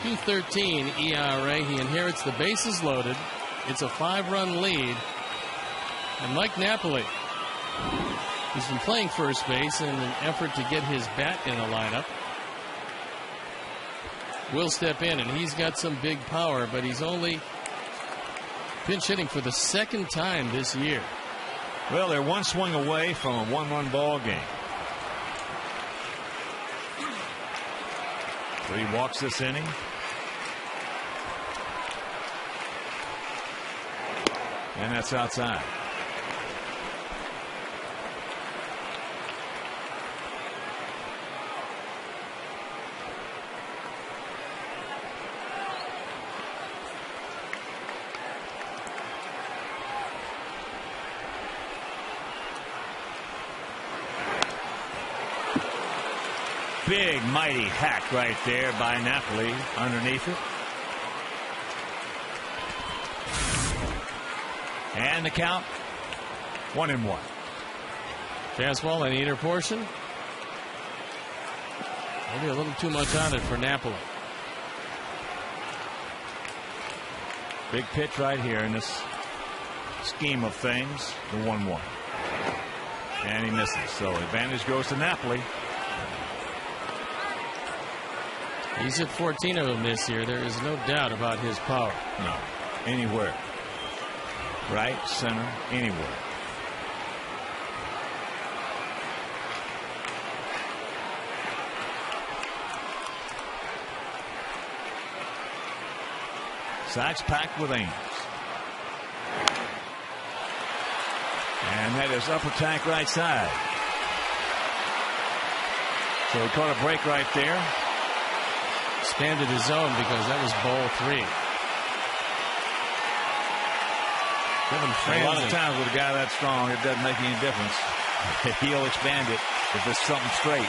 2.13 ERA. He inherits the bases loaded. It's a 5-run lead. And Mike Napoli, who's been playing first base in an effort to get his bat in the lineup, will step in, and he's got some big power, but he's only pinch hitting for the 2nd time this year. Well, they're one swing away from a 1-run ball game. 3 walks this inning. And that's outside. Big, mighty hack right there by Napoli underneath it. And the count 1-1. Fastball in the inner portion. Maybe a little too much on it for Napoli. Big pitch right here in this scheme of things. The 1-1. And he misses. So advantage goes to Napoli. He's hit 14 of them this year. There is no doubt about his power. No. Anywhere. Right, center, anywhere. Sides packed with Ames. And that is upper tank right side. So he caught a break right there. Expanded his zone because that was ball 3. A lot of times with a guy that strong, it doesn't make any difference. He'll expand it if it's something straight.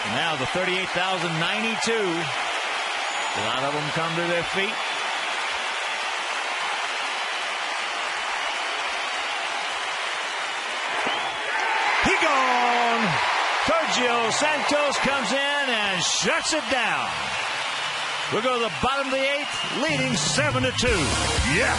And now the 38,092. A lot of them come to their feet. He gone. Sergio Santos comes in and shuts it down. We'll go to the bottom of the 8th, leading 7-2. Yeah.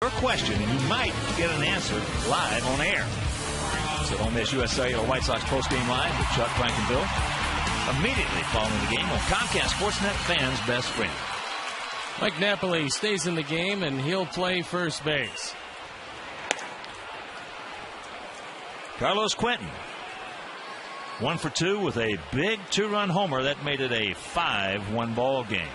Your question, and you might get an answer live on air. So don't miss US Cellular White Sox postgame live with Chuck, Frank, and Bill immediately following the game on Comcast Sportsnet, fans' best friend. Mike Napoli stays in the game, and he'll play first base. Carlos Quentin, 1 for 2 with a big 2-run homer that made it a 5-1 ball game.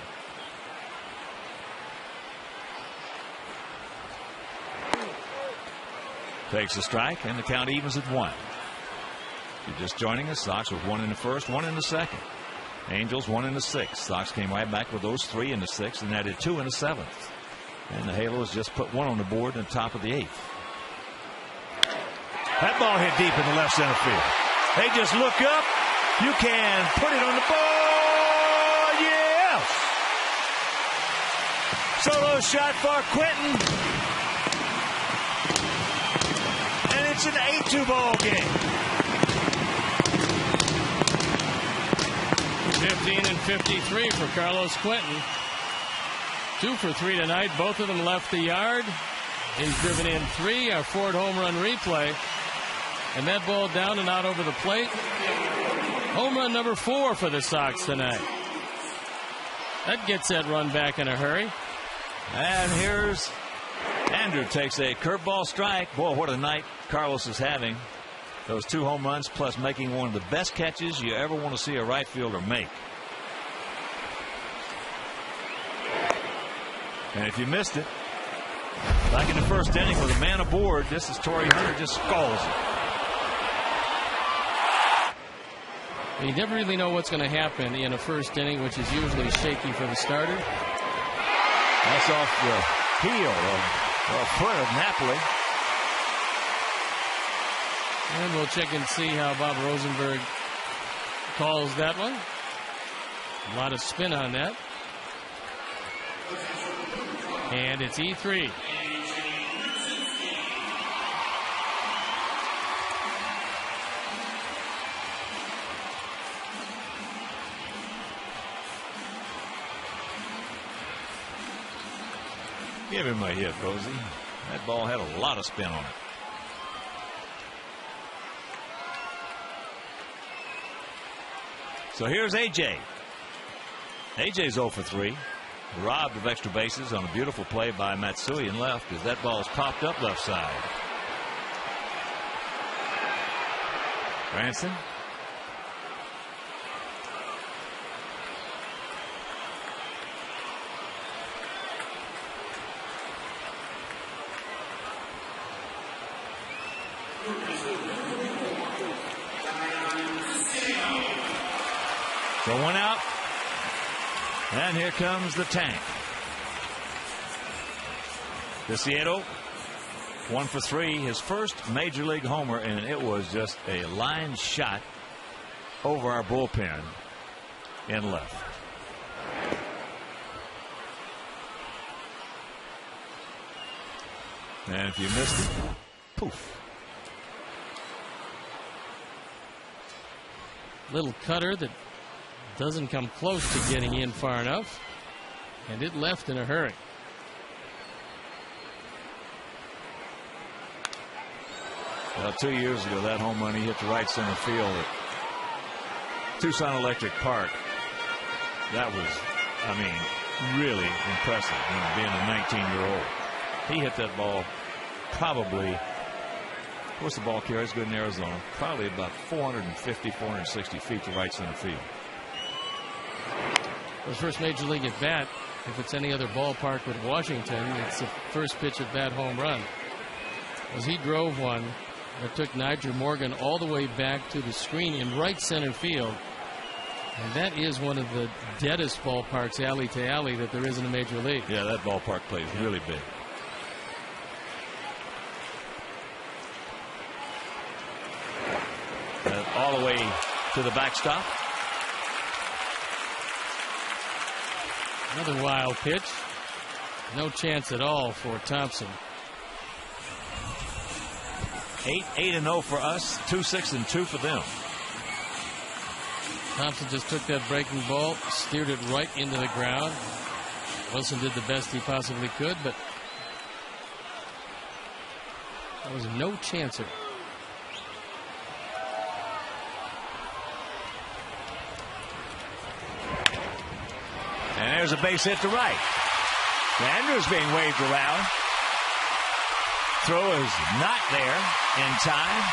Takes a strike, and the count evens at 1. If you're just joining us, Sox with 1 in the first, 1 in the second. Angels 1 in the 6th. Sox came right back with those 3 in the 6th and added 2 in the 7th. And the Halos just put 1 on the board in the top of the 8th. That ball hit deep in the left center field. They just look up. You can put it on the ball. Yes! Solo shot for Quentin. And it's an 8-2 ball game. 15 and 53 for Carlos Quentin. 2 for 3 tonight. Both of them left the yard. He's driven in 3. Our Ford home run replay. And that ball down and out over the plate. Home run number 4 for the Sox tonight. That gets that run back in a hurry. And here's Andrew takes a curveball strike. Boy, what a night Carlos is having. Those 2 home runs plus making one of the best catches you ever want to see a right fielder make. And if you missed it, back in the first inning with a man aboard, this is Torrey Hunter just skulls it. You never really know what's going to happen in a first inning, which is usually shaky for the starter. That's off the heel of foot of Napoli. And we'll check and see how Bob Rosenberg calls that one. A lot of spin on that. And it's E3. Give him a hit, Rosie. That ball had a lot of spin on it. So here's AJ. AJ's 0 for 3. Robbed of extra bases on a beautiful play by Matsui in left as that ball is popped up left side. Branson. So 1 out. And here comes the tank. Viciedo, 1 for 3. His first major league homer, and it was just a line shot over our bullpen in left. And if you missed it, poof. Little cutter that doesn't come close to getting in far enough, and it left in a hurry. Well, 2 years ago, that home run, he hit the right center field at Tucson Electric Park. That was, I mean, really impressive, being a 19-year-old. He hit that ball probably, what's the ball carry? It's good in Arizona. Probably about 450, 460 feet to right center field. His first major league at bat, if it's any other ballpark with Washington, it's the first pitch at bat home run. As he drove one that took Nigel Morgan all the way back to the screen in right center field. And that is one of the deadest ballparks, alley to alley, that there is in the major league. Yeah, that ballpark plays really big. All the way to the backstop. Another wild pitch. No chance at all for Thompson. 8-0 for us. 2-6-2 for them. Thompson just took that breaking ball, steered it right into the ground. Wilson did the best he possibly could, but that was no chancer. And there's a base hit to right. Andrews being waved around. Throw is not there in time.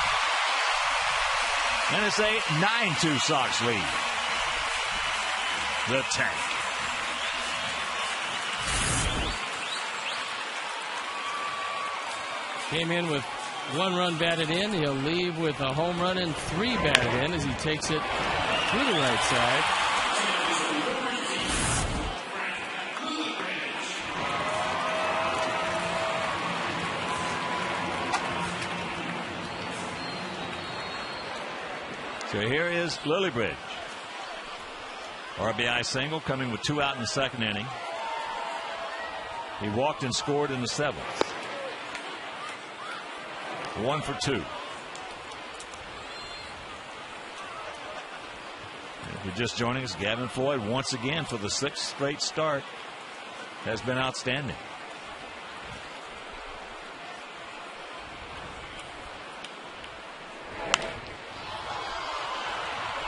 And it's a 9-2 Sox lead. The tank. Came in with 1 run batted in. He'll leave with a home run and 3 batted in as he takes it through the right side. So here is Lillibridge. RBI single coming with 2 out in the 2nd inning. He walked and scored in the 7th. 1 for 2. If you're just joining us, Gavin Floyd once again for the 6th straight start has been outstanding.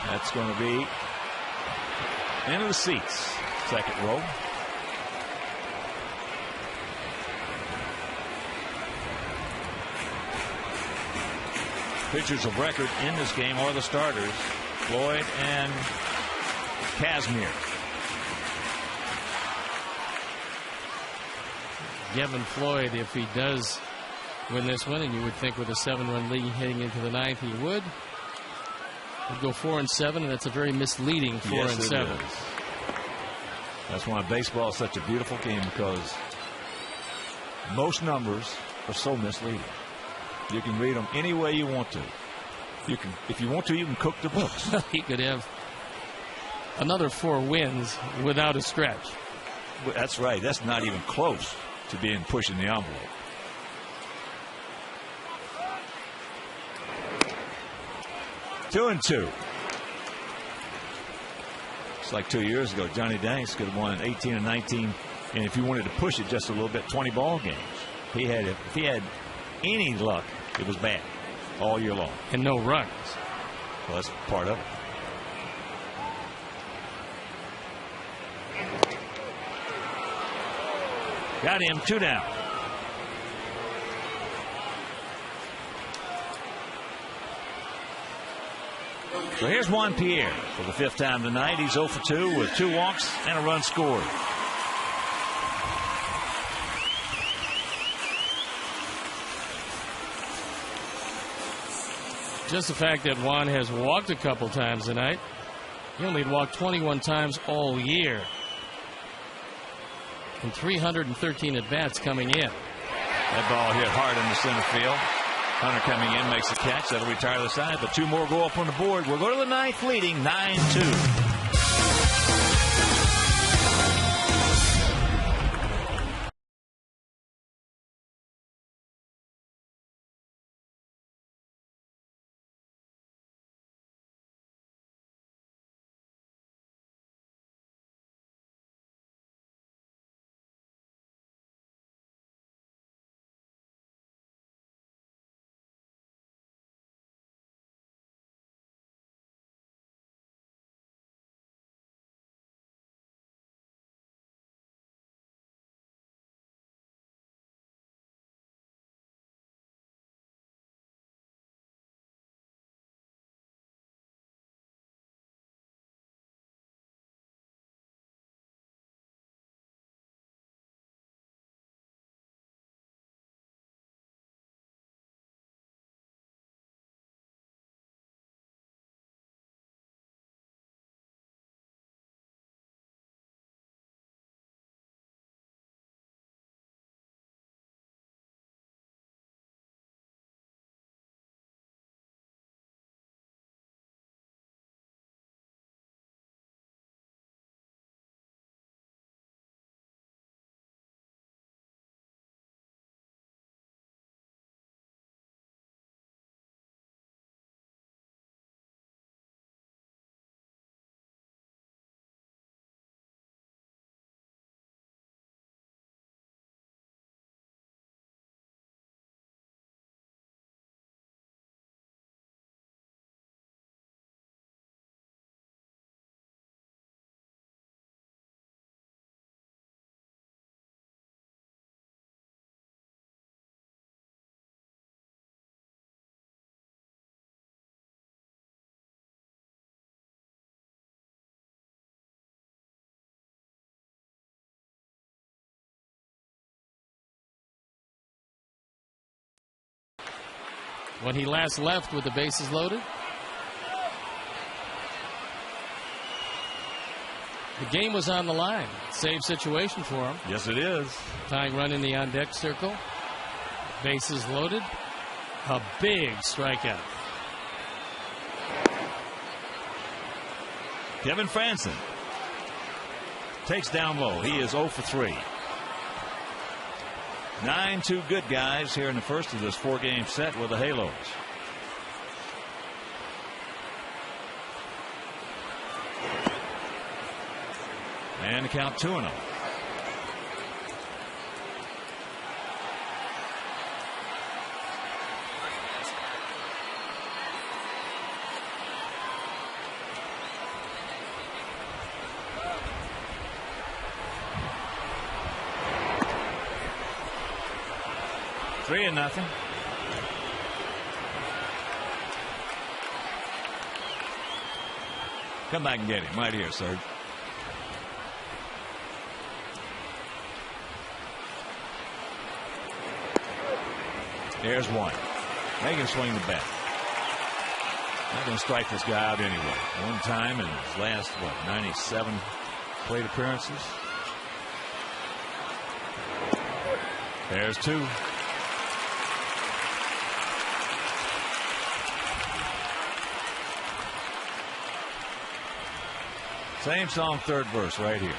That's going to be into the seats. 2nd row. Pitchers of record in this game are the starters, Floyd and Casimir. Gavin Floyd, if he does win this one, and you would think with a 7-run lead heading into the 9th he would go 4-7, and that's a very misleading 4-7. That's why baseball is such a beautiful game, because most numbers are so misleading. You can read them any way you want to. You can, if you want to, you can cook the books. He could have another 4 wins without a stretch. That's right. That's not even close to being pushing the envelope. Two and 2. It's like 2 years ago, Johnny Danks could have won 18 and 19, and if you wanted to push it just a little bit, 20 ball games. If he had any luck, it was bad all year long. And no runs. Well, that's part of it. Got him, 2 down. So here's Juan Pierre for the 5th time tonight. He's 0 for 2 with 2 walks and a run scored. Just the fact that Juan has walked a couple times tonight. He only walked 21 times all year. And 313 at-bats coming in. That ball hit hard in the center field. Hunter coming in, makes the catch. That'll retire the side, but 2 more go up on the board. We'll go to the 9th, leading 9-2. When he last left with the bases loaded, the game was on the line. Save situation for him. Yes, it is. Tying run in the on-deck circle. Bases loaded. A big strikeout. Kevin Franzen takes down low. He is 0 for 3. 9-2 good guys here in the first of this 4-game set with the Halos. And the count 2-0. Three and nothing. Come back and get him right here, Serge. There's one. They can swing the bat. Not going to strike this guy out anyway. One time in his last, 97 plate appearances. There's two. Same song, third verse right here.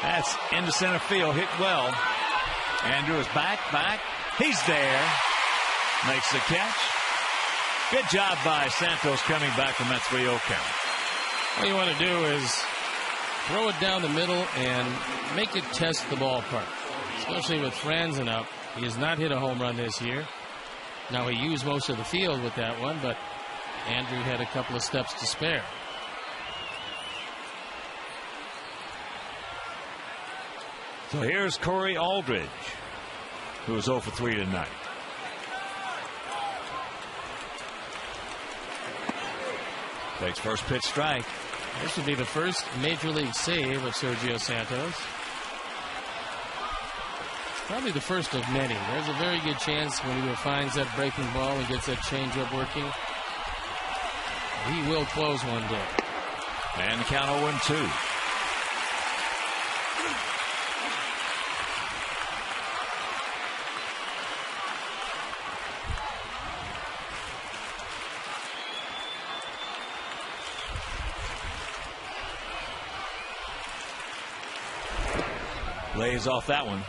That's into center field, hit well. Andrew is back. He's there. Makes the catch. Good job by Santos coming back from that 3-0 count. All you want to do is throw it down the middle and make it test the ballpark. Especially with Franzen up. He has not hit a home run this year. Now, he used most of the field with that one, but Andrew had a couple of steps to spare. So here's Corey Aldridge, who is 0 for 3 tonight. Takes first pitch strike. This would be the first major league save of Sergio Santos. Probably the first of many. There's a very good chance when he finds that breaking ball and gets that changeup working, he will close one day. And the count 0-2. Lays off that one.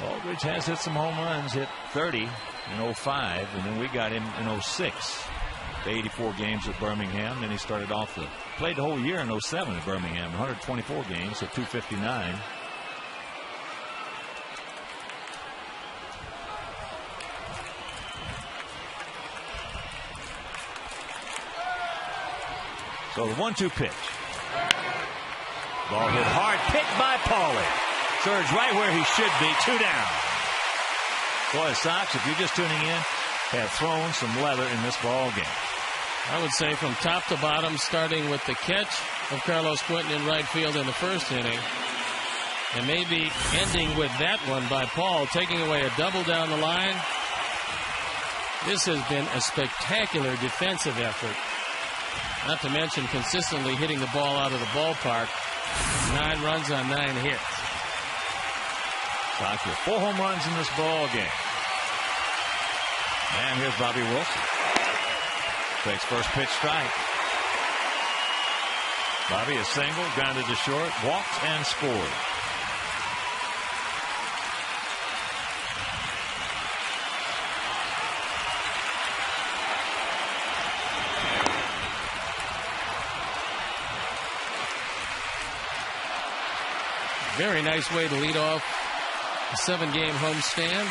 Aldridge has hit some home runs, hit 30 in 05, and then we got him in 06. 84 games at Birmingham. Then he started off played the whole year in 07 at Birmingham. 124 games at 259. So the 1-2 pitch. Ball hit hard, picked by Paulie. Surge right where he should be, 2 down. Boy, Sox, if you're just tuning in, have thrown some leather in this ball game. I would say from top to bottom, starting with the catch of Carlos Quentin in right field in the first inning, and maybe ending with that one by Paul, taking away a double down the line. This has been a spectacular defensive effort. Not to mention consistently hitting the ball out of the ballpark. 9 runs on 9 hits. Sox with 4 home runs in this ball game. And here's Bobby Wilson. Takes first pitch strike. Bobby is single, grounded to short, walked and scored. Very nice way to lead off a 7-game homestand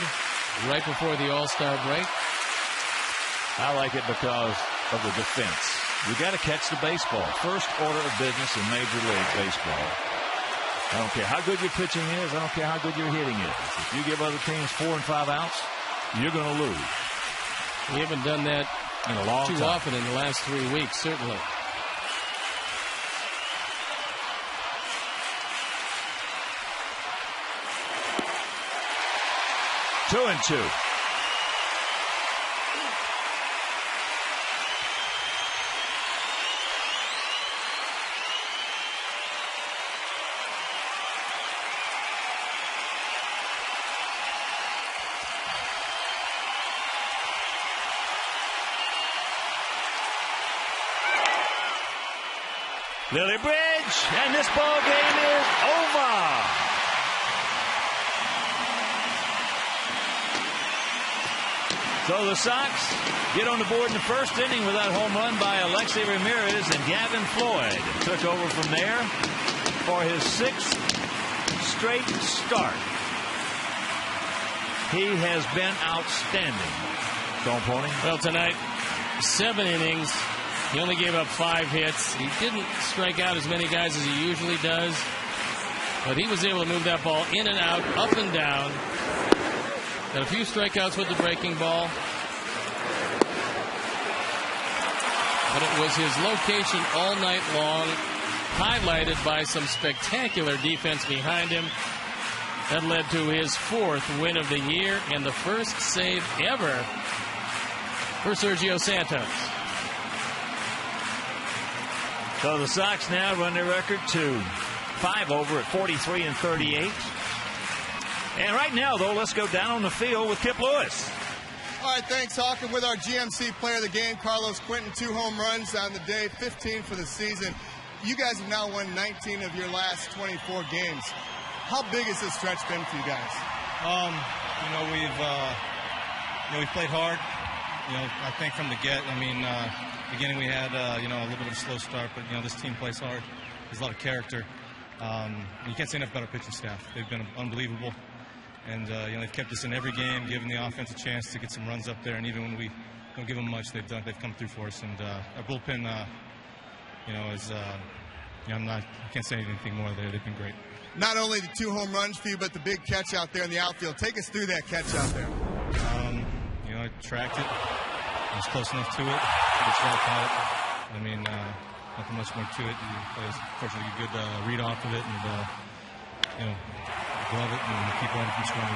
right before the All-Star break. I like it because of the defense. You got to catch the baseball. First order of business in Major League Baseball. I don't care how good your pitching is. I don't care how good your hitting is. If you give other teams 4 and 5 outs, you're going to lose. We haven't done that in a long too time. often in the last 3 weeks, certainly. Two and two. Lily Bridge, and this ball game is over. So the Sox get on the board in the first inning with that home run by Alexei Ramirez, and Gavin Floyd took over from there for his 6th straight start. He has been outstanding. Stone Pony? Well, tonight, 7 innings. He only gave up 5 hits. He didn't strike out as many guys as he usually does, but he was able to move that ball in and out, up and down. Got a few strikeouts with the breaking ball, but it was his location all night long, highlighted by some spectacular defense behind him. That led to his 4th win of the year and the first save ever for Sergio Santos. So the Sox now run their record to 5 over at 43-38. And right now, though, let's go down on the field with Kip Lewis. All right, thanks, Hawk. And with our GMC player of the game, Carlos Quentin, 2 home runs on the day, 15 for the season. You guys have now won 19 of your last 24 games. How big has this stretch been for you guys? We've played hard. I think from the get. Beginning we had a little bit of a slow start, but this team plays hard. There's a lot of character. You can't say enough about our pitching staff. They've been unbelievable, and they've kept us in every game, giving the offense a chance to get some runs up there. And even when we don't give them much, they've come through for us. And our bullpen, I can't say anything more there. They've been great. Not only the 2 home runs for you, but the big catch out there in the outfield. Take us through that catch out there. I tracked it. I was close enough to it. It's right caught it. Nothing much more to it. Fortunately, a good read off of it, and glove it and keep on from scoring.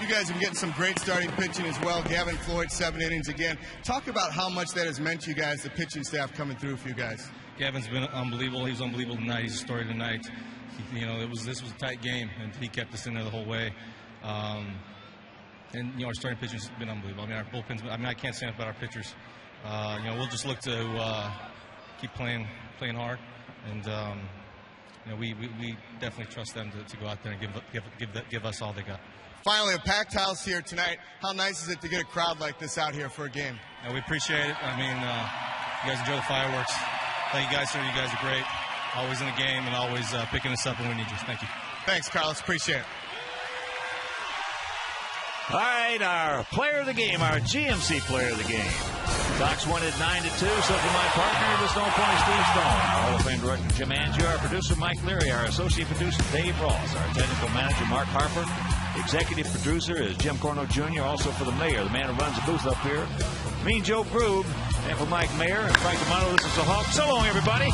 You guys have been getting some great starting pitching as well. Gavin Floyd, 7 innings again. Talk about how much that has meant to you guys, the pitching staff coming through for you guys. Gavin's been unbelievable. He was unbelievable tonight. He's a story tonight. This was a tight game, and he kept us in there the whole way. Our starting pitching has been unbelievable. Our bullpens. I can't say enough about our pitchers. We'll just look to keep playing hard, and we definitely trust them to go out there and give us all they got. Finally, a packed house here tonight. How nice is it to get a crowd like this out here for a game? We appreciate it. You guys enjoy the fireworks. Thank you guys, sir. You guys are great. Always in the game and always picking us up when we need you. Thank you. Thanks, Carlos. Appreciate it. All right, our player of the game, our GMC player of the game. Sox won at 9-2. So for my partner, the Stone Pony Steve Stone, Hall of Fame director Jim Angier, our producer Mike Leary, our associate producer Dave Ross, our technical manager Mark Harper, executive producer is Jim Corno Jr. Also for the mayor, the man who runs the booth up here, me and Joe Grube, and for Mike Mayer and Frank Romano, this is the Hawk. So long, everybody.